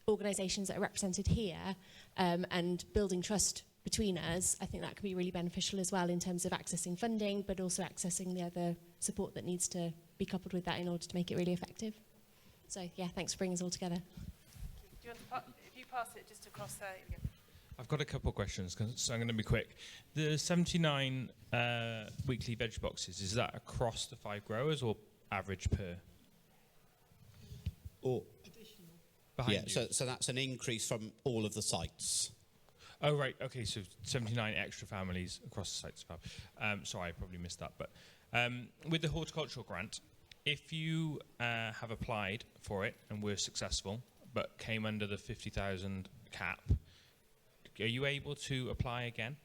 organisations that are represented here and building trust between us, I think that could be really beneficial as well in terms of accessing funding, but also accessing the other support that needs to be coupled with that in order to make it really effective. So yeah, thanks for bringing us all together. Do you want to if you pass it just across there? I've got a couple of questions, so I'm going to be quick. The 79 weekly veg boxes, is that across the 5 growers or average per? Or behind you? So that's an increase from all of the sites. Oh, right. Okay, so 79 extra families across the sites. Sorry, I probably missed that. But with the horticultural grant, if you have applied for it and were successful, but came under the 50,000 cap, are you able to apply again?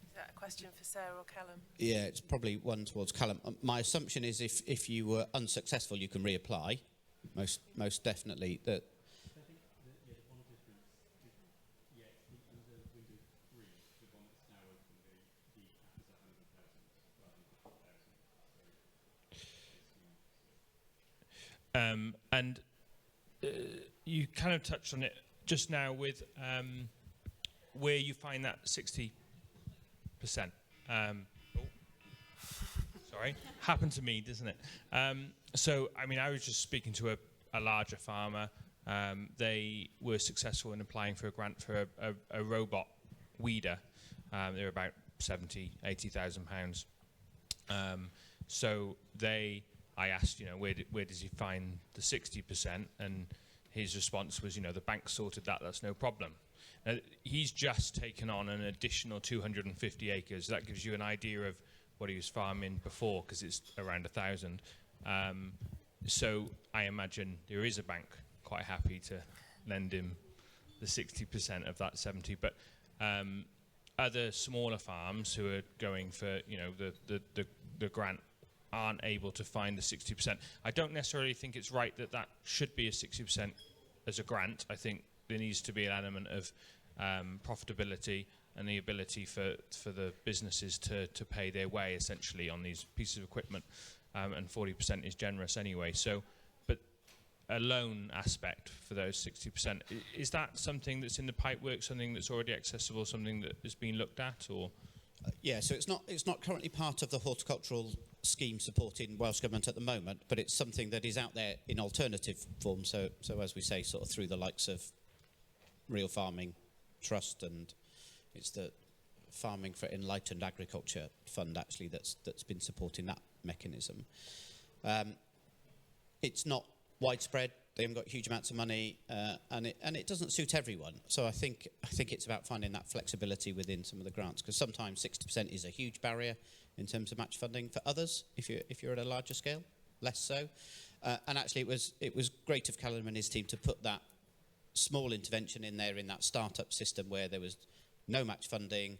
Is that a question for Sarah or Callum? Yeah, it's probably one towards Callum. My assumption is if you were unsuccessful, you can reapply. Most definitely. That. And you kind of touched on it just now with where you find that 60%. Sorry, happened to me, doesn't it? So, I mean, I was just speaking to a larger farmer. They were successful in applying for a grant for a robot weeder. They're about 70, 80,000 pounds. So I asked, where does he find the 60%? And his response was, the bank sorted that, that's no problem. Now, he's just taken on an additional 250 acres. That gives you an idea of what he was farming before, because it's around 1,000. So I imagine there is a bank quite happy to lend him the 60% of that 70. But other smaller farms who are going for, the grant aren't able to find the 60%. I don't necessarily think it's right that should be a 60% as a grant. I think there needs to be an element of profitability and the ability for the businesses to pay their way essentially on these pieces of equipment, and 40% is generous anyway. So, but a loan aspect for those 60%, is that something that's in the pipework, something that's already accessible, something that is being looked at, or? Yeah, so it's not currently part of the horticultural scheme supporting Welsh Government at the moment, but it's something that is out there in alternative form. So as we say, sort of through the likes of Real Farming Trust, and it's the Farming for Enlightened Agriculture Fund actually that's been supporting that mechanism. It's not widespread. They haven't got huge amounts of money, and it doesn't suit everyone. So I think it's about finding that flexibility within some of the grants, because sometimes 60% is a huge barrier in terms of match funding. For others, if you're at a larger scale, less so. And actually, it was great of Callum and his team to put that small intervention in there in that startup system where there was no match funding,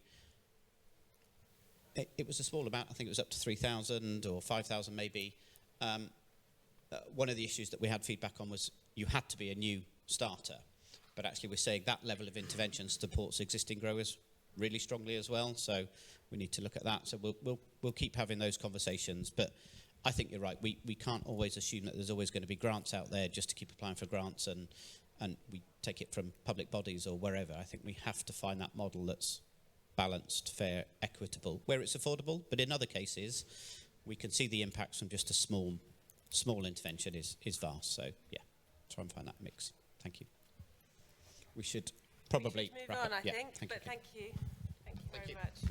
it was a small amount. I think it was up to 3,000 or 5,000 maybe. One of the issues that we had feedback on was you had to be a new starter. But actually we're saying that level of intervention supports existing growers really strongly as well. So we need to look at that. So we'll keep having those conversations. But I think you're right. We can't always assume that there's always going to be grants out there just to keep applying for grants and we take it from public bodies or wherever. I think we have to find that model that's balanced, fair, equitable, where it's affordable. But in other cases, we can see the impacts from just a small intervention is vast. So yeah, try and find that mix. Thank you. We should probably move wrap on, up. I think. Thank But you. thank you very much.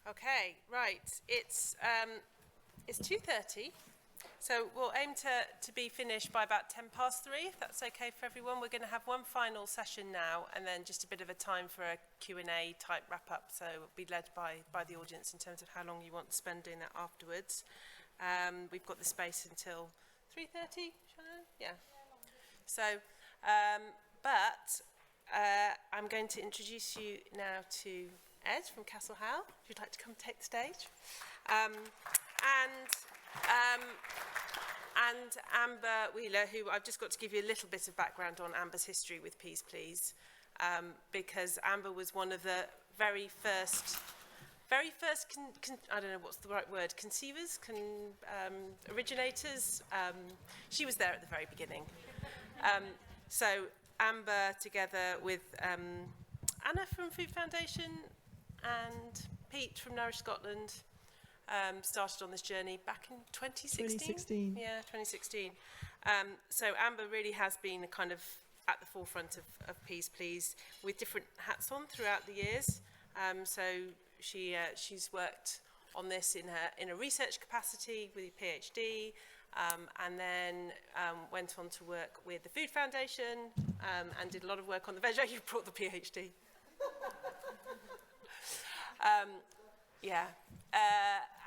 Okay, right. It's 2:30, so we'll aim to be finished by about 3:10, if that's okay for everyone. We're going to have one final session now, and then just a bit of a time for a Q&A type wrap-up, so it'll be led by the audience in terms of how long you want to spend doing that afterwards. We've got the space until 3:30, Shannon? Yeah. So, I'm going to introduce you now to Ed from Castle Howe, if you'd like to come take the stage. And Amber Wheeler, who I've just got to give you a little bit of background on Amber's history with Pys Plîs, because Amber was one of the very first, I don't know what's the right word, conceivers, originators. She was there at the very beginning. So Amber, together with Anna from Food Foundation and Pete from Nourish Scotland, started on this journey back in 2016? 2016. Yeah, 2016. So Amber really has been kind of at the forefront of Pys Plîs with different hats on throughout the years. So she's worked on this in a research capacity with a PhD, and then went on to work with the Food Foundation and did a lot of work on the veg. You brought the PhD.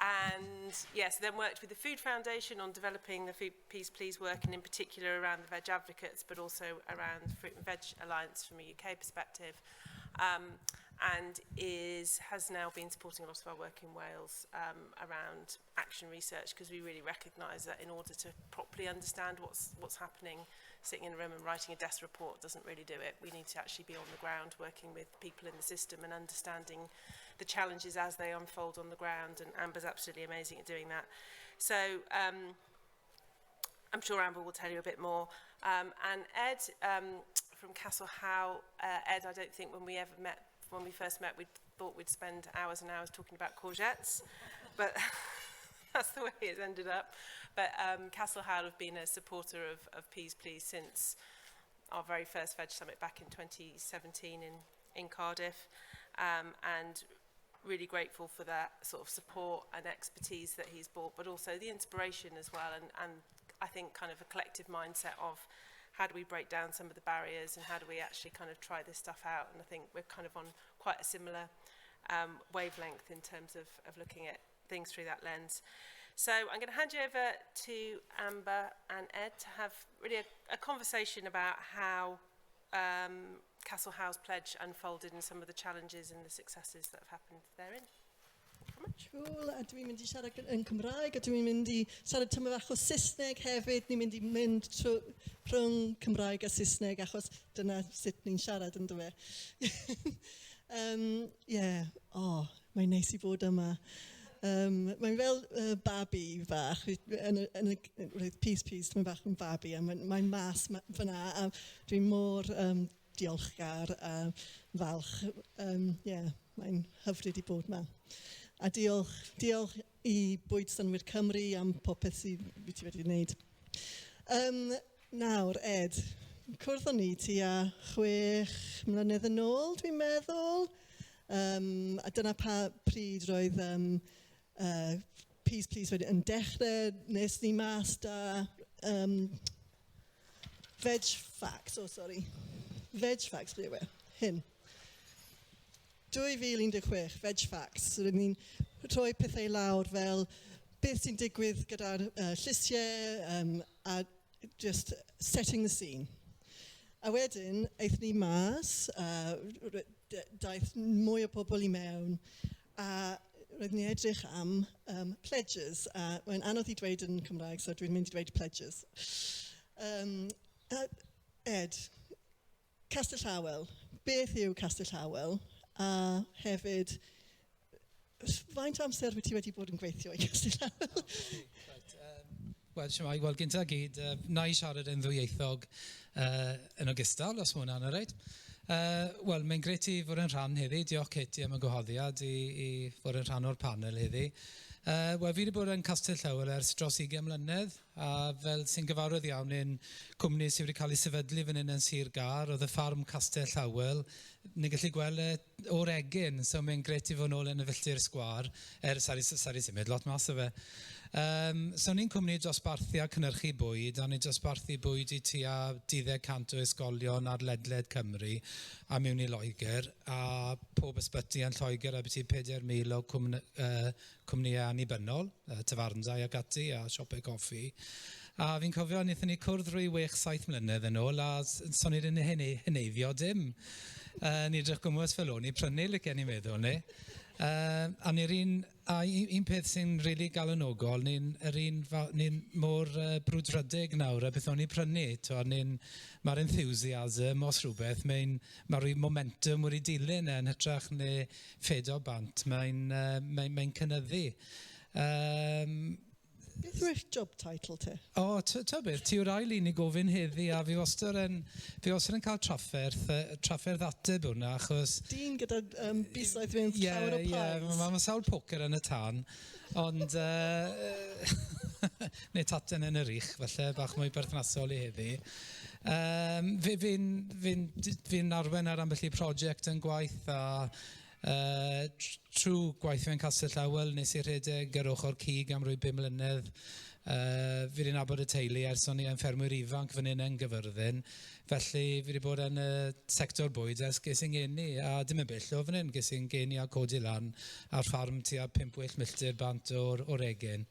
And yes, then worked with the Food Foundation on developing the Pys Plîs work, and in particular around the veg advocates, but also around the Fruit and Veg Alliance from a UK perspective, and has now been supporting a lot of our work in Wales around action research, because we really recognise that in order to properly understand what's happening, sitting in a room and writing a desk report doesn't really do it. We need to actually be on the ground working with people in the system and understanding the challenges as they unfold on the ground, and Amber's absolutely amazing at doing that. So I'm sure Amber will tell you a bit more. And Ed from Castle Howe, Ed, I don't think when we first met, we thought we'd spend hours and hours talking about courgettes, but that's the way it's ended up. But Castle Howe have been a supporter of Pys Plîs since our very first Veg Summit back in 2017 in Cardiff, and really grateful for that sort of support and expertise that he's brought, but also the inspiration as well, and I think kind of a collective mindset of how do we break down some of the barriers and how do we actually kind of try this stuff out. And I think we're kind of on quite a similar wavelength in terms of looking at things through that lens. So I'm going to hand you over to Amber and Ed to have really a conversation about how Castle Howe's pledge unfolded and some of the challenges and the successes that have happened therein. Cool, a dwi'n mynd I siarad yn Cymraeg, a dwi'n mynd I siarad tyma bach o Saesneg hefyd. Ni'n mynd I mynd rhwng Cymraeg a Saesneg, achos dyna sut ni'n siarad yn dweud. Mae'n neis I bod yma. Mae'n fel babi fach, roedd Pys Plîs, mae'n bach yn babi, a mae'n mas fyna, a dwi'n mor diolchgar a falch. Mae'n hyfryd I bod yma. A diolch I Bwyd Synnwyr Cymru am popeth sydd ti wedi gwneud. Nawr, Ed, cwrdd ni tua 6 mlynedd yn ôl, dwi'n meddwl. A dyna pryd roedd Pys Plîs wedi yn dechrau, nes ni mas da Veg Facts, Veg Facts, ble yw e? Hyn. 2016, Veg Facts. So, ni'n rhoi pethau lawr fel beth sy'n digwydd gyda'r llysiau a just setting the scene. A wedyn, eithon ni mas, daeth mwy o pobl i mewn, a roeddwn ni edrych am pledges. Mae'n anodd i dweud yn Cymraeg, so dwi'n mynd i dweud pledges. Ed, Castell Hawel. Beth yw Castell Hawel? A hefyd, faint amser wyt ti wedi bod yn gweithio i Castell Hawel? Wel, gynta gyd, na i siarad yn ddwyieithog yn ogystal, os mae hwnna'n rhaid. Wel, mae'n gret i fod yn rhan heddi. Diolch Katie am y gwahoddiad i fod yn rhan o'r panel heddi. Wel, fi wedi bod yn Castell Hawel ers dros 20 mlynedd, a fel sy'n gyfarwydd iawn i'n cwmni sydd wedi cael ei sefydlu fan hyn yn Sir Gar, oedd y ffarm Castell Hawel. Ni'n gallu gweld Yr Egin, so mae'n gret i fod nôl yn y filltir sgwar, sari symud, lot mas o fe. So ni'n cwmni dosbarthu a cynhyrchu bwyd, a ni'n dosbarthu bwyd i tua 10,000 o ysgolion ar ledled Cymru a mewn i Loegr, a pob ysbyty yn Lloegr a byti 4,000 o cwmnïau annibynnol, tafarndau ac ati a siopau coffi. A fi'n cofio, wnaethon ni cwrdd rwy 6-7 mlynedd yn ôl, a son i'n heneiddio dim. Ni edrych gwmwys fel o'n i prynu, lyciau ni'n meddwl ni. A un peth sy'n rili galonogol, ni'n mor brwdfrydig nawr, a beth o'n i'n prynu. Mae'r enthusiasm os rhywbeth, mae'r momentum wedi dilyn yn hytrach neu ffedo bant, mae'n cynyddu. Beth yw'r job title te? Ta beth, ti yw'r ail un i gofyn heddi, a fi wastad yn cael trafferth ateb hwnna, achos... Dyn gyda busaeth mewn llawer o pies. Ie, mae sawl poker yn y tan, ond... neu taten yn yr ich, falle, bach mwy berthnasol i heddi. Fi'n arwen ar ambell i prosiect yn gwaith, a... trwy gwaith fe'n Castell Hawel, nes i rhedeg yr ochr cig am rwy 5 mlynedd. Fi wedi nabod y teulu ers o'n i yn ffermwyr ifanc fan hyn yn Nghaerfyrddin. Felly fi wedi bod yn y sector bwyd ers ges i'n geni, a dim yn bell o fan hyn, ges i'n geni a codi lan ar ffarm tua 5 milltir bant o'r Egin.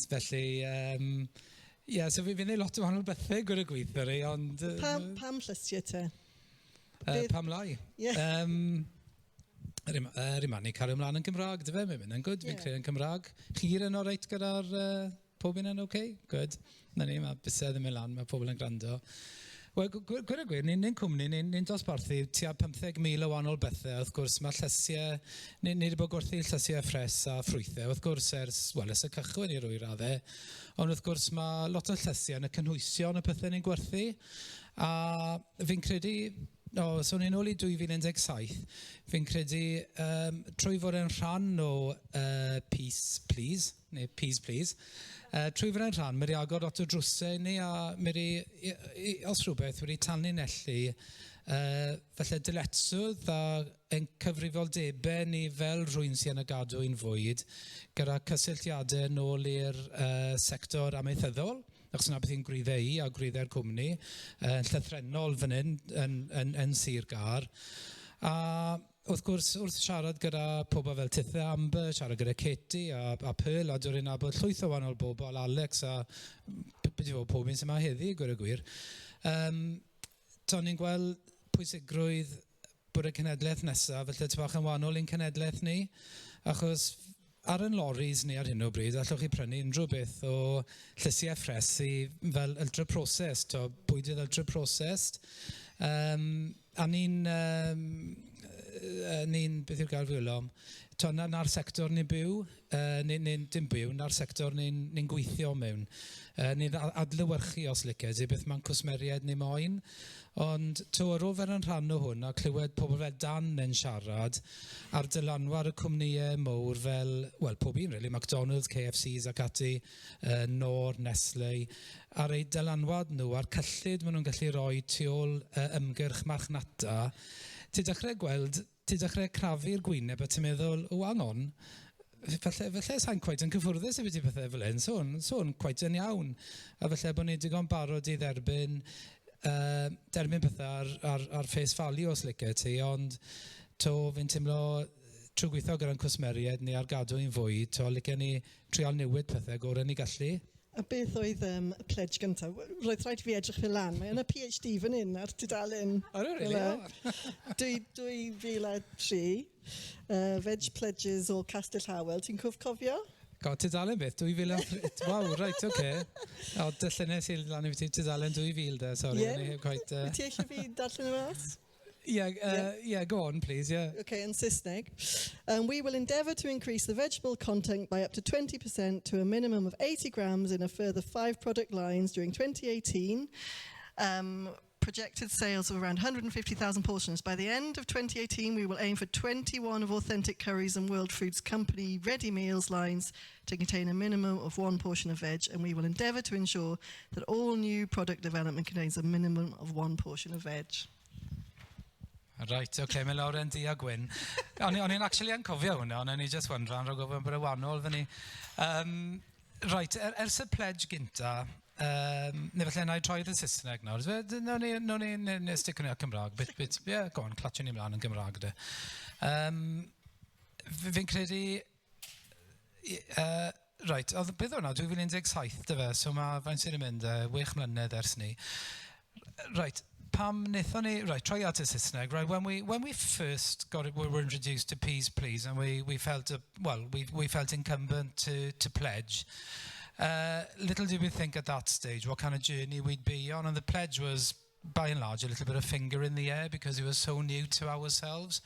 Felly, so fi'n neud lot o wahanol bethau gyda gweithio ri, ond... Pam llysiau te? Pam lai? Rymani cario ymlaen yn Gymraeg, dy fe, mae'n mynd yn gwyd, fi'n creu yn Cymraeg. Chi'r yn oreit gyda'r pob un yn oce? Gwyd. Na ni, mae bysedd yn mynd lan, mae pobl yn gwrando. Wel, gwir gwir, ni'n cwmni, ni'n dosbarthu tua 15,000 o wahanol bethau. Wrth gwrs, mae llysiau, ni'n wedi bod gwrthu llysiau ffres a ffrwythau. Wrth gwrs, ers y cychwyn i rwy raddau. Ond wrth gwrs, mae lot o llysiau yn y cynhwysion y pethau ni'n gwerthu. A fi'n credu... so ni'n ôl i 2017, fi'n credu trwy fod yn rhan o Pys Plîs, neu Pys Plîs, trwy fod yn rhan, mae wedi agor lot o drwsau ni, a mae wedi, os rhywbeth, wedi tannu nellu felly dyletswdd a yn cyfrifoldebau ni fel rhywun sy'n y gadw i'n fwyd gyda cysylltiadau nôl i'r sector amaethyddol. Achos yna beth i'n gwreiddau i a gwreiddau'r cwmni, yn llythrenol fan hyn yn Sir Gar. A wrth gwrs, wrth siarad gyda pobl fel Tithe Amber, siarad gyda Katie a Pearl, a dwi'n nabod llwyth o wahanol bobl, Alex a beth i fod pob un sy'n ma heddi, gwir y gwir. Ni'n gweld pwysigrwydd bod y cenhedlaeth nesaf, felly ti bach yn wahanol i'n cenhedlaeth ni, achos ar yn loris ni ar hyn o bryd, allwch chi prynu unrhyw beth o llysiau ffres fel ultra-processed, bwydydd ultra-processed. A ni'n, beth yw'r gael fwylom, na'r sector ni'n byw, dim byw, na'r sector ni'n gweithio mewn. Ni'n adlywyrchu os liced, beth mae'n cwsmeriad ni moyn. Ond ar ôl fel yn rhan o hwn, a clywed pobl fel Dan yn siarad ar dylanwad y cwmnïau mowr fel, wel, pob un, really, McDonald's, KFCs ac ati, Nor, Nestle, ar ei dylanwad nhw, a'r cyllid maen nhw'n gallu rhoi tu ôl ymgyrch marchnata, ti dechrau crafu'r gwyneb a ti'n meddwl, hang on, falle sa'n cweit yn cyffwrddus i beth i bethau fel hyn, so'n cweit yn iawn, a falle bod ni digon barod i dderbyn pethau ar face value os licio ti, ond fi'n teimlo trwy gweithio gyda'n cwsmeriad ni ar gadw i'n fwy, licio ni trial newid pethau gorau ni gallu. A beth oedd y pledge gyntaf? Roedd rhaid i fi edrych fel lan. Mae yna PhD fan hyn ar tudalen. Oh, really? 2003. Veg pledges o Castell Hywel. Ti'n cofio? Tudalen beth, 2003. Waw, right, oce. O, dyllunes i lan i fi tudalen 2000 de, sorry. Wyt ti eisiau fi darllen y mas? Yeah, go on, please, yeah. Okay, in Saesneg. We will endeavour to increase the vegetable content by up to 20% to a minimum of 80 grams in a further 5 product lines during 2018. Projected sales of around 150,000 portions. By the end of 2018, we will aim for 21 of Authentic Curries and World Foods Company ready meals lines to contain a minimum of 1 portion of veg, and we will endeavour to ensure that all new product development contains a minimum of 1 portion of veg. Right, okay, mae lawr yn di a gwyn. O'n i'n actually yn cofio hwnna, ond o'n i just wondran rhag ofyn bod y wanol fyny. Right, ers y pledge gynta, neu felly na i troed y Saesneg nawr. No ni stick yn y Cymraeg. Yeah, go on, clatio ni mlaen yn Gymraeg de. Fi'n credu... Right, beth o'na, 2017 dy fe, so mae faint sy'n mynd 6 mlynedd ers ni. Right, Pam wnaethon ni, right, try at y Saesneg, right, when we first were introduced to Pys Plîs and we felt, we felt incumbent to pledge, little did we think at that stage what kind of journey we'd be on, and the pledge was, by and large, a little bit of finger in the air because it was so new to ourselves.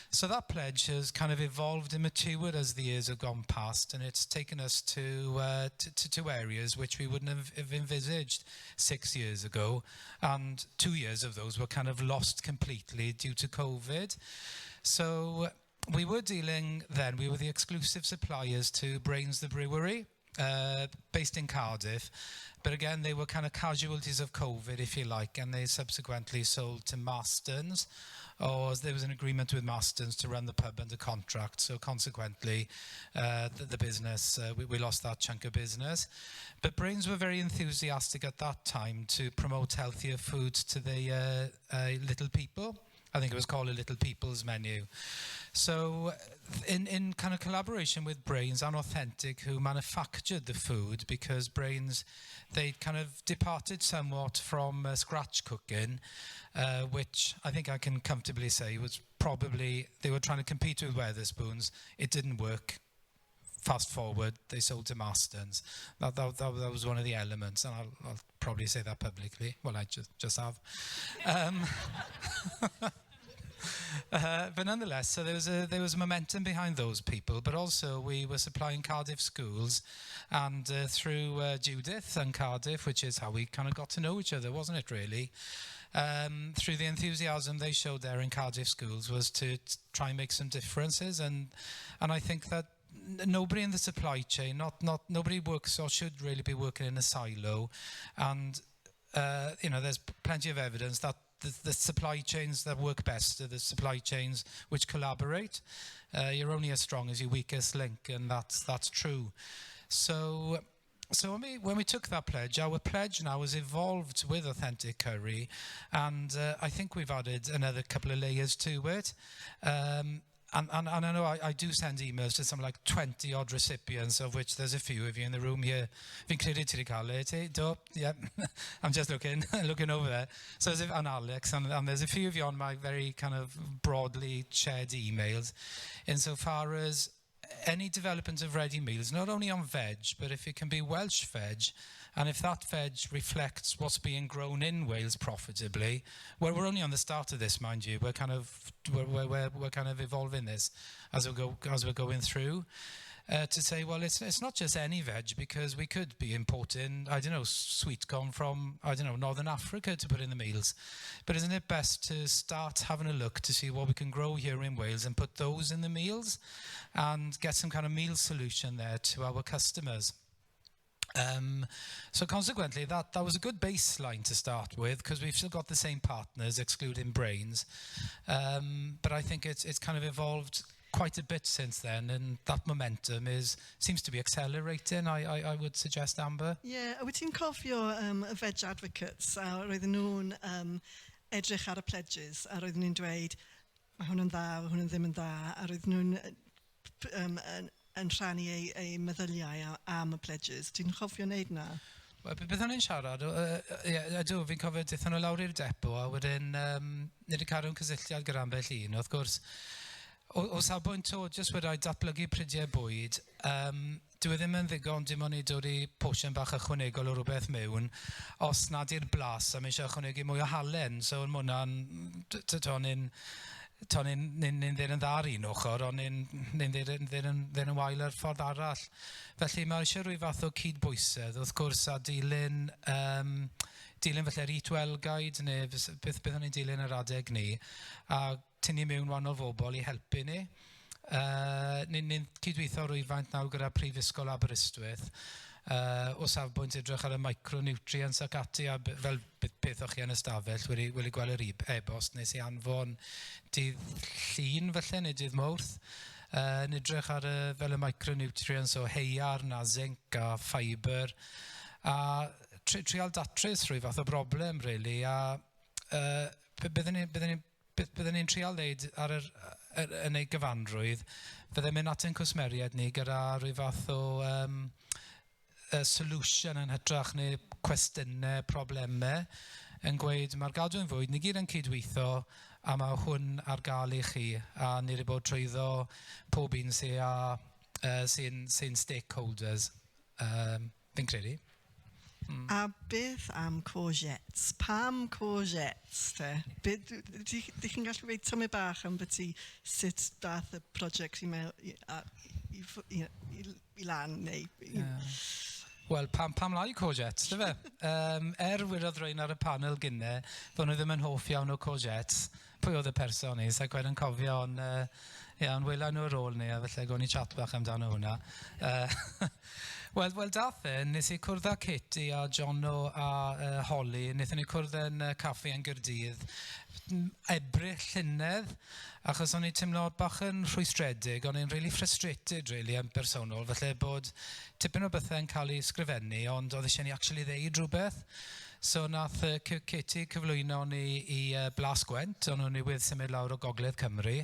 So that pledge has kind of evolved and matured as the years have gone past, and it's taken us to areas which we wouldn't have envisaged 6 years ago, and 2 years of those were kind of lost completely due to COVID. So we were dealing then, we were the exclusive suppliers to Brains the Brewery, based in Cardiff. But again, they were kind of casualties of COVID, if you like, and they subsequently sold to Marston's, or there was an agreement with Marston's to run the pub under contract. So consequently, the business, we lost that chunk of business. But Brains were very enthusiastic at that time to promote healthier foods to the little people. I think it was called a Little People's Menu. So in kind of collaboration with Brains and Authentic, who manufactured the food, because Brains, they kind of departed somewhat from scratch cooking, which I think I can comfortably say was probably, they were trying to compete with Wetherspoons. It didn't work. Fast forward, they sold to Marston's. That was one of the elements, and I'll probably say that publicly. Well, I just have. But nonetheless, so there was momentum behind those people, but also we were supplying Cardiff schools, and through Judith and Cardiff, which is how we kind of got to know each other, wasn't it, really? Through the enthusiasm they showed there in Cardiff schools was to try and make some differences, and I think that nobody in the supply chain, nobody works or should really be working in a silo, and there's plenty of evidence that the supply chains that work best are the supply chains which collaborate. You're only as strong as your weakest link, and that's true. So when we took that pledge, our pledge now has evolved with Authentic Curry, and I think we've added another couple of layers to it. And I know I do send emails to some like 20 odd recipients, of which there's a few of you in the room here. Fi'n credu ti 'di cael it, do? Yeah, I'm just looking over there. So and Alex, and there's a few of you on my very kind of broadly shared emails, insofar as any development of ready meals, not only on veg, but if it can be Welsh veg, and if that veg reflects what's being grown in Wales profitably, well, we're only on the start of this, mind you. We're kind of evolving this as we're going through. To say, well, it's not just any veg, because we could be importing, I don't know, sweet corn from, I don't know, Northern Africa to put in the meals. But isn't it best to start having a look to see what we can grow here in Wales and put those in the meals and get some kind of meal solution there to our customers? So consequently, that was a good baseline to start with, because we've still got the same partners, excluding Brains. But I think it's kind of evolved quite a bit since then, and that momentum seems to be accelerating, I would suggest, Amber. Yeah, wyt ti'n cofio y Veg Advocates, a roedden nhw'n edrych ar y pledges, a roedden nhw'n dweud, mae hwn yn dda, mae hwn yn ddim yn dda, a roedden nhw'n yn rhannu ei meddyliau am y pledges. Ti'n cofio wneud na? Beth o'n i'n siarad, ydw, fi'n cofio dethon nhw lawr i'r depo, a wedyn ni wedi cadw'n cysylltiad gyda ambell un. Wrth gwrs, o safbwynt o jyst wedi datblygu prydiau bwyd, dwi ddim yn ddigon dim ond i dod i potion bach ychwanegol o rhywbeth mewn, os nad i'r blas, a mi eisiau ychwanegu mwy o halen. So yn hwnna'n, ni'n ddyn yn dda ar un ochr, ond ni'n ddyn yn wael ar ffordd arall. Felly mae eisiau rhyw fath o cydbwysedd, wrth gwrs, a dilyn felly'r eat-well-guide, neu beth o'n i'n dilyn yr adeg ni, a tynnu mewn wahanol bobl i helpu ni. Ni'n cydweithio rwyfaint nawr gyda Prifysgol Aberystwyth, o safbwynt edrych ar y micronutrients ac ati, a fel beth o'ch chi yn ystafell, wedi gweld yr e-bost, nes i anfon dydd Llun felly, neu dydd Mawrth, yn edrych ar fel y micronutrients o heiar, na zinc a fiber, a trial datrys rhyw fath o broblem, really, a byddwn ni'n trial ddeud yn ei gyfanrwydd, byddwn mynd at ein cwsmeriad ni gyda rhyw fath o solution yn hytrach neu cwestiynau, problemau, yn gweud mae'r gadwyn fwyd, ni gyd yn cydweithio, a mae hwn ar gael i chi, a ni wedi bod trwyddo pob un sy'n stakeholders, fi'n credu. A beth am courgettes? Pam courgettes, te? Dych chi'n gallu dweud tymau bach am beth sut dath y prosiect i lan, neu... Wel, pam lai courgettes, dy fe? Wedodd rwy'n ar y panel gynne, fod nhw ddim yn hoff iawn o courgettes. Pwy oedd y person ni? Sa'n gweud yn cofio, ond wylau nhw ar ôl ni, a felly gown ni chat bach amdano hwnna. Wel, dath nes i cwrdd â Katie a Jono a Holly, wnaethon ni cwrdd yn caffi yn Gaerdydd, Ebrill llynedd, achos o'n i teimlo bach yn rhwystredig, o'n i'n really frustrated, really, yn bersonol, felly bod tipyn o bethau yn cael ei ysgrifennu, ond oedd eisiau ni actually ddeud rhywbeth. So nath Katie cyflwyno ni i Blas Gwent, ond o'n i wedi symud lawr o Gogledd Cymru,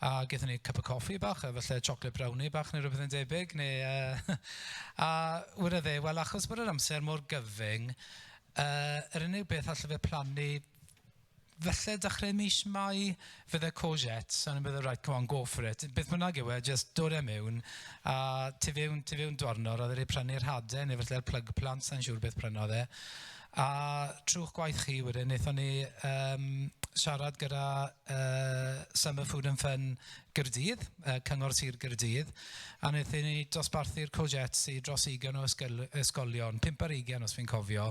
a gaethon ni cup o coffi bach, a felly chocolate brownie bach neu rhywbeth yn debyg, a wedi dde, wel achos bod yr amser mor gyfyng, yr unig beth allai fe plannu, felly dechrau mis Mai fydde courgettes, a ni'n byddai, right, come on, go for it. Beth bynnag yw just dod e mewn, a ti fewn dwarnor, oedd wedi prynu'r hadau, neu felly'r plug plant, sa'n siŵr beth prynodd e. A trwy'ch gwaith chi wedyn, wnaethon ni siarad gyda Summer Food and Fun Gaerdydd, Cyngor Sir Gaerdydd, a wnaethon ni dosbarthu'r courgettes i dros 20 o ysgolion, 5 ar 20 os fi'n cofio.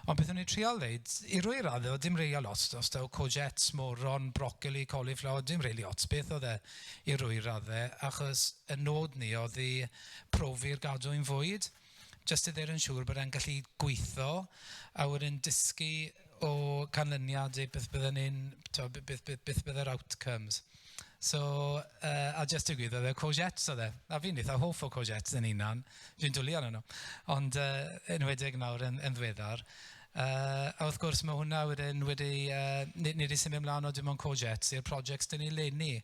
Ond beth o'n i trial ddeud, i rwy raddo, dim rei a lot, os daw courgettes, moron, broccoli, cauliflower, dim rei ots, beth oedd e i rwy raddo, achos y nod ni oedd i profi'r gadwyn fwyd, just i ddeud yn siŵr bod e'n gallu gweithio, a wedyn dysgu o canlyniad beth bydden ni'n, beth bydde'r outcomes. So, a just i gwybod, oedd e courgettes oedd e. A fi'n eitha hoff o courgettes yn unan, fi'n dwlu arno nhw. Ond enwedig nawr yn ddiweddar. A wrth gwrs mae hwnna wedyn wedi, ni wedi symud ymlaen o dim ond courgettes i'r projects dyn ni leni.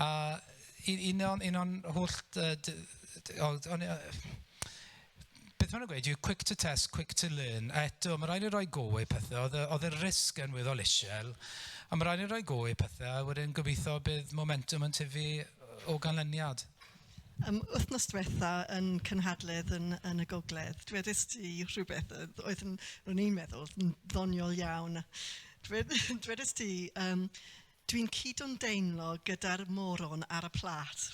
A un o'n holl... Beth mae'n gweud, yw quick to test, quick to learn. Eto, mae rhaid i roi go i pethau. Oedd y risg yn weddol isiel. A mae rhaid i roi go i pethau. A wedyn gobeithio bydd momentum yn tyfu o ganlyniad. Wythnos diwetha yn Cynhadledd yn y Gogledd, dwedais ti rhywbeth oedd o'n i'n meddwl yn ddoniol iawn. Dwedais ti, dwi'n cydymdeimlo gyda'r moron ar y plat.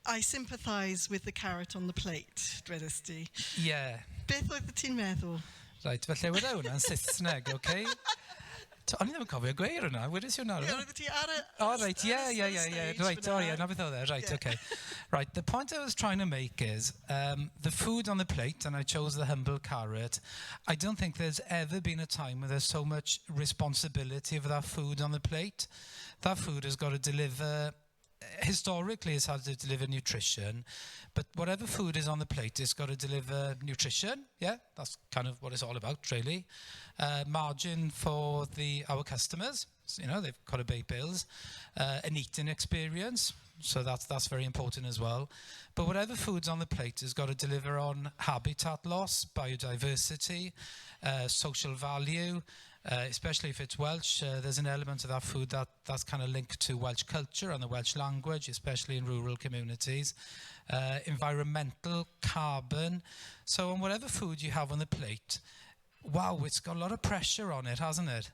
I sympathise with the carrot on the plate, dwedais ti. Yeah. Beth oedd ti'n meddwl? Right, felly wedi hwnna'n Saesneg, okay? O'n i ddim yn cofio gweir hwnna, wedys i hwnna? Oedd ti ar y... Oh, right, yeah. Right, na beth oedd e, right, okay. Right, the point I was trying to make is, the food on the plate, and I chose the humble carrot, I don't think there's ever been a time where there's so much responsibility for that food on the plate. That food has got to deliver... Historically, it's had to deliver nutrition, but whatever food is on the plate, it's got to deliver nutrition. Yeah, that's kind of what it's all about, really. Margin for our customers, you know, they've got to pay bills. An eating experience, so that's very important as well. But whatever food's on the plate has got to deliver on habitat loss, biodiversity, social value, especially if it's Welsh. There's an element of that food that's kind of linked to Welsh culture and the Welsh language, especially in rural communities. Environmental, carbon. So on whatever food you have on the plate, wow, it's got a lot of pressure on it, hasn't it?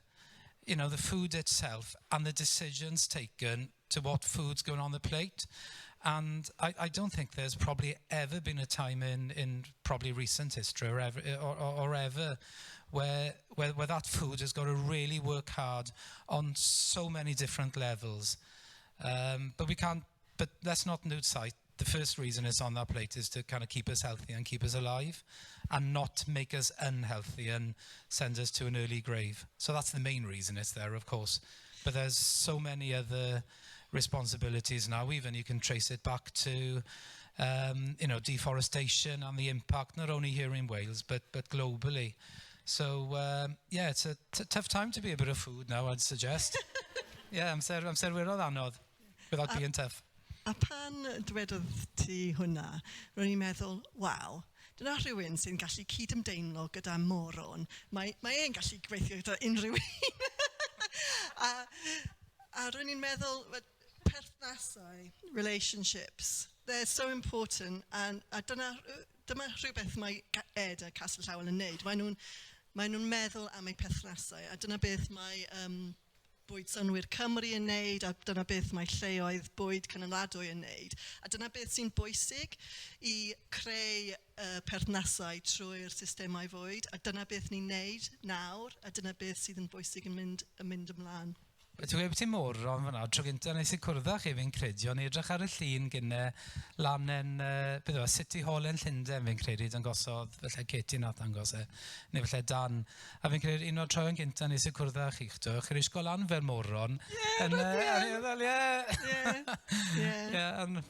You know, the food itself and the decisions taken to what food's going on the plate. And I don't think there's probably ever been a time in probably recent history or ever where that food has got to really work hard on so many different levels. But let's not lose sight. The first reason it's on that plate is to kind of keep us healthy and keep us alive and not make us unhealthy and send us to an early grave. So that's the main reason it's there, of course. But there's so many other responsibilities now. Even you can trace it back to deforestation and the impact not only here in Wales but globally. So yeah, it's a tough time to be a bit of food now, I'd suggest. Yeah, I'm ser wiriodd anodd without being tough. A pan dwedodd ti hwnna, ro'n i'n meddwl, waw, dyna rhywun sy'n gallu cydymdeimlo gyda moron. Mae e'n gallu gweithio gyda unrhyw un. a ro'n i'n meddwl, perthnasau, relationships, they're so important. A dyma rhywbeth mae Ed a Castle Llawel yn neud. Mae nhw'n meddwl am eu perthnasau. A dyna beth mae Bwyd Synnwyr Cymru yn neud, a dyna beth mae lleoedd bwyd cynhaladwy yn neud. A dyna beth sy'n bwysig I creu perthnasau trwy'r systemau fwyd, a dyna beth ni'n neud nawr, a dyna beth sydd yn bwysig yn mynd ymlaen. Ti'n gweud beth i'n moron fyna, tro gynta nes I cwrdd â chi fi'n credu, o'n I edrych ar y llun gynne lan yn, City Hall yn Llundain fi'n credu, dan gosodd, felly Katie nath dangos neu felly Dan. A fi'n credu un o'r troi'n gynta nes I cwrdd â chi chdo, chi'n eisiau lan fel moron. And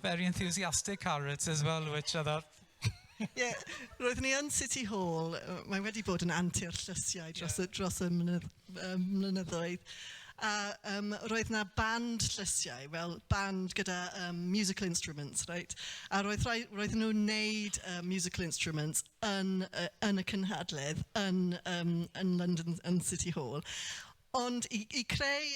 very enthusiastic carrots as well, which I thought... Roeddwn ni yn City Hall, mae wedi bod yn anti'r llysiau dros y mynyddoedd. Roedd na band llysiau, fel band gyda musical instruments, right? A roedden nhw'n neud musical instruments yn y cynhadledd yn London, yn City Hall. Ond I creu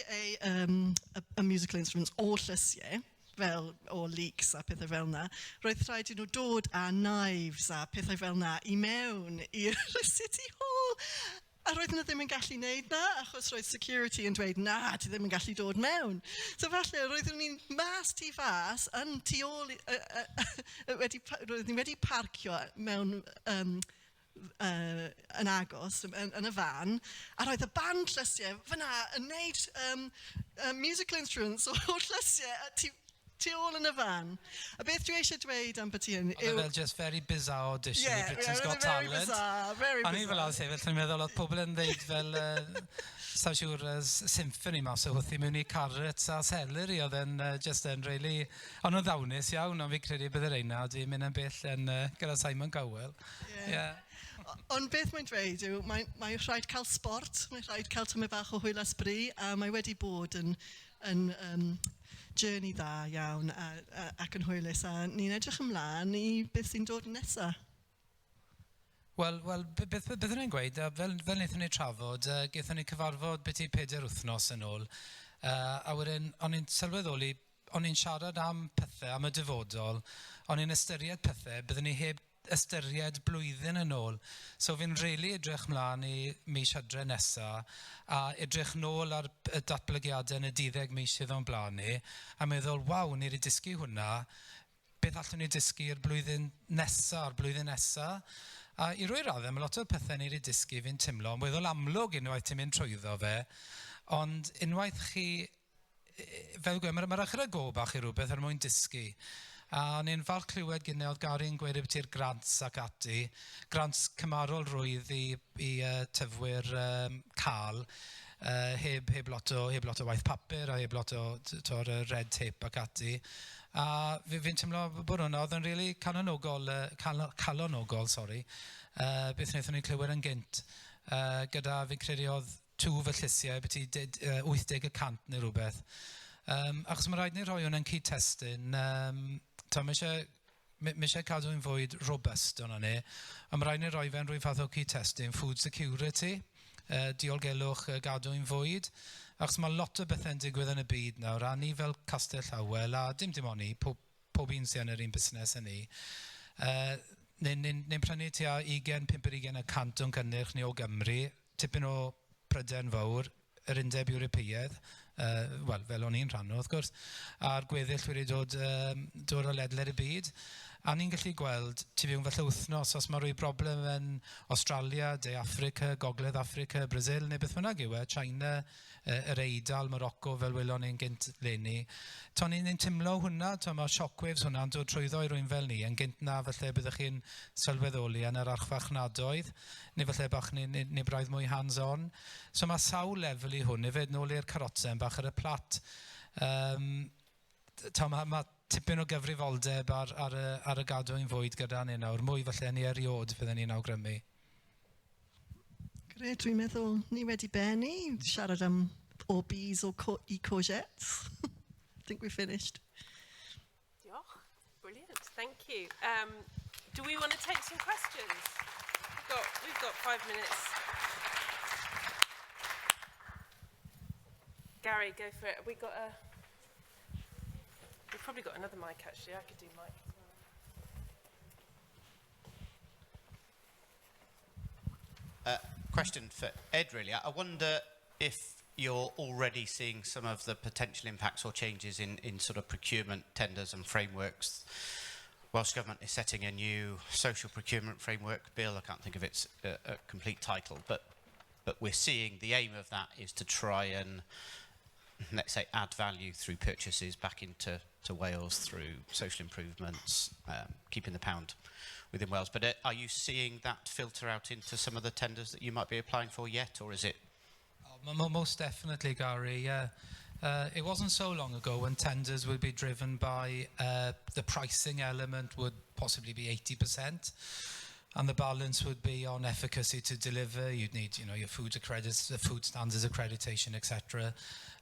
y musical instruments o llysiau, fel o leeks a pethau fel na, roedd rhaid I nhw dod â knives a pethau fel na I mewn i'r City Hall. A roedden nhw ddim yn gallu neud na, achos roedd security yn dweud, na, ti ddim yn gallu dod mewn. So falle, roedden ni'n mas tu fas, yn tu ôl, roedden ni wedi parcio mewn yn agos, yn y fan, a roedd y band llysiau fyna yn neud musical instruments o'r llysiau tu ôl yn y fan. A beth dwi eisiau dweud am beth hyn yw... Fel just very bizarre audition I Britain's Got Talent. Very bizarre. O'n I fel awr sefyll, felly'n meddwl oedd pobl yn dweud fel, sa'n siŵr, symphony mas o hwthi mewn I carrots a celery, oedd yn just yn really... Ond o'n ddawnus iawn, ond fi'n credu bydd yr eina, dwi'n mynd yn bell yn gyda Simon Cowell. Ond beth mae'n dweud yw, mae rhaid cael sport, mae rhaid cael tymed bach o hwyl ysbryd, a mae wedi bod yn journey dda iawn ac yn hwylus, a ni'n edrych ymlaen I beth sy'n dod nesaf. Wel, beth ydyn ni'n gweud, fel wnaethon ni trafod, gaethon ni cyfarfod beth I 4 wythnos yn ôl, a wedyn, o'n i'n sylweddoli, o'n i'n siarad am pethau, am y dyfodol, o'n i'n ystyried pethau, byddwn ni heb ystyried blwyddyn yn ôl. So fi'n really edrych mlaen I mis Hydref nesa a edrych nôl ar y datblygiadau yn y 12 mis sydd o'n blaen ni a meddwl, waw, ni wedi dysgu hwnna, beth allwn ni dysgu'r blwyddyn nesa, A I roi raddau, mae lot o pethau ni wedi dysgu fi'n teimlo, yn weddol amlwg unwaith ti'n mynd trwyddo fe, ond unwaith chi, fel gweud, mae'r ochr y go bach I rhywbeth er mwyn dysgu. A ni'n falch clywed gyda oedd Gary'n gweud ybyty'r grants ac ati. Grants cymarol rwydd I tyfwyr cael, heb lot o waith papur a heb lot o red tape ac ati. A fi'n teimlo bod hwnna oedd yn really calonogol, beth wnaethon ni clywed yn gynt. Gyda fi'n credu oedd twf y llysiau, beth i 80% neu rhywbeth. Achos mae rhaid ni rhoi hwnna'n cyd-testun. Mae eisiau cadw'n fwyd robust o'na ni, a mae rhaid ni rhoi fe'n rhyw fath o cyd-testun, food security, diolgelwch gadw'n fwyd. Achos mae lot o bethau'n digwydd yn y byd nawr, a ni fel Castell Llawel, a dim o'n i, pob un sy'n yr un busnes yn ni. Ni'n prynu tua 20-50% o'n cynnyrch ni o Gymru, tipyn o Prydain Fawr, yr Undeb Ewropeaidd, wel, fel o'n i'n rhan o, wrth gwrs, a'r gweddill wedi dod o ledled y byd. A ni'n gallu gweld, tu fewn falle wythnos, os mae rhyw broblem yn Australia, De Africa, Gogledd Africa, Brazil, neu beth bynnag yw China, yr Eidal, Morocco, fel welon ni'n gynt leni. To ni'n timlo hwnna, mae shockwaves hwnna'n dod trwyddo i rwy'n fel ni, yn gynt na falle byddwch chi'n sylweddoli yn yr archfarchnadoedd, neu falle bach neu braidd mwy hands-on. So mae sawl lefel i hwn, efyd nôl i'r carotsen bach ar y plat. Mae tipyn o gyfrifoldeb ar y gadw'n fwyd gyda ni nawr, mwy falle ni eriod fydden ni'n awgrymu. Gred, dwi'n meddwl ni wedi benni, siarad am OBs i courgettes. I think we're finished. Diolch. Brilliant. Thank you. Do we want to take some questions? We've got 5 minutes. Gary, go for it. We've probably got another mic actually. I could do mic as well. Question for Ed, really. I wonder if you're already seeing some of the potential impacts or changes in sort of procurement tenders and frameworks. Welsh Government is setting a new social procurement framework bill. I can't think of its complete title, but we're seeing the aim of that is to try and, let's say, add value through purchases back into Wales through social improvements, keeping the pound within Wales. But are you seeing that filter out into some of the tenders that you might be applying for yet, or is it? Most definitely, Gary, yeah. It wasn't so long ago when tenders would be driven by the pricing element would possibly be 80%. And the balance would be on efficacy to deliver. You'd need, your food standards accreditation, etc.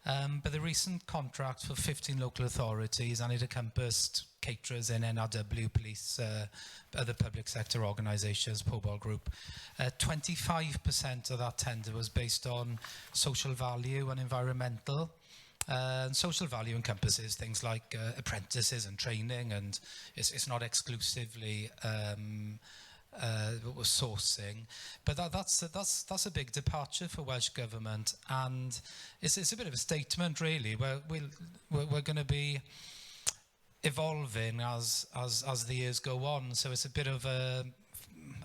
But the recent contract for 15 local authorities, and it encompassed caterers in NRW, police, other public sector organisations, Pobol Group. 25% of that tender was based on social value and environmental. Social value encompasses things like apprentices and training, and it's not exclusively sourcing, but that's a big departure for Welsh Government, and it's a bit of a statement really. We're going to be evolving as the years go on, so it's a bit of a,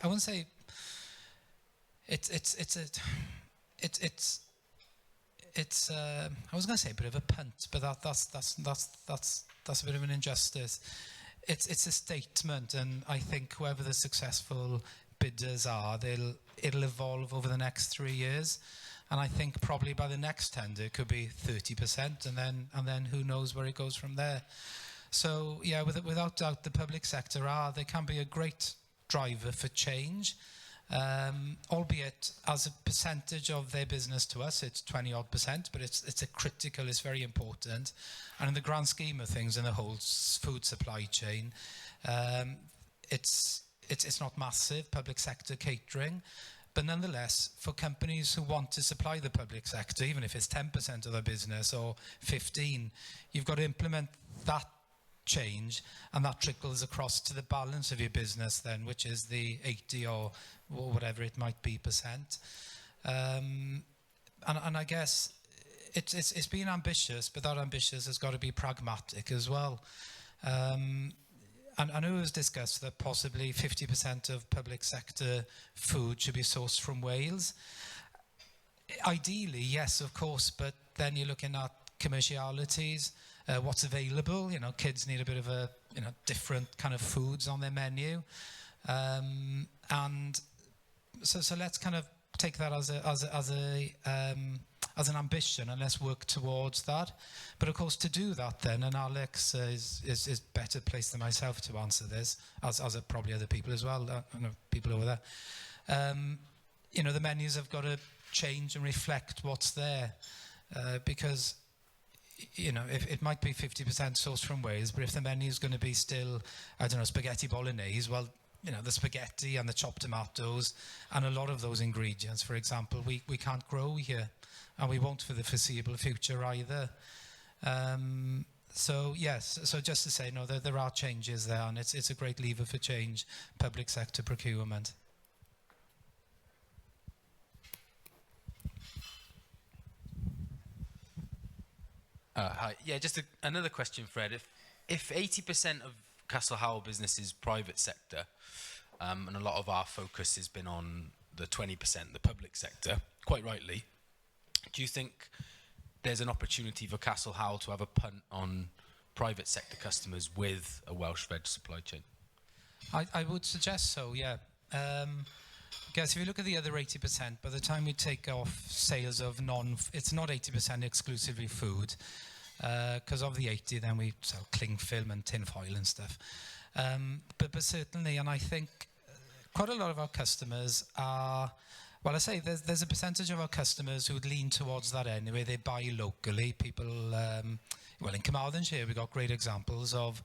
I wouldn't say I was going to say a bit of a punt, but that's a bit of an injustice. It's a statement, and I think whoever the successful bidders are, it'll evolve over the next 3 years, and I think probably by the next tender it could be 30%, and then who knows where it goes from there. So yeah, without doubt, the public sector they can be a great driver for change, albeit as a percentage of their business to us, it's 20-odd%, but it's very important. And in the grand scheme of things, in the whole food supply chain, it's not massive, public sector catering, but nonetheless, for companies who want to supply the public sector, even if it's 10% of their business or 15%, you've got to implement that change, and that trickles across to the balance of your business then, which is the 80 or whatever it might be %. And I guess it's been ambitious, but that ambitious has got to be pragmatic as well. And I know it was discussed that possibly 50% of public sector food should be sourced from Wales. Ideally, yes, of course, but then you're looking at commercialities, what's available. Kids need a bit of a different kind of foods on their menu, and so let's kind of take that as an ambition, and let's work towards that. But of course, to do that then, and Alex is better placed than myself to answer this, as are probably other people as well, I know people over there. The menus have got to change and reflect what's there, because you know, if it might be 50% sourced from Wales, but if the menu is going to be still, I don't know, spaghetti bolognese, well, you know, the spaghetti and the chopped tomatoes and a lot of those ingredients, for example, we can't grow here, and we won't for the foreseeable future either. So yes, so just to say, no, there are changes there, and it's a great lever for change, public sector procurement. Hi. Yeah, just another question, Fred. If 80% of Castle Howell business is private sector, and a lot of our focus has been on the 20%, the public sector, quite rightly, do you think there's an opportunity for Castle Howell to have a punt on private sector customers with a Welsh veg supply chain? I would suggest so, yeah. I guess if you look at the other 80%, by the time we take off sales of it's not 80% exclusively food, because of the 80, then we sell cling film and tin foil and stuff. But certainly, and I think quite a lot of our customers are, well, I say there's a percentage of our customers who would lean towards that anyway. They buy locally. People, well, in Carmarthen, we've got great examples of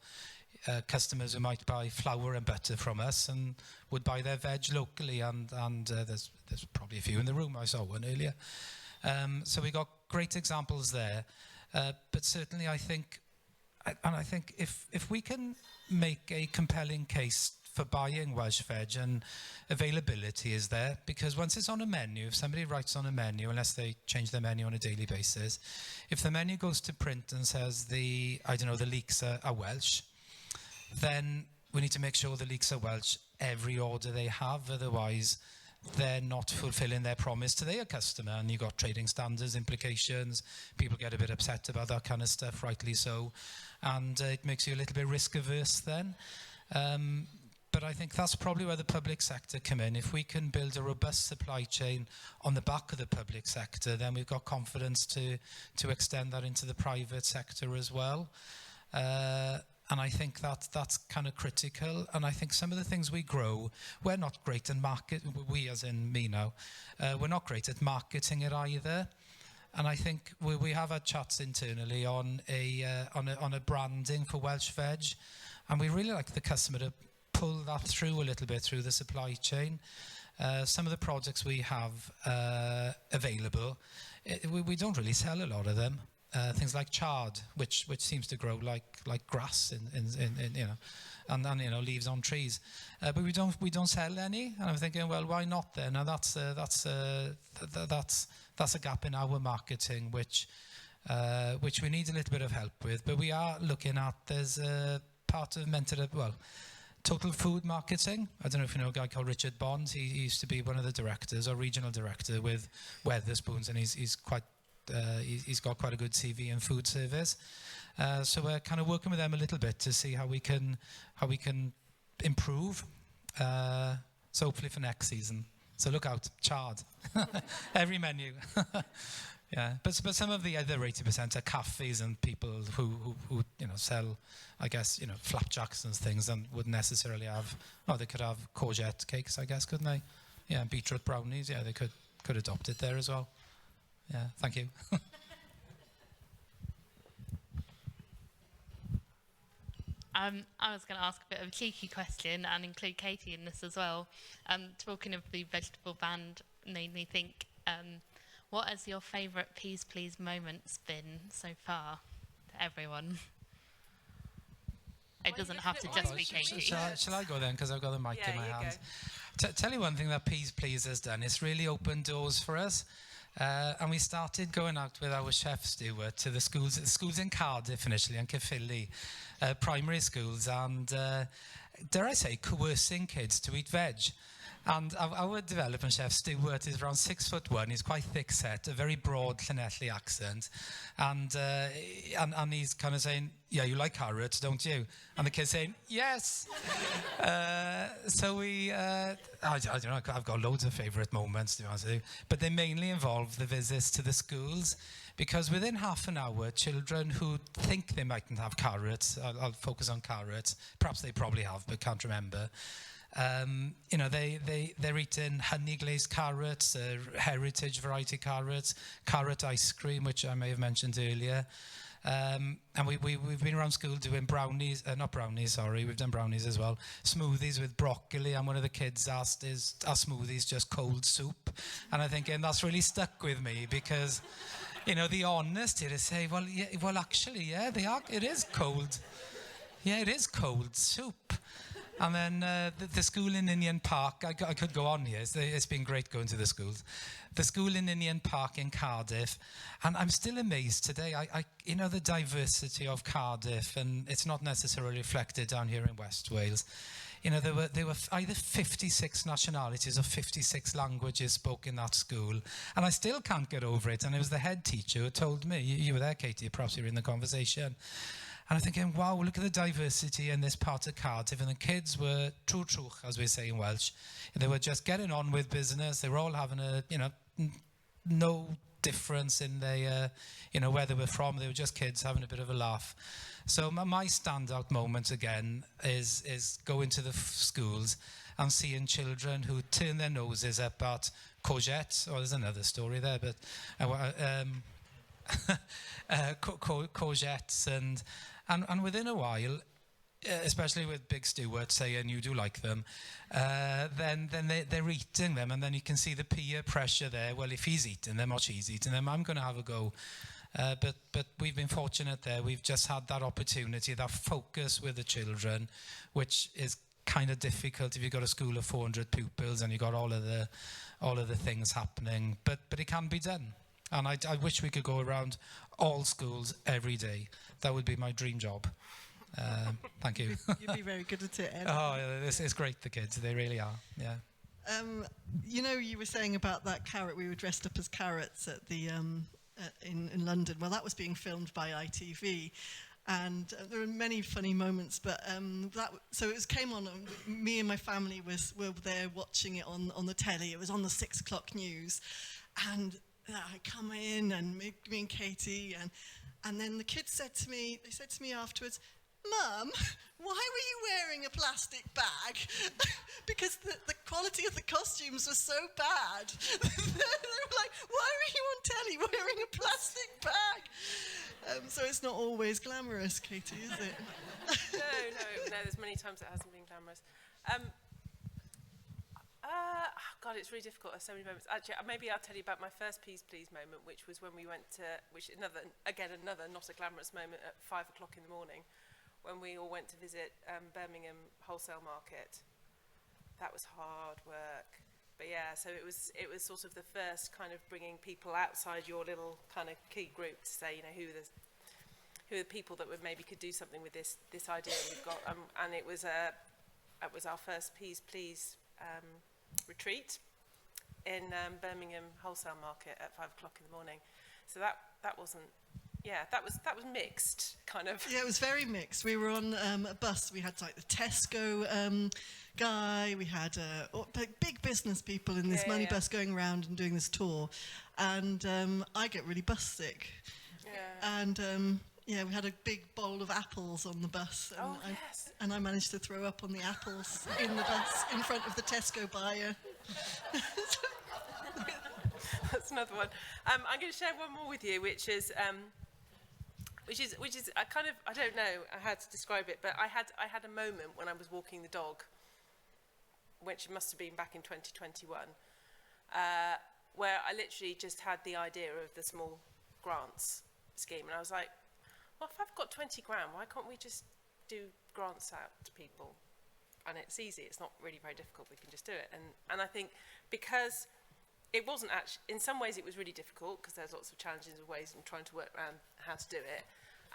customers who might buy flour and butter from us and would buy their veg locally, and there's probably a few in the room. I saw one earlier. So we got great examples there. But certainly I think if we can make a compelling case for buying Welsh veg, and availability is there, because once it's on a menu, if somebody writes on a menu, unless they change their menu on a daily basis, if the menu goes to print and says the leeks are Welsh, then we need to make sure the leeks are Welsh every order they have, otherwise they're not fulfilling their promise to their customer, and you've got trading standards implications. People get a bit upset about that kind of stuff, rightly so, and it makes you a little bit risk averse then. But I think that's probably where the public sector come in. If we can build a robust supply chain on the back of the public sector, then we've got confidence to extend that into the private sector as well. And I think that's kind of critical. And I think some of the things we grow, we're not great in we as in me now, we're not great at marketing it either. And I think we have had chats internally on a branding for Welsh veg, and we really like the customer to pull that through a little bit through the supply chain. Some of the products we have available, we don't really sell a lot of them. Things like chard, which seems to grow like grass in you know, and you know, leaves on trees, but we don't sell any. And I'm thinking, well, why not then? And that's a gap in our marketing, which we need a little bit of help with. But we are looking at, there's a part of Menter, well, total food marketing. I don't know if you know a guy called Richard Bond. He used to be one of the directors or regional director with Wetherspoons, and he's got quite a good CV in food service. So we're kind of working with them a little bit to see how we can improve. So hopefully for next season. So look out, chard. Every menu. Yeah, but some of the other 80% are cafes and people who you know, sell, I guess, you know, flapjacks and things, and wouldn't necessarily have. Oh, they could have courgette cakes, I guess, couldn't they? Yeah, beetroot brownies. Yeah, they could adopt it there as well. Yeah, thank you. I was going to ask a bit of a cheeky question and include Katie in this as well. Talking of the vegetable band made me think, what has your favourite Pys Plîs moments been so far to everyone? It doesn't have to just be Katie. Shall I go then, because I've got the mic in my hand? Tell you one thing that Pys Plîs has done. It's really opened doors for us. And we started going out with our chef Stewart to the schools in Cardiff initially, and Caerphilly, primary schools, and dare I say, coercing kids to eat veg. And our development chef Stewart is around 6'1". He's quite thick set, a very broad Llanelli accent, and he's kind of saying, "Yeah, you like carrots, don't you?" And the kid's saying, "Yes." So we, I don't know, I've got loads of favourite moments, to be honest with you, but they mainly involve the visits to the schools, because within half an hour, children who think they mightn't have carrots, I'll focus on carrots, perhaps they probably have, but can't remember, You know, they're eating honey glazed carrots, heritage variety carrots, carrot ice cream, which I may have mentioned earlier. And we've been around school doing brownies, not brownies, sorry, we've done brownies as well. Smoothies with broccoli, and one of the kids asked, are smoothies just cold soup? And I think, and that's really stuck with me because, you know, the honesty to say, well, actually, yeah, they are, it is cold. Yeah, it is cold soup. And then the school in Indian Park, I could go on here, it's been great going to the schools. The school in Indian Park in Cardiff, and I'm still amazed today, you know, the diversity of Cardiff, and it's not necessarily reflected down here in West Wales. You know, there were either 56 nationalities or 56 languages spoken in that school, and I still can't get over it, and it was the head teacher who told me, you were there, Katie, perhaps you were in the conversation, and I'm thinking, wow, look at the diversity in this part of Cardiff. And the kids were trwch, as we say in Welsh. They were just getting on with business. They were all having no difference in their, where they were from. They were just kids having a bit of a laugh. So my standout moment again is going to the schools and seeing children who turn their noses up at courgettes. Oh, there's another story there, but courgettes and within a while, especially with Big Stewart saying you do like them, then they're eating them, and then you can see the peer pressure there. Well, if he's eating them or she's eating them, I'm going to have a go. But we've been fortunate there. We've just had that opportunity, that focus with the children, which is kind of difficult if you've got a school of 400 pupils and you've got all of the things happening. But it can be done. And I wish we could go around all schools every day. That would be my dream job. Thank you. You'd be very good at it, Ed. Oh, yeah, it's great, the kids. They really are, yeah. You know, you were saying about that carrot. We were dressed up as carrots at the in London. Well, that was being filmed by ITV. And there were many funny moments, but so it came on, me and my family were there watching it on the telly. It was on the 6 o'clock news. And I come in, and me and Katie, and then the kids said to me afterwards, Mum, why were you wearing a plastic bag? Because the quality of the costumes was so bad. They were like, why were you on telly wearing a plastic bag? So it's not always glamorous, Katie, is it? No, there's many times it hasn't been glamorous. God, it's really difficult. There's so many moments. Actually, maybe I'll tell you about my first Pys Plîs moment, which was when we went to, another not a glamorous moment, at 5 o'clock in the morning, when we all went to visit Birmingham Wholesale Market. That was hard work. But yeah, so it was sort of the first kind of bringing people outside your little kind of key group to say, who are the people that could do something with this idea we've got. And it was our first Pys Plîs retreat in Birmingham Wholesale Market at 5 o'clock in the morning. So that wasn't, that was mixed, kind of. Yeah, it was very mixed. We were on a bus. We had like the Tesco guy. We had big business people in this money bus going around and doing this tour. And I get really bus sick. Yeah. And we had a big bowl of apples on the bus. And and I managed to throw up on the apples in the bus in front of the Tesco buyer. That's another one. I'm going to share one more with you, which is I kind of, I don't know how to describe it, but I had a moment when I was walking the dog, which must have been back in 2021, where I literally just had the idea of the small grants scheme, and I was like, well, if I've got 20 grand, why can't we just do grants out to people? And it's easy, it's not really very difficult, we can just do it. And I think because it wasn't actually, in some ways it was really difficult because there's lots of challenges and ways and trying to work around how to do it.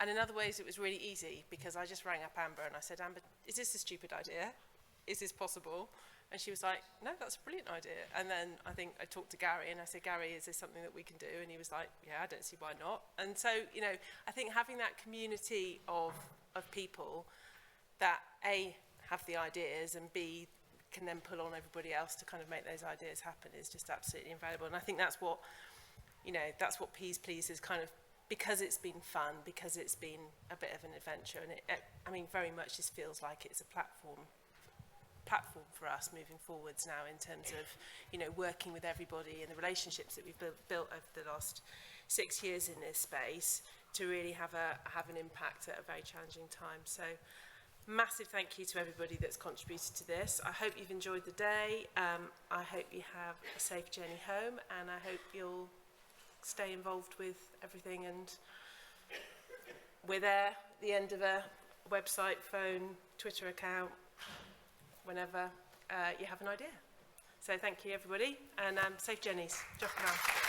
And in other ways it was really easy because I just rang up Amber and I said, Amber, is this a stupid idea? Is this possible? And she was like, no, that's a brilliant idea. And then I think I talked to Gary and I said, Gary, is this something that we can do? And he was like, yeah, I don't see why not. And so, I think having that community of people that A, have the ideas, and B, can then pull on everybody else to kind of make those ideas happen is just absolutely invaluable. And I think that's what, that's what Pys Plîs is kind of, because it's been fun, because it's been a bit of an adventure, and very much this feels like it's a platform platform for us moving forwards now in terms of, you know, working with everybody and the relationships that we've built over the last 6 years in this space to really have an impact at a very challenging time. So massive thank you to everybody that's contributed to this. I hope you've enjoyed the day. I hope you have a safe journey home, and I hope you'll stay involved with everything, and we're there at the end of a website, phone, Twitter account, whenever you have an idea. So thank you everybody, and safe journeys. Diolch yn fawr.